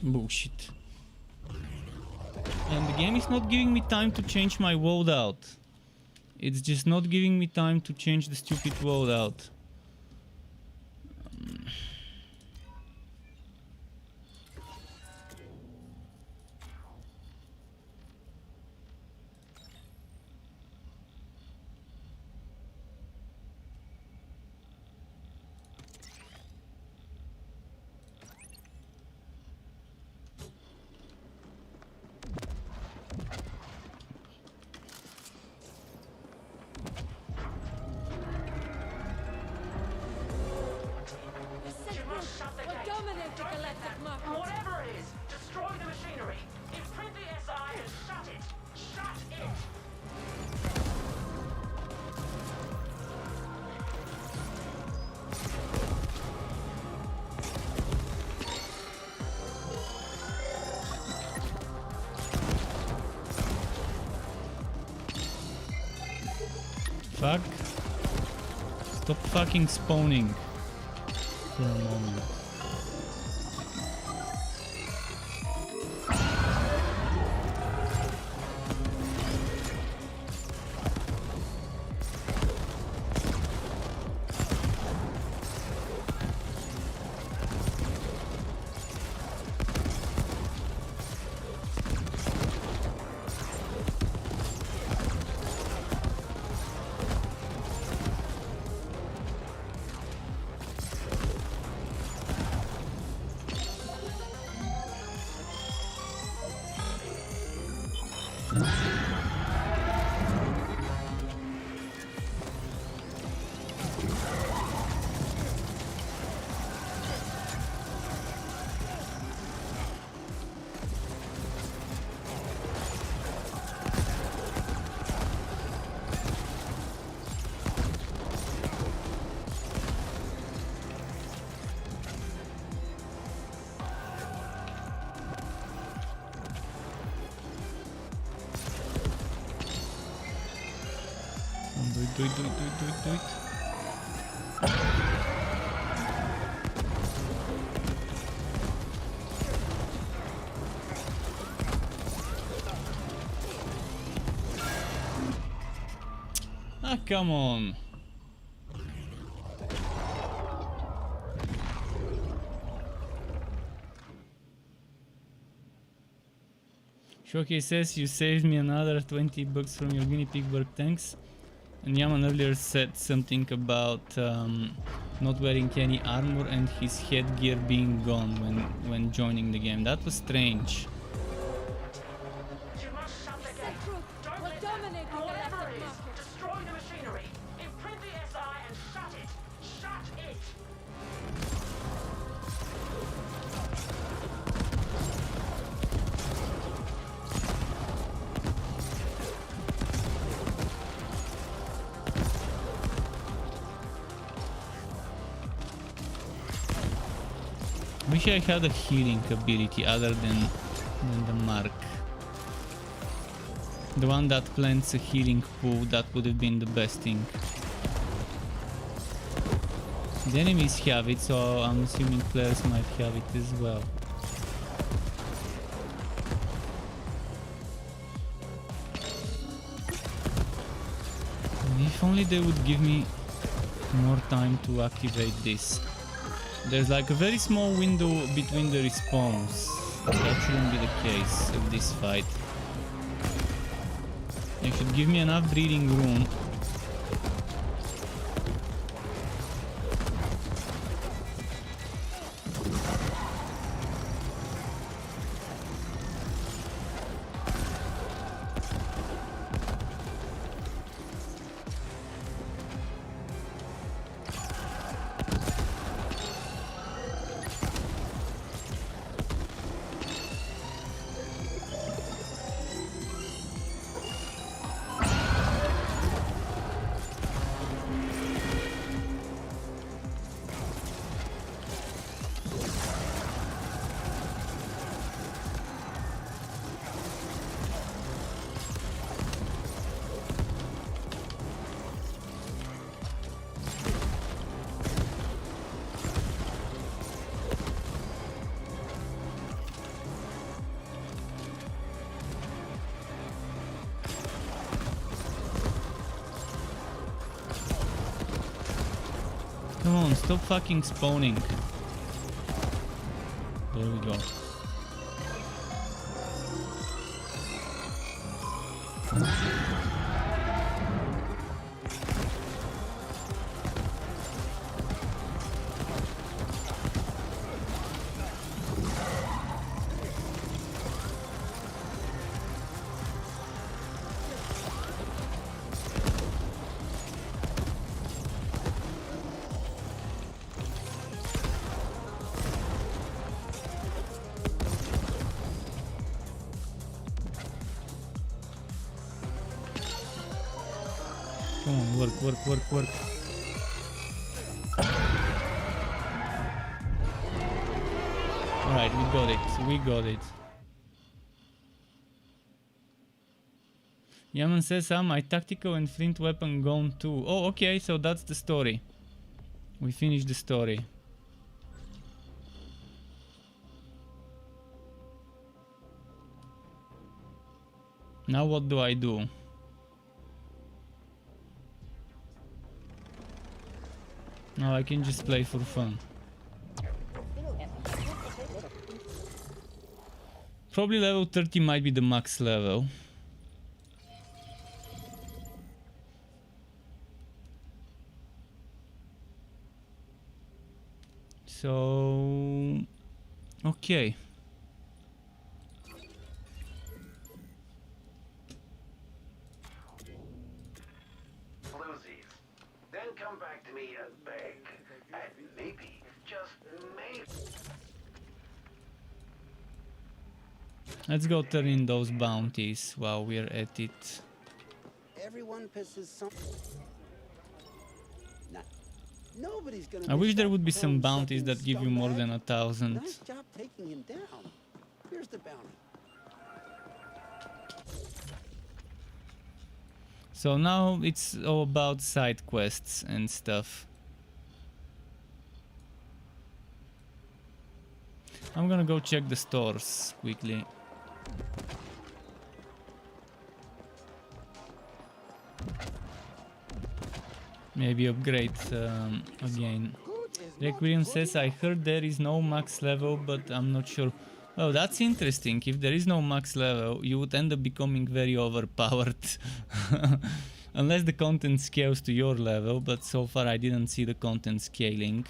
Bullshit. And the game is not giving me time to change my loadout. It's just not giving me time to change the stupid loadout. Ascent group, we're dominating galactic market. Whatever it is, destroy the machinery. Imprint the SI and shut it. Shut it. Fuck. Stop fucking spawning for a moment. do it, do it, do it, do it, do it. Ah, come on. Shoki says you saved me another 20 bucks from your guinea pig work, thanks. And Yaman earlier said something about not wearing any armor and his headgear being gone when joining the game. That was strange. You must shut the gate. Don't let them, whatever it is, destroy the machinery. Imprint the SI and shut it. Shut it. Wish I had a healing ability other than the mark. The one that plants a healing pool, that would have been the best thing. The enemies have it, so I'm assuming players might have it as well. If only they would give me more time to activate this. There's like a very small window between the respawns. That shouldn't be the case of this fight. They should give me enough breathing room. Come on, stop fucking spawning. There we go. Come on, work. Alright, we got it. Yaman says, my tactical and flint weapon gone too. Oh, okay, so that's the story. We finished the story. Now what do I do? Now I can just play for fun. Probably level 30 might be the max level. So, okay. Floozies. Then come back to me and beg. And maybe, just maybe. Let's go turn in those bounties while we're at it. Everyone pisses some. Nobody's gonna. I wish there would be some bounties that give you more than 1,000. Nice job taking him down. Here's the bounty. So now it's all about side quests and stuff. I'm gonna go check the stores quickly. Maybe upgrade again. Requiem says, I heard there is no max level, but I'm not sure. Oh, that's interesting. If there is no max level, you would end up becoming very overpowered. Unless the content scales to your level, but so far I didn't see the content scaling.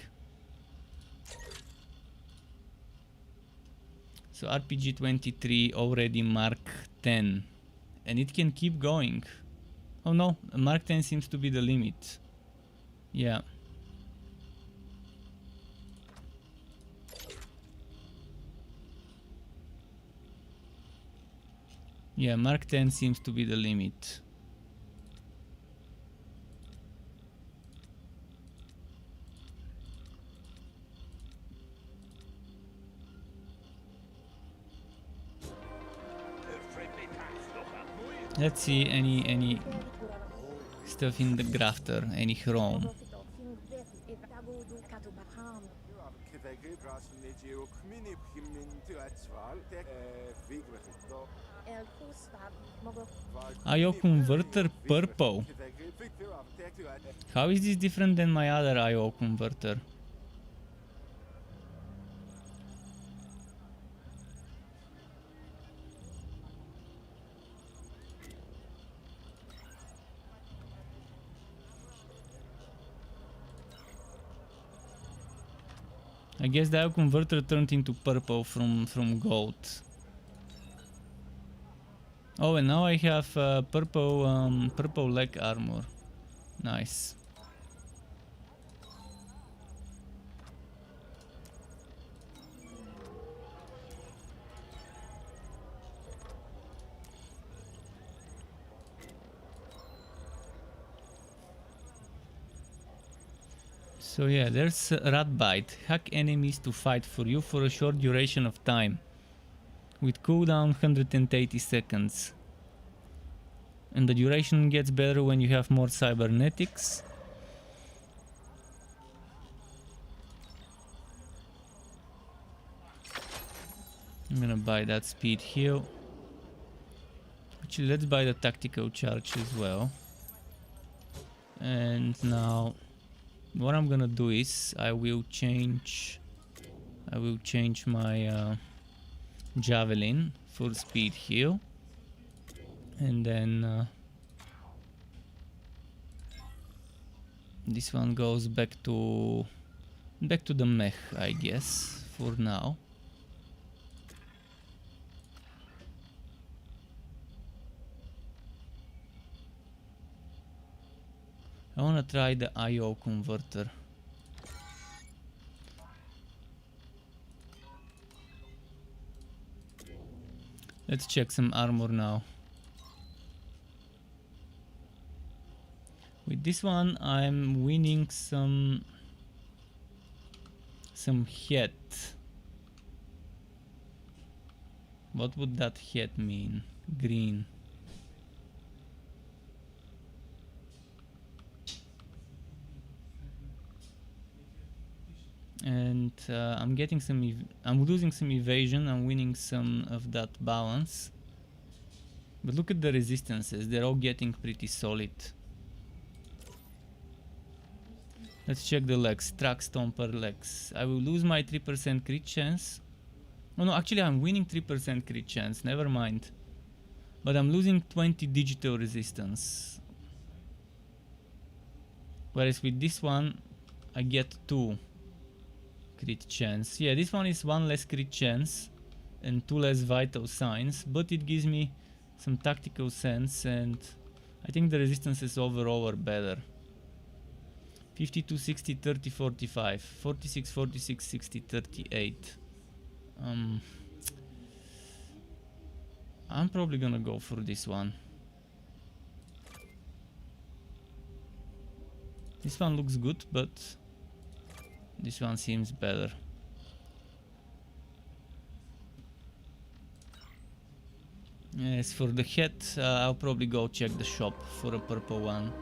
So RPG 23 already Mark 10. And it can keep going. Oh no, Mark 10 seems to be the limit. Yeah. Yeah, Mark 10 seems to be the limit. Let's see any stuff in the grafter, any chrome. IO converter purple. How is this different than my other IO converter? I guess the IO converter turned into purple from gold. Oh, and now I have purple leg armor. Nice. So yeah, there's rat bite. Hack enemies to fight for you for a short duration of time. With cooldown 180 seconds. And the duration gets better when you have more cybernetics. I'm gonna buy that speed heal. Actually, let's buy the tactical charge as well. And now what I'm gonna do is I will change my javelin for speed heal, and then this one goes back to the mech, I guess, for now. I wanna try the IO converter. Let's check some armor now. With this one I'm winning some head. What would that head mean? Green. And I'm getting I'm losing some evasion, I'm winning some of that balance. But look at the resistances, they're all getting pretty solid. Let's check the legs. Track Stomper legs. I will lose my 3% crit chance. Oh no, actually I'm winning 3% crit chance, never mind. But I'm losing 20 digital resistance. Whereas with this one I get 2 crit chance. Yeah, this one is 1 less crit chance and 2 less vital signs, but it gives me some tactical sense, and I think the resistances overall are better. 52, 60, 30, 45, 46, 46, 60, 38. I'm probably gonna go for this one. This one looks good, but this one seems better. As for the head, I'll probably go check the shop for a purple one.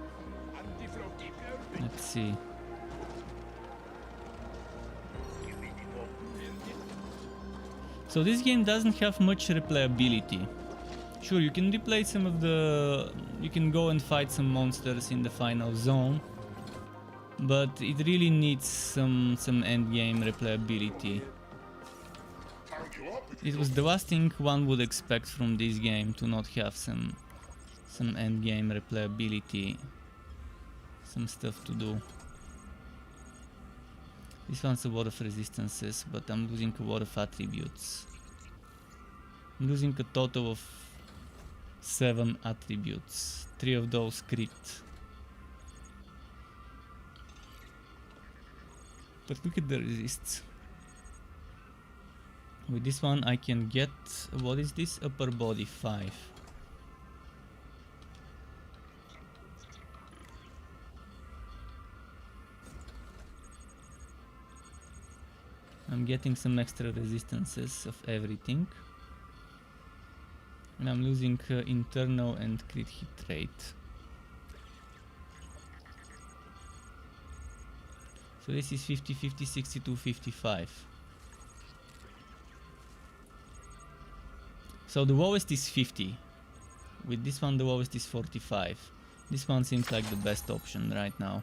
Let's see. So this game doesn't have much replayability. Sure, you can replay some of the... You can go and fight some monsters in the final zone, but it really needs some endgame replayability. It was the last thing one would expect from this game, to not have some endgame replayability, some stuff to do. This one's a lot of resistances, but I'm losing a lot of attributes. I'm losing a total of 7 attributes, 3 of those crit. But look at the resists. With this one I can get, what is this? Upper body 5. I'm getting some extra resistances of everything. And I'm losing internal and crit hit rate. So this is 50, 50, 62, 55. So the lowest is 50. With this one the lowest is 45. This one seems like the best option right now.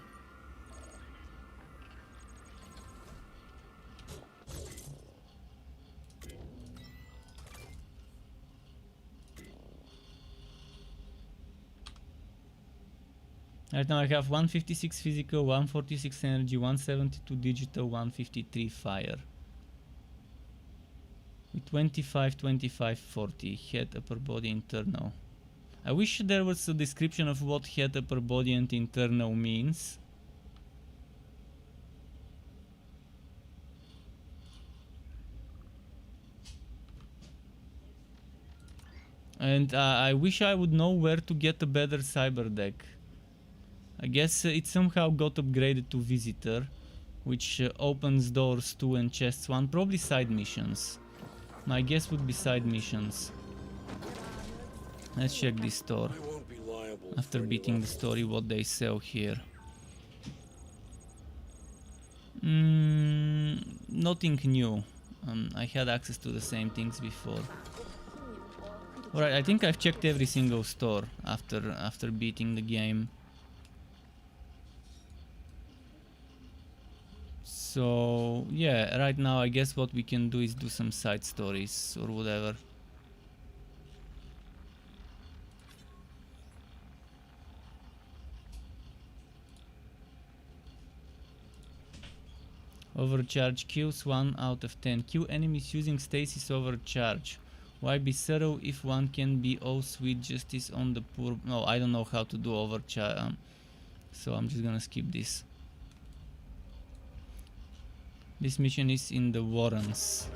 Right now I have 156 physical, 146 energy, 172 digital, 153 fire. With 25, 25, 40, head, upper body, internal. I wish there was a description of what head, upper body and internal means. And I wish I would know where to get a better cyber deck. I guess it somehow got upgraded to Visitor, which opens doors 2 and chests 1, probably side missions. My guess would be side missions. Let's check this store. After beating the story, what they sell here. Nothing new. I had access to the same things before. Alright, I think I've checked every single store after beating the game. So yeah, right now I guess what we can do is do some side stories or whatever. Overcharge kills 1 out of 10. Kill enemies using stasis overcharge. Why be subtle if one can be all sweet justice on the poor? No, I don't know how to do overcharge, so I'm just gonna skip this. This mission is in the Warrens.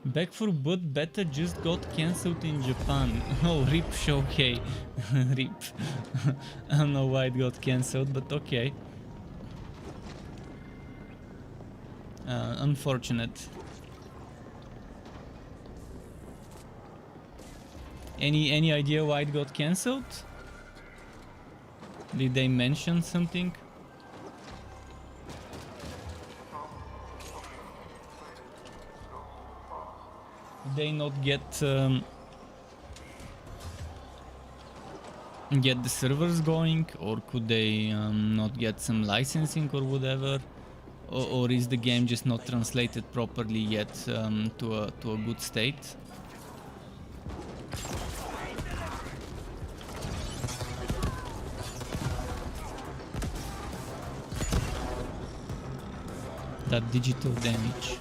Back for Good Beta just got cancelled in Japan. Oh, RIP Showcase. RIP. I don't know why it got cancelled, but okay. Unfortunate. Any idea why it got cancelled? Did they mention something? Did they not get the servers going, or could they not get some licensing or whatever? Or is the game just not translated properly yet to a good state? That digital damage.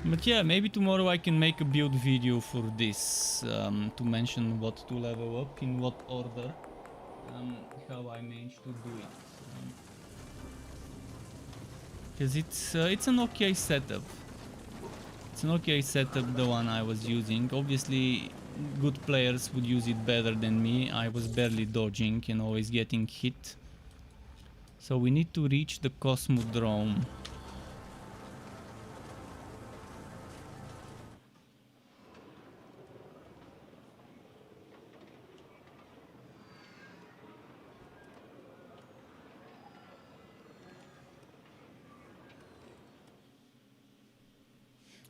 But yeah, maybe tomorrow I can make a build video for this, to mention what to level up, in what order, how I managed to do it. Because it's an okay setup. It's an okay setup, the one I was using. Obviously, good players would use it better than me. I was barely dodging and always getting hit. So we need to reach the Cosmodrome.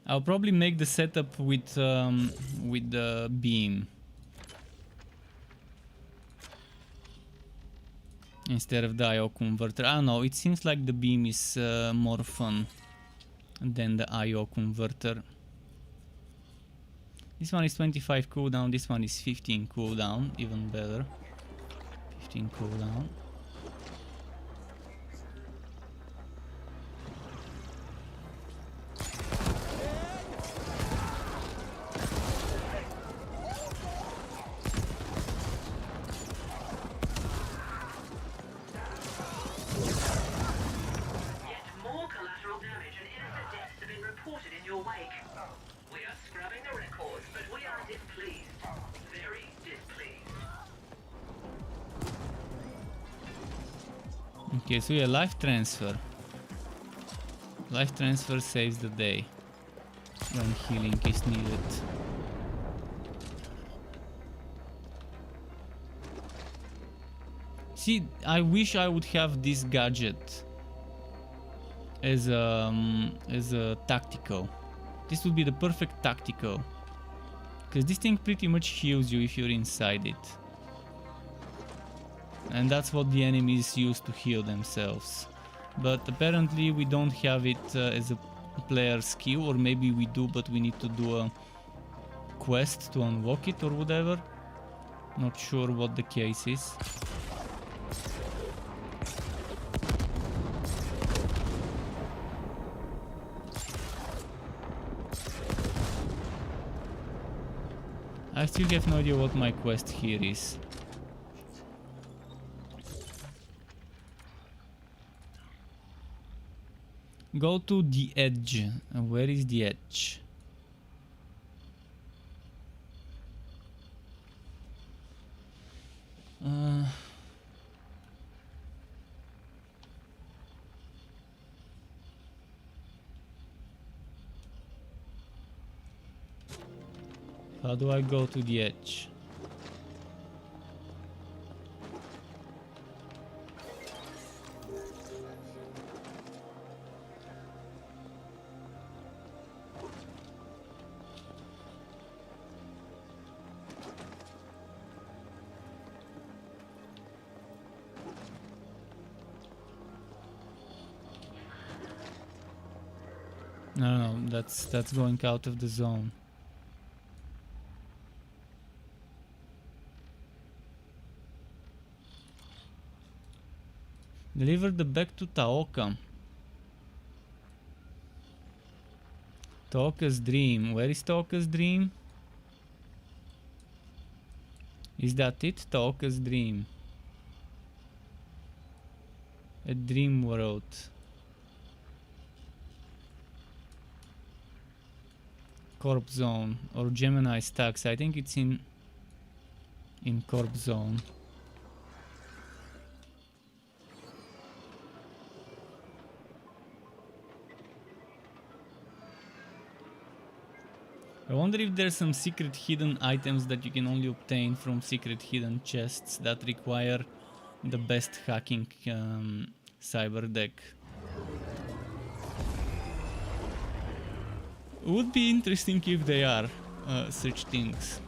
I'll probably make the setup with the beam instead of the IO converter. I don't know, it seems like the beam is more fun than the IO converter. This one is 25 cooldown, this one is 15 cooldown, even better. 15 cooldown. Okay, so yeah, life transfer. Life transfer saves the day when healing is needed. See, I wish I would have this gadget as a tactical. This would be the perfect tactical, because this thing pretty much heals you if you're inside it. And that's what the enemies use to heal themselves. But apparently we don't have it as a player skill, or maybe we do, but we need to do a quest to unlock it or whatever. Not sure what the case is. I still have no idea what my quest here is. Go to the edge. Where is the edge? How do I go to the edge? No, that's going out of the zone. Deliver the bag to Taoka. Taoka's dream. Where is Taoka's dream? Is that it? Taoka's dream. A dream world. Corp zone or Gemini stacks. I think it's in Corp zone. I wonder if there's some secret hidden items that you can only obtain from secret hidden chests that require the best hacking cyber deck. Would be interesting if they are such things.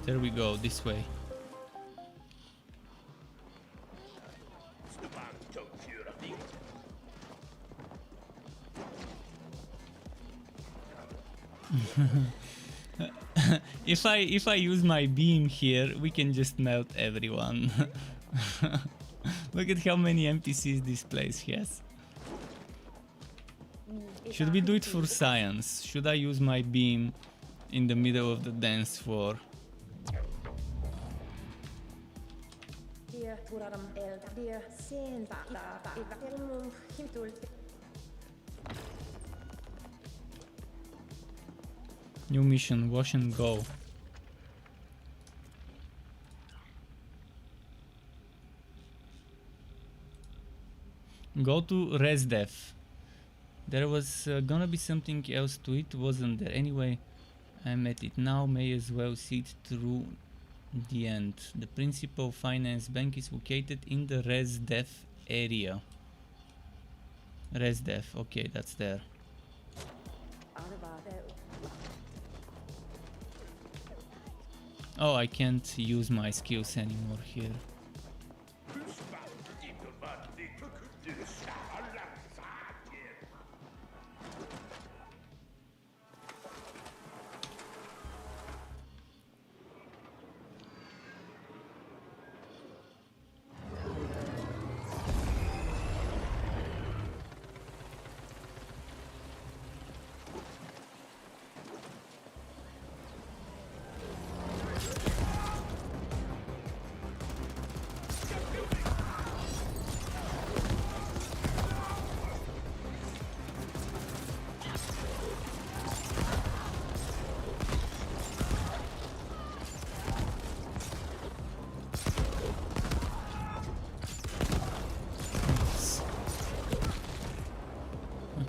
There we go, this way. If I use my beam here, we can just melt everyone. Look at how many NPCs this place has. Should we do it for science? Should I use my beam in the middle of the dance floor? New mission, wash and go. Go to ResDev. There was gonna be something else to it, wasn't there? Anyway, I'm at it now, may as well see it through the end. The principal finance bank is located in the ResDev area. ResDev, okay, that's there. Oh, I can't use my skills anymore here.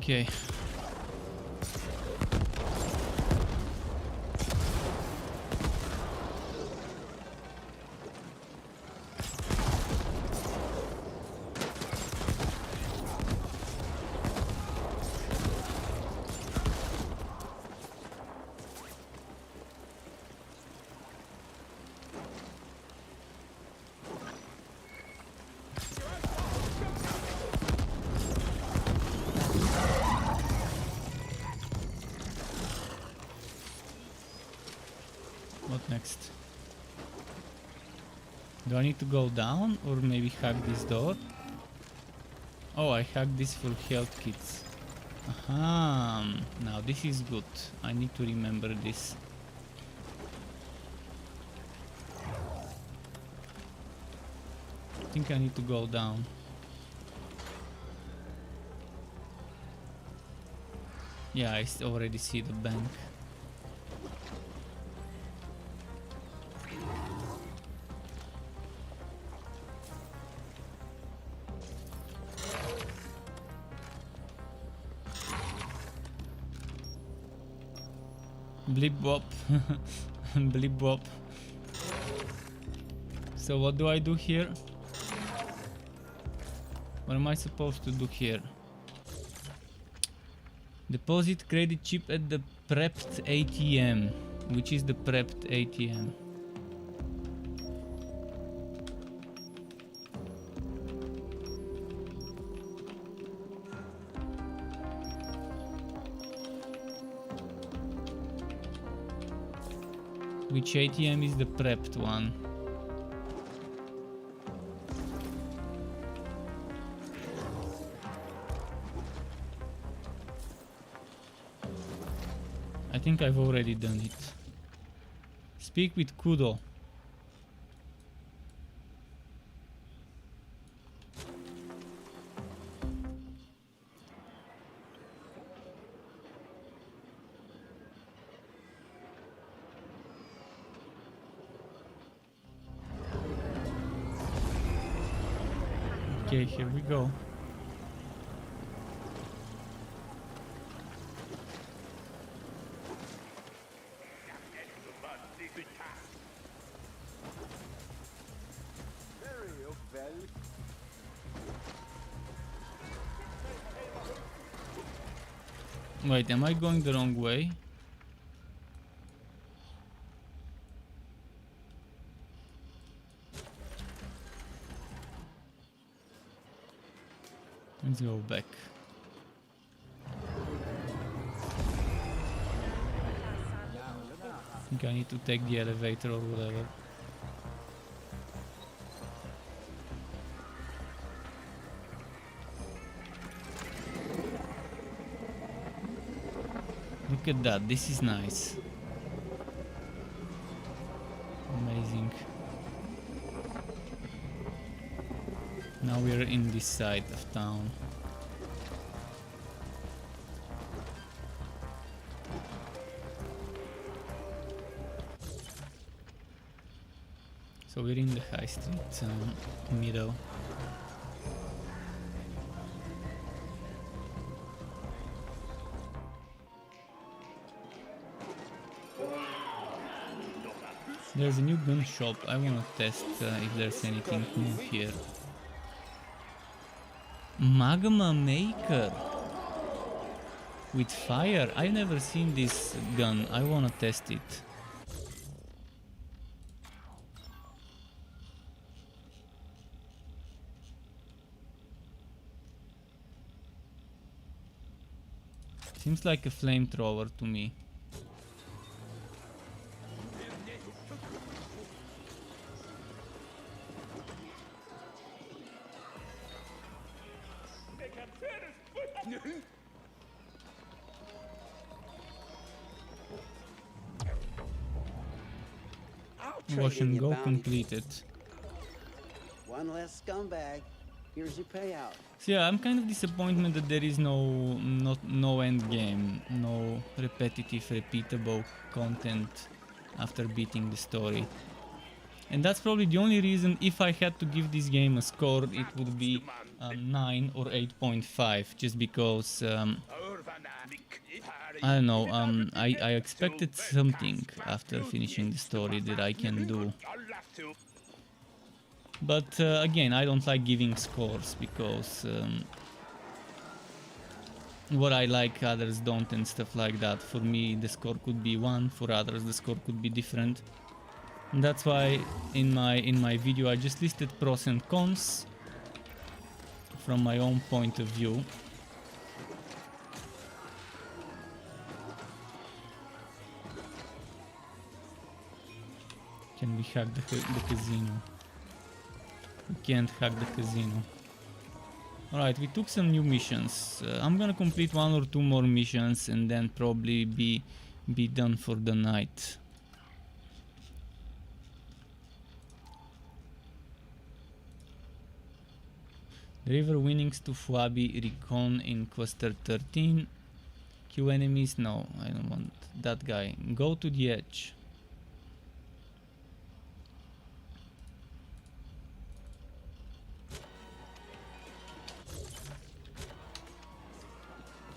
Okay. What next? Do I need to go down or maybe hack this door? Oh, I hacked this for health kits. Aha! Now this is good. I need to remember this. I think I need to go down. Yeah, I already see the bank. Blip bop. Blip bop. So what do I do here? What am I supposed to do here? Deposit credit chip at the prepped ATM. Which is the prepped ATM? Which ATM is the prepped one? I think I've already done it. Speak with Kudo. Okay, here we go. Wait, am I going the wrong way? Let's go back. I think I need to take the elevator or whatever. Look at that, this is nice. Amazing. Now we're in this side of town. So we're in the high street middle. There's a new gun shop. I wanna test if there's anything new here. Magma Maker with fire. I've never seen this gun. I wanna test it. Seems like a flamethrower to me. Wash and go completed. One less scumbag. Here's your payout. So yeah, I'm kind of disappointed that there is no end game, no repetitive, repeatable content after beating the story. And that's probably the only reason, if I had to give this game a score, it would be 9 or 8.5, just because I don't know, I expected something after finishing the story that I can do. But again, I don't like giving scores because what I like others don't and stuff like that. For me the score could be 1, for others the score could be different. And that's why in my video I just listed pros and cons from my own point of view. Can we hack the casino? We can't hack the casino. Alright, we took some new missions. I'm gonna complete 1 or 2 more missions and then probably be done for the night. Deliver winnings to Fuabi Recon in Cluster 13. Kill enemies? No, I don't want that guy. Go to the edge.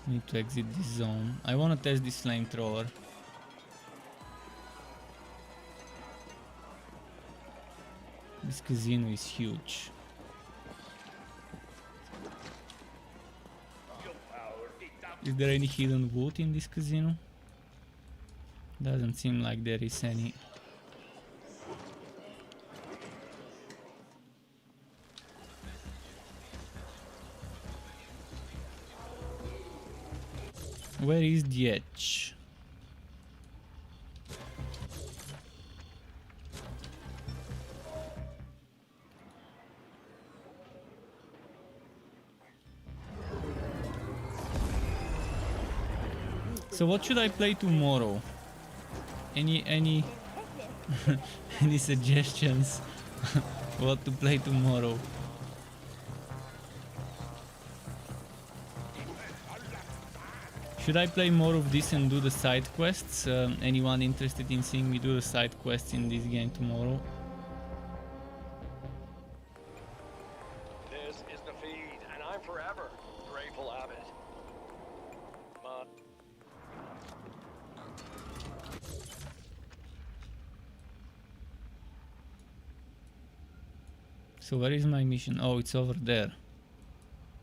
Need to exit this zone. I want to test this flamethrower. This casino is huge. Is there any hidden loot in this casino? Doesn't seem like there is any. Where is the edge? So what should I play tomorrow? Any any suggestions what to play tomorrow? Should I play more of this and do the side quests? Anyone interested in seeing me do the side quests in this game tomorrow? This is the feed, and I'm forever grateful of it. So where is my mission? Oh, it's over there.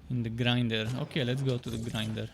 In the grinder. Okay, let's go to the grinder.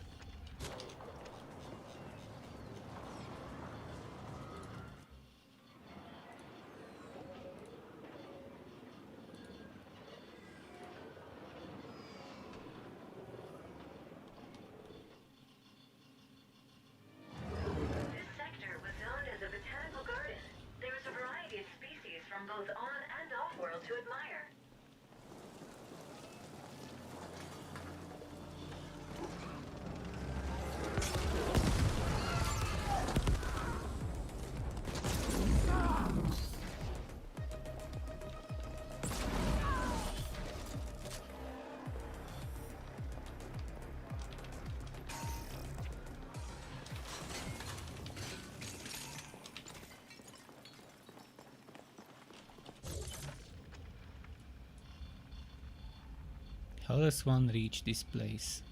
How does one reach this place?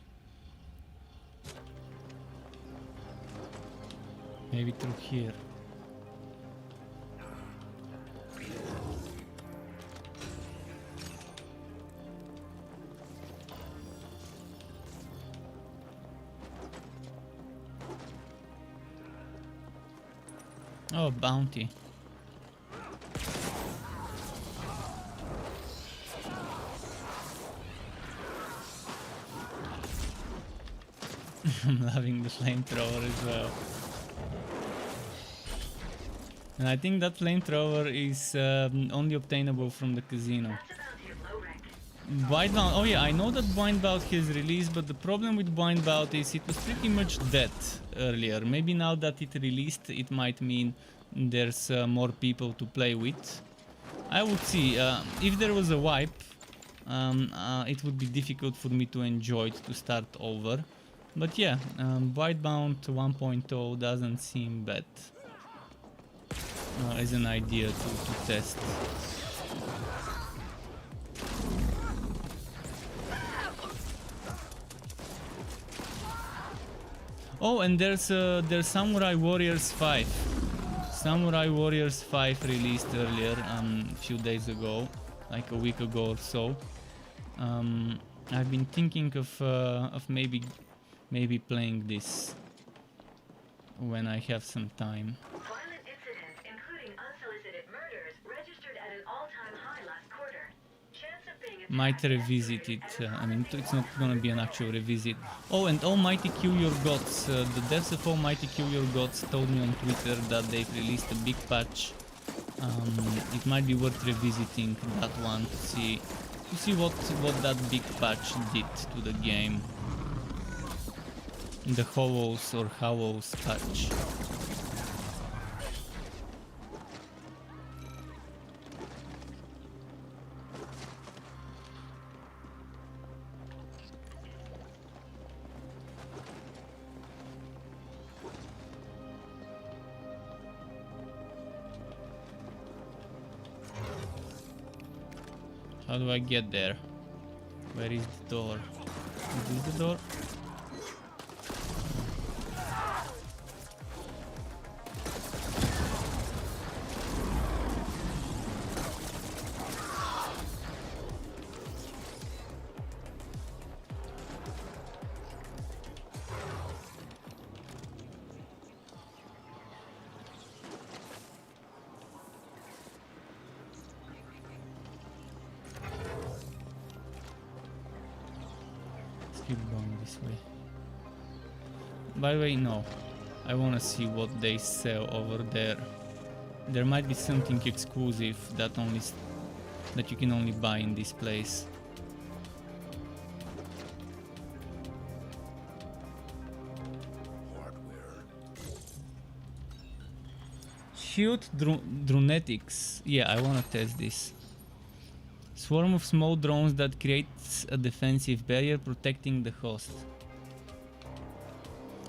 Maybe through here. Oh, bounty. I'm loving the flamethrower as well. And I think that flamethrower is only obtainable from the casino. Windbound, oh yeah, I know that Windbound has released, but the problem with Windbound is it was pretty much dead earlier. Maybe now that it released, it might mean there's more people to play with. I would see. If there was a wipe, it would be difficult for me to enjoy it, to start over. But yeah, Windbound 1.0 doesn't seem bad as an idea to test. Oh, and there's Samurai Warriors 5. Samurai Warriors 5 released earlier, a few days ago, like a week ago or so. I've been thinking of maybe playing this when I have some time. Violent incidents, including unsolicited murders, registered at an all-time high last quarter. Chance of being Might revisit it. I mean, it's not gonna be an actual revisit. Oh, and Almighty Kill Your Gods. The devs of Almighty Kill Your Gods told me on Twitter that they've released a big patch. It might be worth revisiting that one to see what that big patch did to the game. The Howls or Howls patch. How do I get there? Where is the door? Is this the door? Keep going this way. By the way, no. I wanna see what they sell over there. There might be something exclusive that you can only buy in this place. Hardware. Shield Dronetics. Yeah, I wanna test this. Swarm of small drones that creates a defensive barrier protecting the host.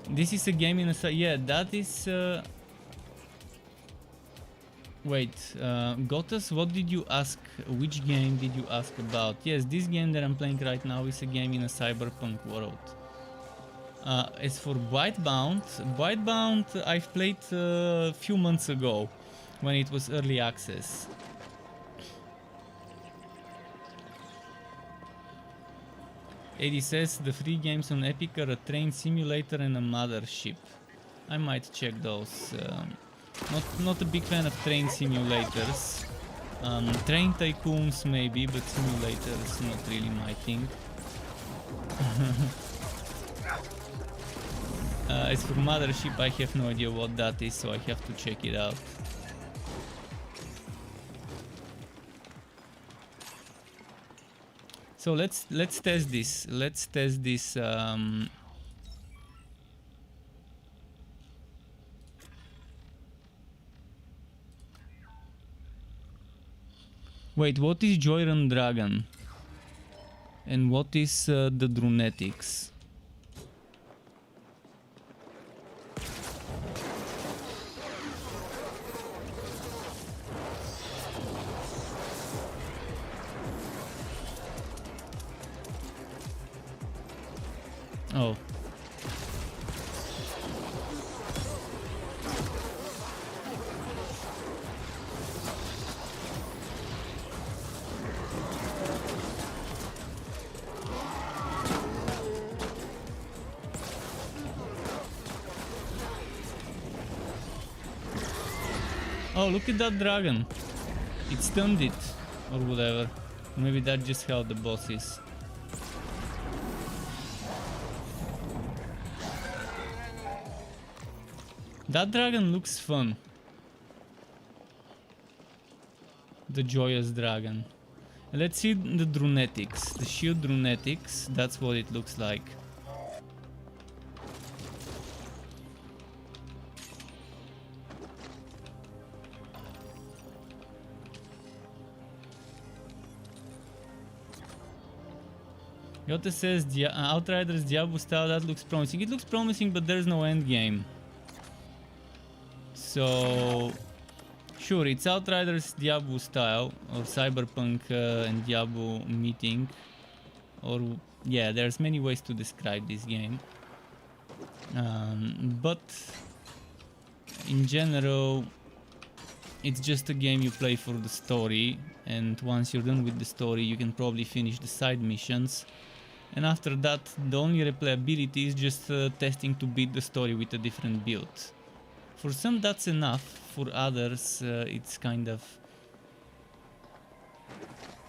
This is a game in a... Yeah, that is... Wait, Gotas, what did you ask? Which game did you ask about? Yes, this game that I'm playing right now is a game in a cyberpunk world. As for Whitebound I've played a few months ago when it was early access. AD says the free games on Epic are a train simulator and a mothership. I might check those. Not a big fan of train simulators. Train tycoons maybe, but simulators not really my thing. As for mothership, I have no idea what that is, so I have to check it out. So let's test this. Let's test this. Wait, what is Joyrun Dragon? And what is the Dronetics? Oh. Oh, look at that dragon. It stunned it, or whatever. Maybe that just how the boss is. That dragon looks fun. The joyous dragon. Let's see the drunetics. The shield drunetics, that's what it looks like. Yote says Outriders Diablo style, that looks promising. It looks promising, but there's no end game. So sure, it's Outriders Diablo style, or Cyberpunk and Diablo meeting, or yeah, there's many ways to describe this game. But in general, it's just a game you play for the story, and once you're done with the story, you can probably finish the side missions. And after that, the only replayability is just testing to beat the story with a different build. For some that's enough, for others it's kind of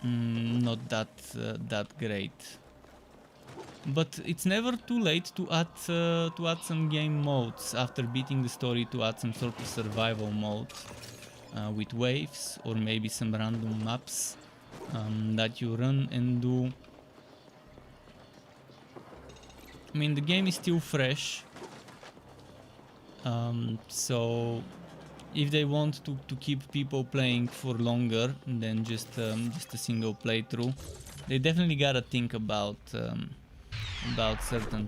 not that great. But it's never too late to add some game modes after beating the story, to add some sort of survival mode with waves, or maybe some random maps that you run and do. I mean, the game is still fresh, so if they want to keep people playing for longer than just a single playthrough, they definitely gotta think about certain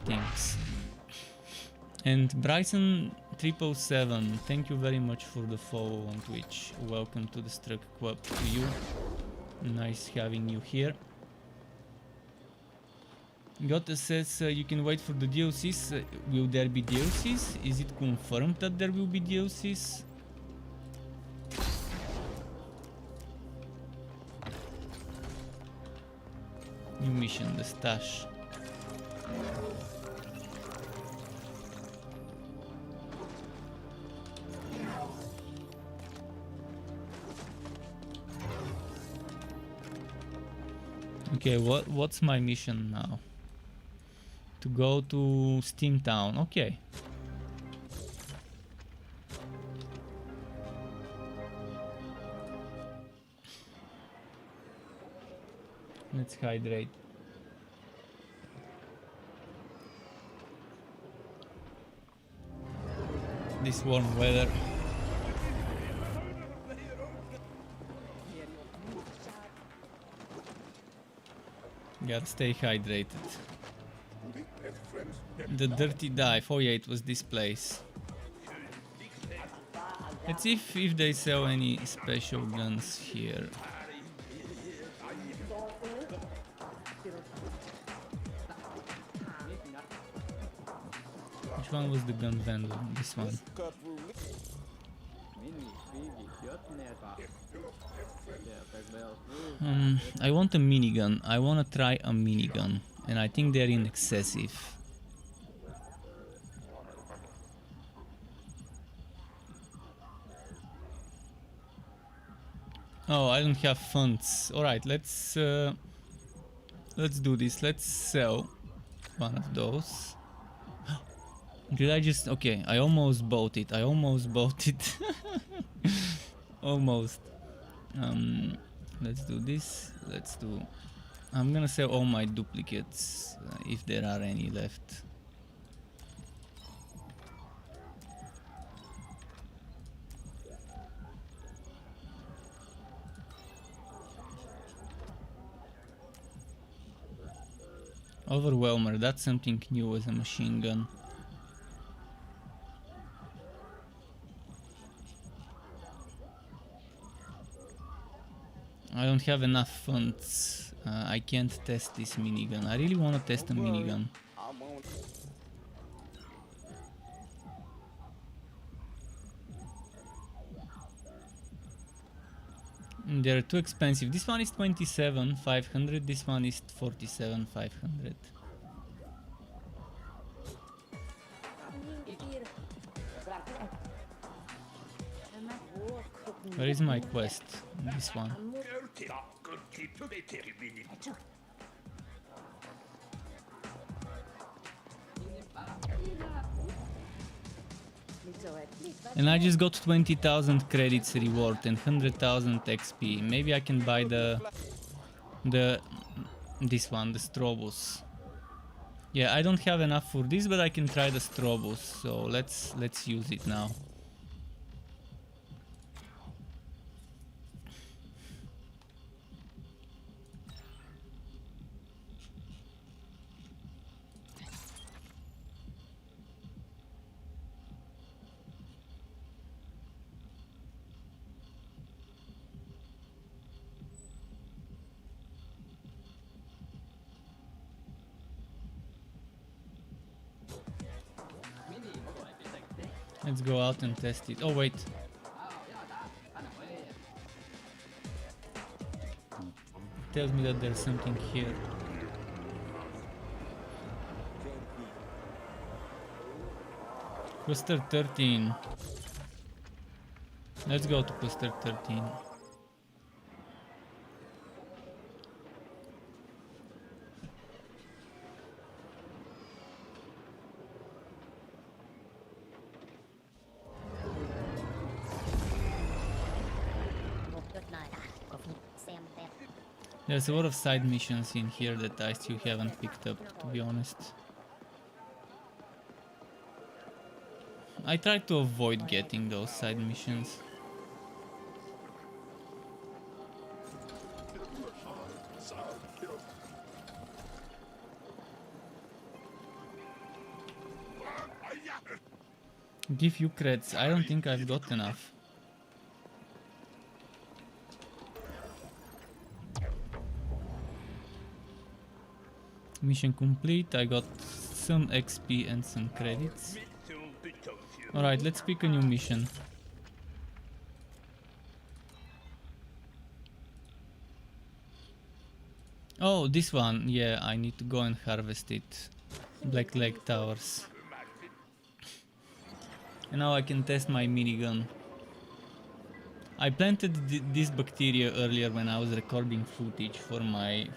things. And Bryson777, thank you very much for the follow on Twitch. Welcome to the Struck Club to you. Nice having you here. Gotta says you can wait for the DLCs. Will there be DLCs? Is it confirmed that there will be DLCs? New mission, the stash. Okay, what's my mission now? To go to Steamtown, okay. Let's hydrate. This warm weather. Gotta stay hydrated. The Dirty Dive. Oh yeah, it was this place. Let's see if they sell any special guns here. Which one was the gun vendor? This one. I want a minigun. I want to try a minigun, and I think they're in excessive. Oh, I don't have funds. All right, let's do this. Let's sell one of those. Did I just... Okay, I almost bought it. Almost. Let's do this. I'm gonna sell all my duplicates, if there are any left. Overwhelmer, that's something new as a machine gun. I don't have enough funds. I can't test this minigun. I really want to test a minigun. I'll I'm on. They're too expensive. This one is 27,500. This one is 47,500. Where is my quest? This one. And I just got 20,000 credits reward and 100,000 XP. Maybe I can buy this one, the Strobus. Yeah, I don't have enough for this, but I can try the Strobus. So let's use it now. Let's go out and test it. Oh wait. Tells me that there's something here. Cluster 13. Let's go to cluster 13. There's a lot of side missions in here that I still haven't picked up, to be honest. I try to avoid getting those side missions. Give you creds. I don't think I've got enough. Mission complete. I got some XP and some credits. Alright, let's pick a new mission. Oh, this one. Yeah, I need to go and harvest it. Black Lake Towers. And now I can test my minigun. I planted this bacteria earlier when I was recording footage for my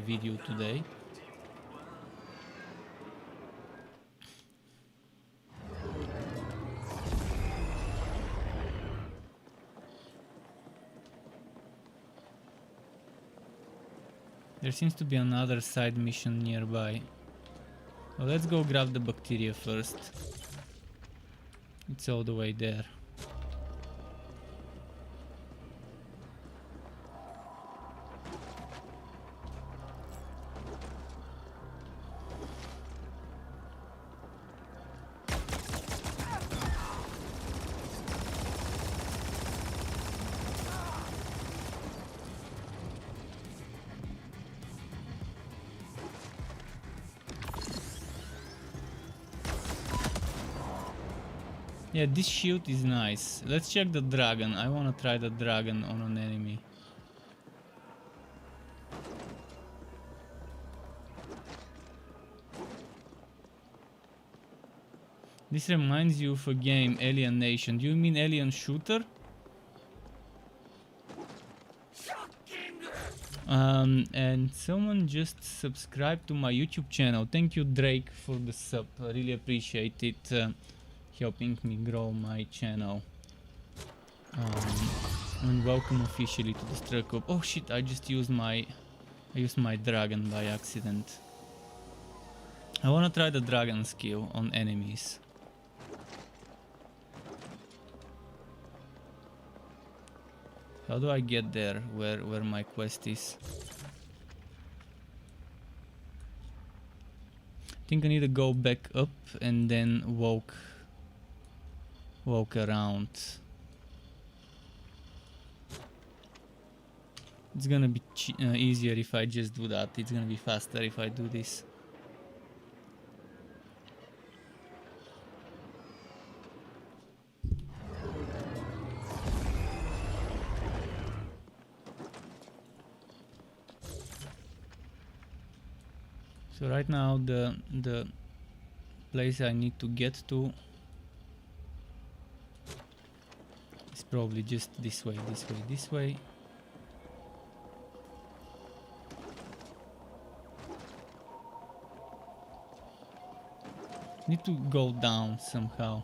video today. There seems to be another side mission nearby. Well, let's go grab the bacteria first. It's all the way there. Yeah, this shield is nice. Let's check the dragon. I wanna try the dragon on an enemy. This reminds you of a game, Alien Nation. Do you mean Alien Shooter? And someone just subscribed to my YouTube channel. Thank you, Drake, for the sub. I really appreciate it. Helping me grow my channel. And welcome officially to the Struck Up. Oh shit, I used my dragon by accident. I wanna try the dragon skill on enemies. How do I get there where my quest is? I think I need to go back up and then walk around. It's gonna be easier if I just do that. It's gonna be faster if I do this. So right now the place I need to get to is probably just this way, this way, this way. Need to go down somehow.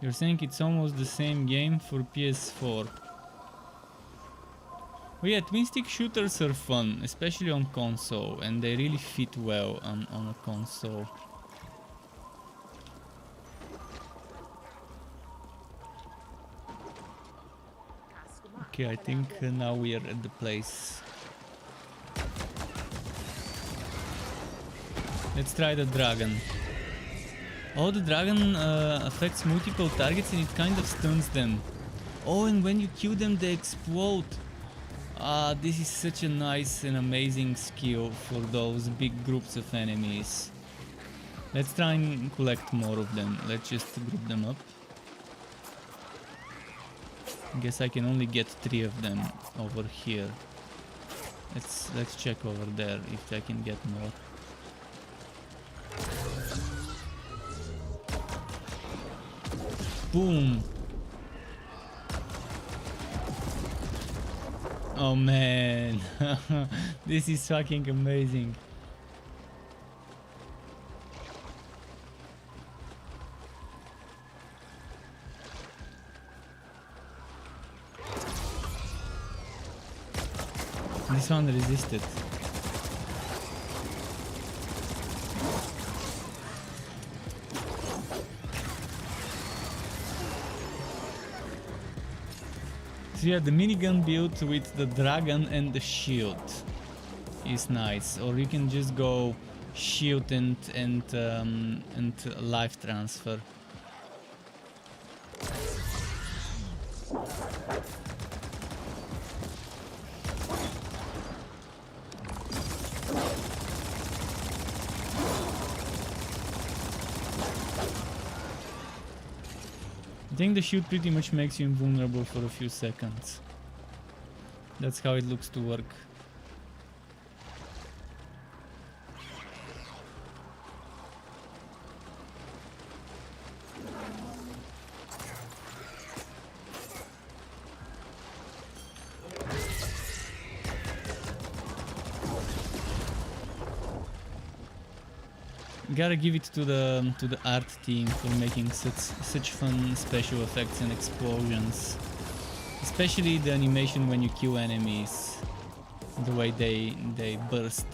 You're saying it's almost the same game for PS4. Well, yeah, twin stick shooters are fun, especially on console, and they really fit well on a console. Okay, I think now we are at the place. Let's try the dragon. Oh, the dragon affects multiple targets and it kind of stuns them. Oh, and when you kill them they explode. Ah, this is such a nice and amazing skill for those big groups of enemies. Let's try and collect more of them. Let's just group them up. Guess I can only get 3 of them over here. Let's check over there if I can get more. Boom! Oh man, this is fucking amazing. This one resisted. So yeah, the minigun build with the dragon and the shield is nice, or you can just go shield and life transfer. I think the shield pretty much makes you invulnerable for a few seconds. That's how it looks to work. Gotta give it to the art team for making such fun special effects and explosions, especially the animation when you kill enemies, the way they burst.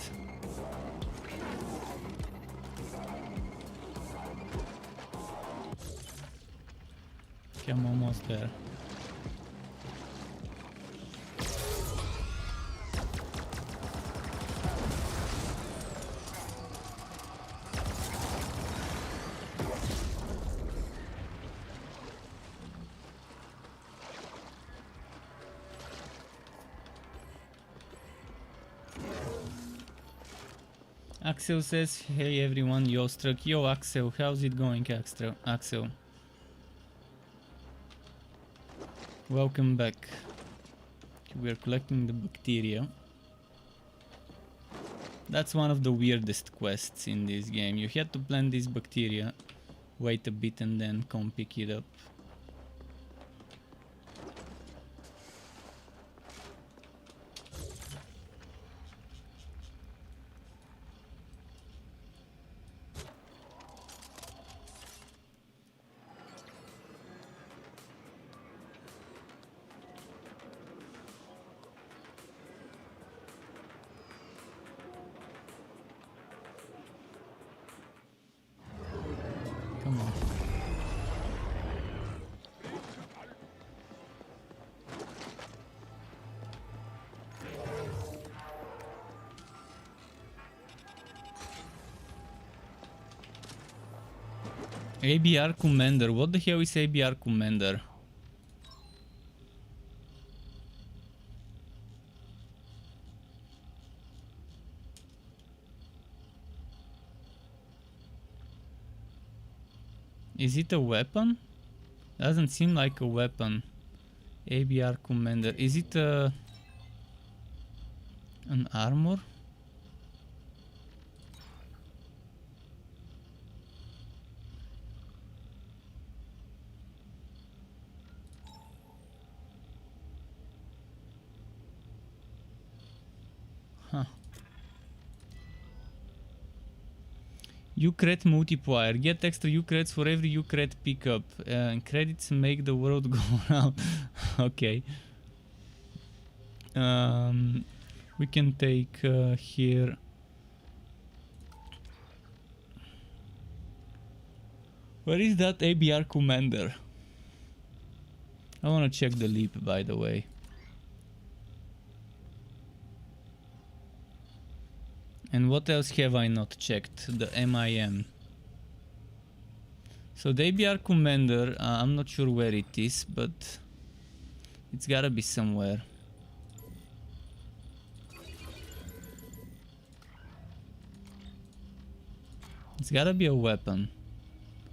Okay, I'm almost there. Axel says, hey everyone, yo struck. Yo Axel, how's it going, Axel? Welcome back. We're collecting the bacteria. That's one of the weirdest quests in this game. You had to plant these bacteria, wait a bit and then come pick it up. Come on. ABR Commander. What the hell is ABR Commander? Is it a weapon? Doesn't seem like a weapon. ABR Commander. Is it a... An armor? Huh. U-cred multiplier. Get extra U-creds for every U-cred pickup. And credits make the world go round. Okay. We can take here. Where is that ABR commander? I wanna check the leap, by the way. And what else have I not checked? The MIM. So the ABR commander, I'm not sure where it is, but it's gotta be somewhere. It's gotta be a weapon.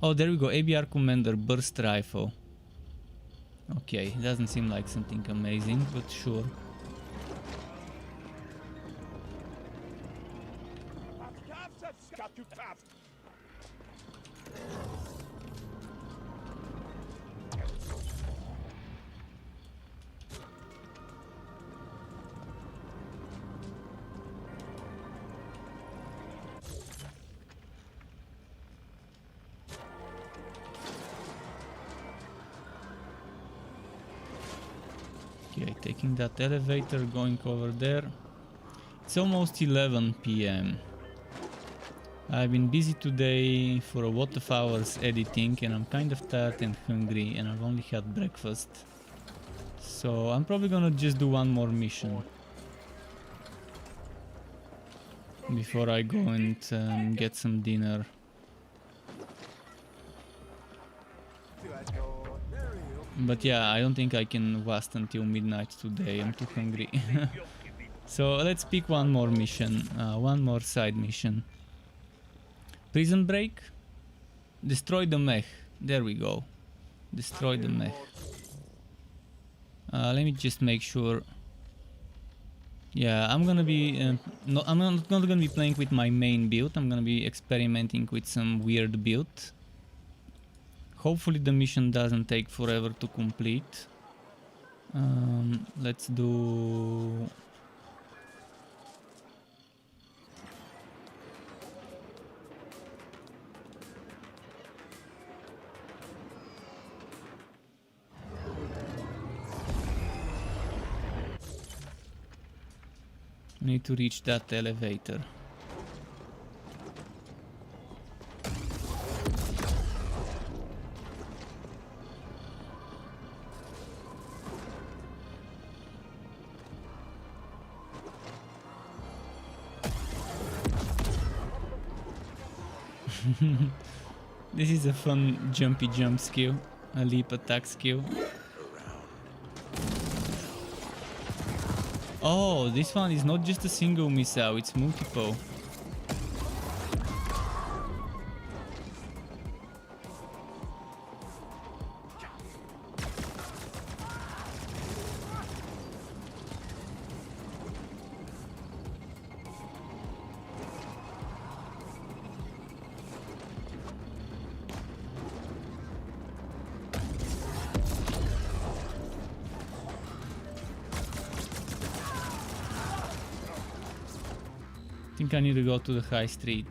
Oh, there we go. ABR commander, burst rifle. Okay, doesn't seem like something amazing, but sure. Okay, taking that elevator, going over there. It's almost 11 p.m. I've been busy today for a lot of hours editing and I'm kind of tired and hungry and I've only had breakfast. So I'm probably gonna just do one more mission before I go and get some dinner. But yeah, I don't think I can last until midnight today. I'm too hungry. So let's pick one more mission, one more side mission. Prison break? Destroy the mech. There we go. Destroy the mech. Let me just make sure. Yeah, I'm gonna be I'm not gonna be playing with my main build. I'm gonna be experimenting with some weird build. Hopefully the mission doesn't take forever to complete. Let's do... I need to reach that elevator. This is a fun jumpy jump skill, a leap attack skill. Oh, this one is not just a single missile, it's multiple. I think I need to go to the high street.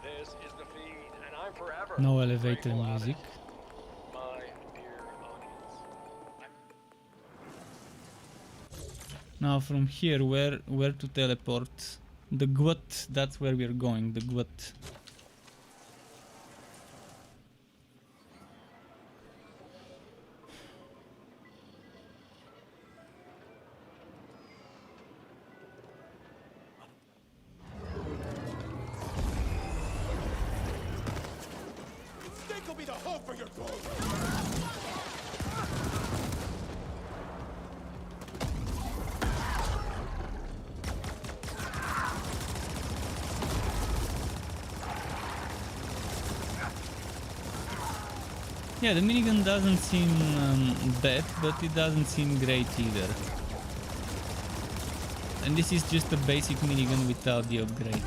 This is the feed, and I'm forever No elevator music. my dear audience. Now from here, where to teleport? The Gwt, that's where we're going, the Gwt. Will be the hope for your gold. Yeah, the minigun doesn't seem bad, but it doesn't seem great either. And this is just a basic minigun without the upgrade.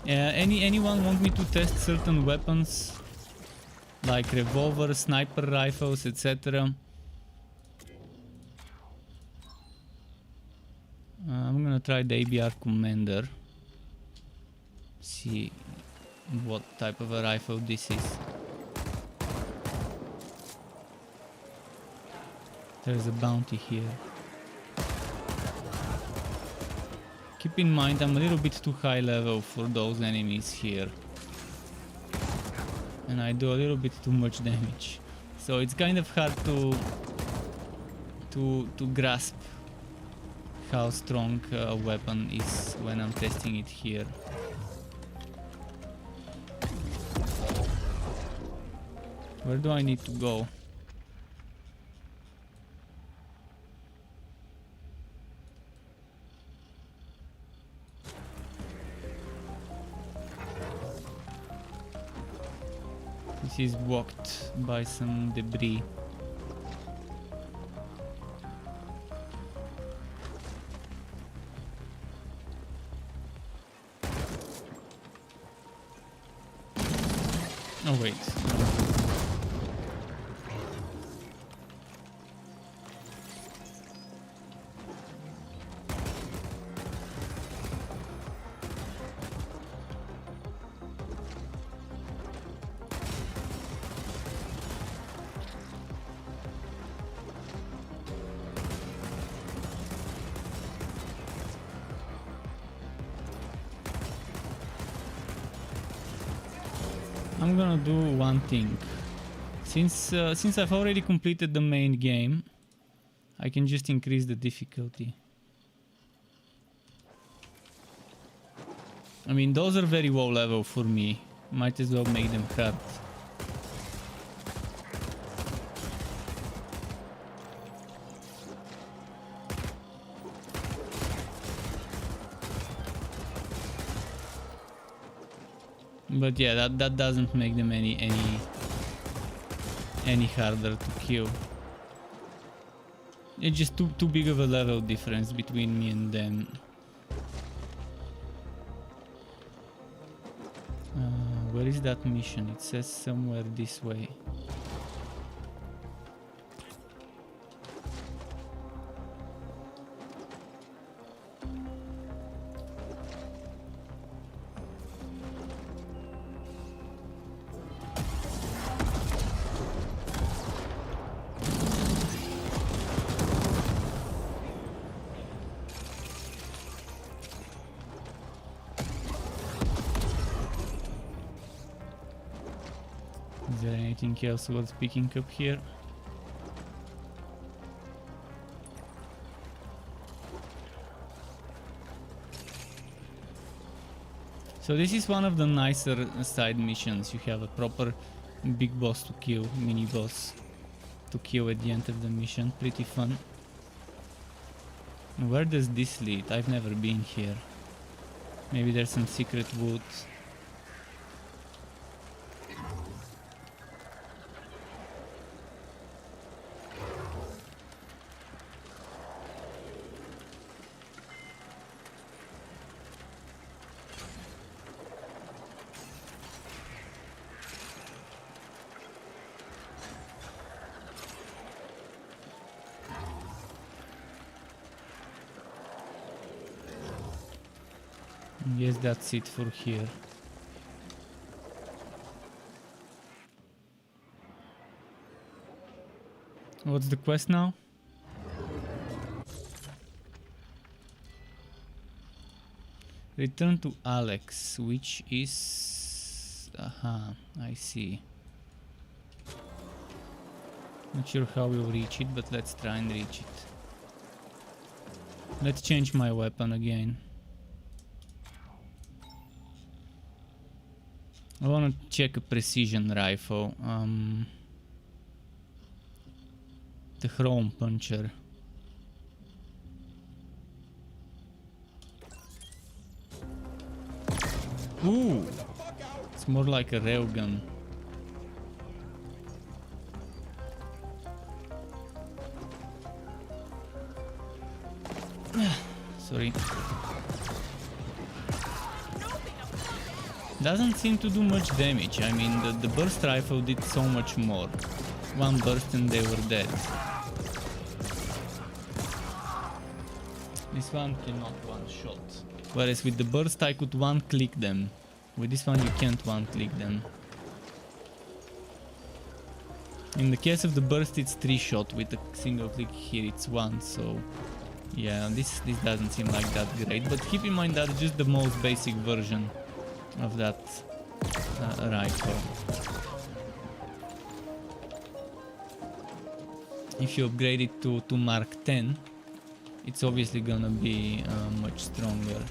Anyone want me to test certain weapons? Like revolvers, sniper rifles, etc. I'm gonna try the ABR Commander. See what type of a rifle this is. There's a bounty here. Keep in mind I'm a little bit too high level for those enemies here. And I do a little bit too much damage. So it's kind of hard to grasp how strong a weapon is when I'm testing it here. Where do I need to go? This is blocked by some debris. Oh wait. I'm gonna do one thing. Since I've already completed the main game, I can just increase the difficulty. I mean, those are very low level for me. Might as well make them hard. But yeah, that doesn't make them any harder to kill. It's just too big of a level difference between me and them. Where is that mission? It says somewhere this way. Is there anything else worth picking up here? So this is one of the nicer side missions. You have a proper big boss to kill, mini boss to kill at the end of the mission. Pretty fun. Where does this lead? I've never been here. Maybe there's some secret wood. Yes, that's it for here. What's the quest now? Return to Alex, which is... Aha, I see. Not sure how we'll reach it, but let's try and reach it. Let's change my weapon again. I want to check a precision rifle. The chrome puncher. Ooh, it's more like a railgun. Sorry. Doesn't seem to do much damage. I mean, the burst rifle did so much more. One burst and they were dead. This one cannot one-shot. Whereas with the burst I could one-click them. With this one you can't one-click them. In the case of the burst it's 3-shot, with a single click here it's 1, so... Yeah, this doesn't seem like that great, but keep in mind that's just the most basic version of that rifle. If you upgrade it to Mark 10, it's obviously gonna be much stronger.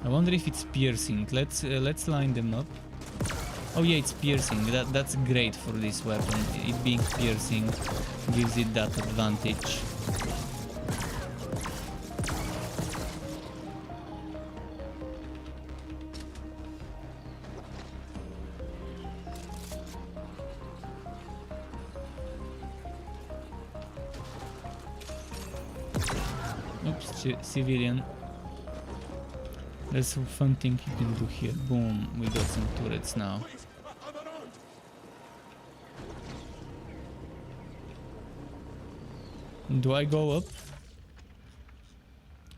I wonder if it's piercing. Let's line them up. Oh yeah, it's piercing. That's great for this weapon. It being piercing gives it that advantage. Oops, civilian. There's a fun thing you can do here. Boom, we got some turrets now. Do I go up? I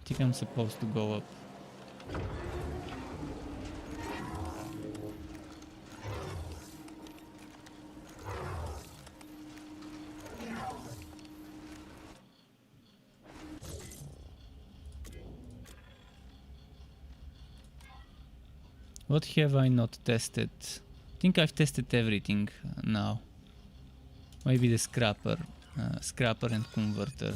think I'm supposed to go up. What have I not tested? I think I've tested everything now. Maybe the scrapper and converter.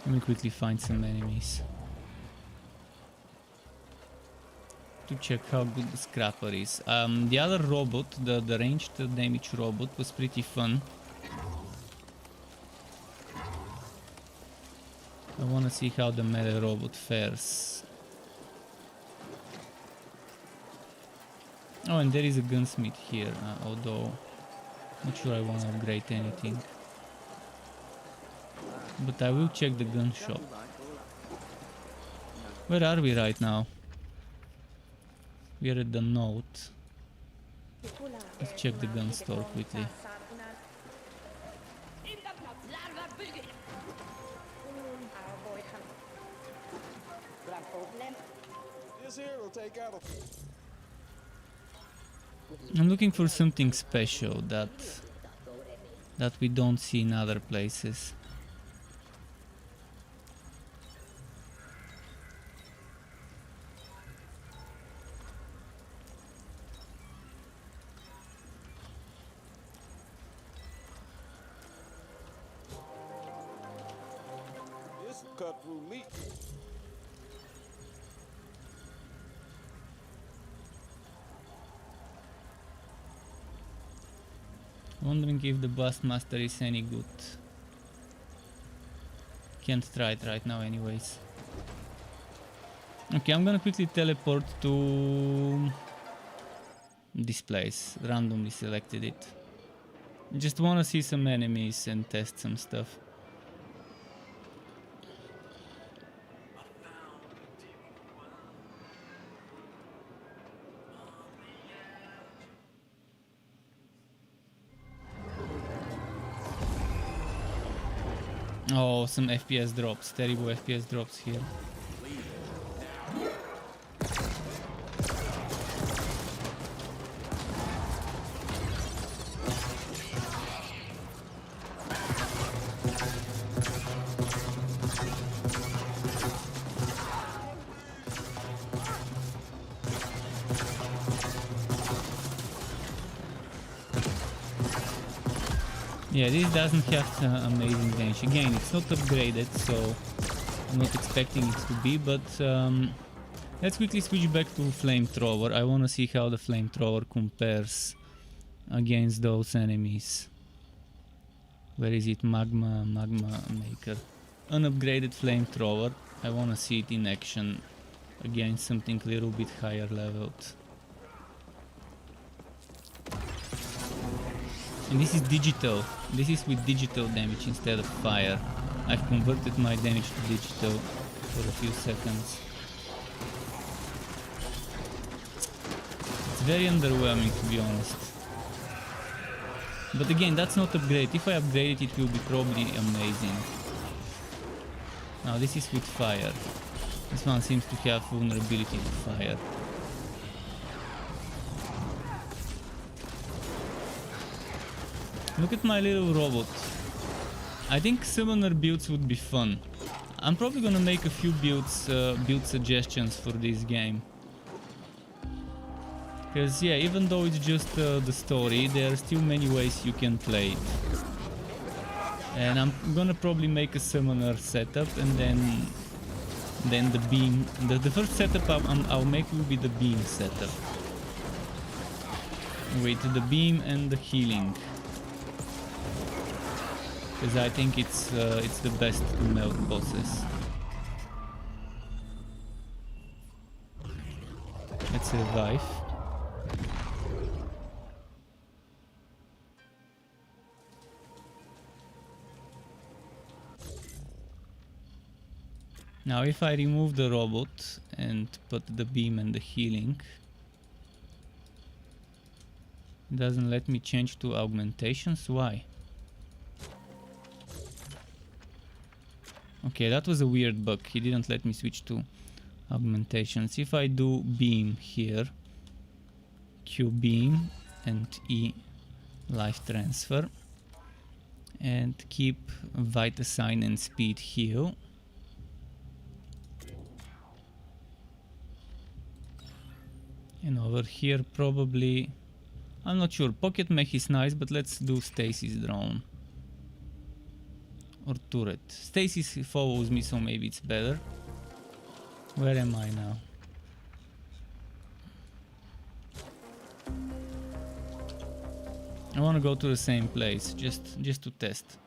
Let me quickly find some enemies to check how good the scrapper is. The other robot, the ranged damage robot, was pretty fun. I want to see how the melee robot fares. Oh, and there is a gunsmith here, although not sure I want to upgrade anything. But I will check the gun shop. Where are we right now? We are at the note. Let's check the gun store quickly. I'm looking for something special that we don't see in other places. This cut through meat. Wondering if the Blastmaster is any good. Can't try it right now anyways. Okay, I'm gonna quickly teleport to this place. Randomly selected it. Just wanna see some enemies and test some stuff. Oh, some FPS drops, terrible FPS drops here. Yeah, this doesn't have amazing range. Again, it's not upgraded, so I'm not expecting it to be, but let's quickly switch back to Flamethrower. I want to see how the Flamethrower compares against those enemies. Where is it? Magma maker. Unupgraded flamethrower. I wanna see it in action against something a little bit higher leveled. And this is digital. This is with digital damage instead of fire. I've converted my damage to digital for a few seconds. It's very underwhelming, to be honest. But again, that's not upgrade. If I upgrade it, it will be probably amazing. Now this is with fire. This one seems to have vulnerability to fire. Look at my little robot. I think summoner builds would be fun. I'm probably gonna make a few builds, build suggestions for this game. Because yeah, even though it's just the story, there are still many ways you can play it. And I'm gonna probably make a summoner setup, and then the beam. The first setup I'll make will be the beam setup. With the beam and the healing. Because I think it's the best to melt bosses. Let's revive. Now if I remove the robot and put the beam and the healing, it doesn't let me change to augmentations. Why? Okay, that was a weird bug. He didn't let me switch to augmentations. If I do beam here, Q beam and E life transfer, and keep Vita Sign and Speed heal. And over here probably, I'm not sure, Pocket Mech is nice, but let's do Stasis Drone. Or turret. Stasis follows me, so maybe it's better. Where am I now? I want to go to the same place, just to test.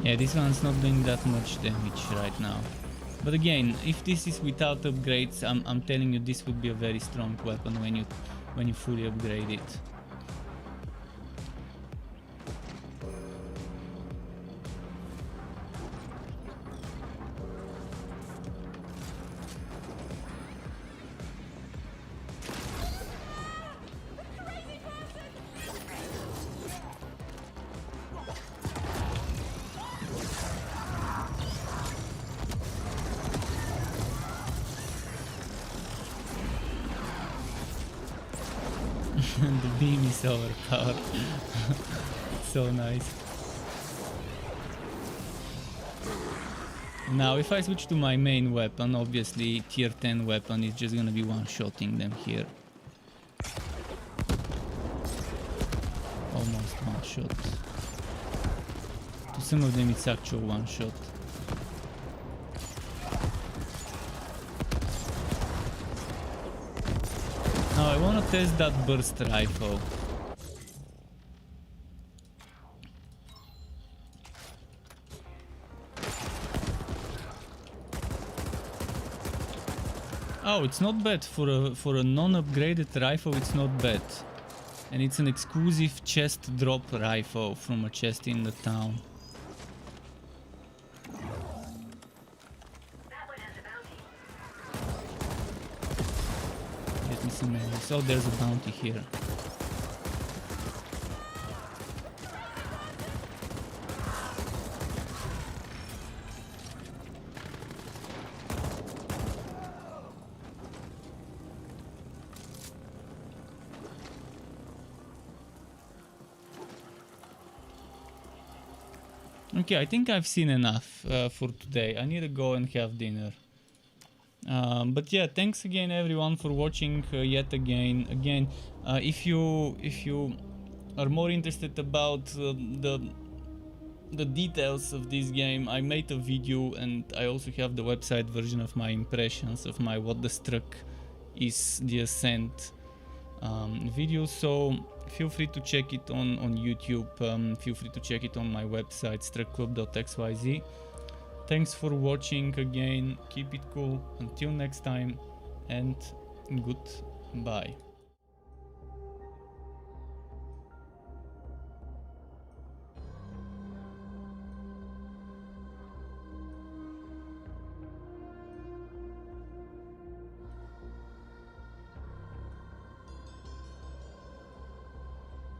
Yeah, this one's not doing that much damage right now. But again, if this is without upgrades, I'm telling you, this would be a very strong weapon when you fully upgrade it. The beam is overpowered. So nice. Now if I switch to my main weapon, obviously tier 10 weapon is just gonna be one-shotting them here. Almost one-shot. To some of them it's actual one-shot. Now I wanna test that burst rifle. Oh, it's not bad for a non-upgraded rifle. It's not bad, and it's an exclusive chest drop rifle from a chest in the town. Let me see menus. Oh, there's a bounty here. Okay, I think I've seen enough for today. I need to go and have dinner. But yeah, thanks again everyone for watching yet again. If you are more interested about the details of this game, I made a video, and I also have the website version of my impressions of my what the struck is the Ascent video, so feel free to check it on YouTube, feel free to check it on my website struckclub.xyz. Thanks for watching again, keep it cool, until next time, and goodbye.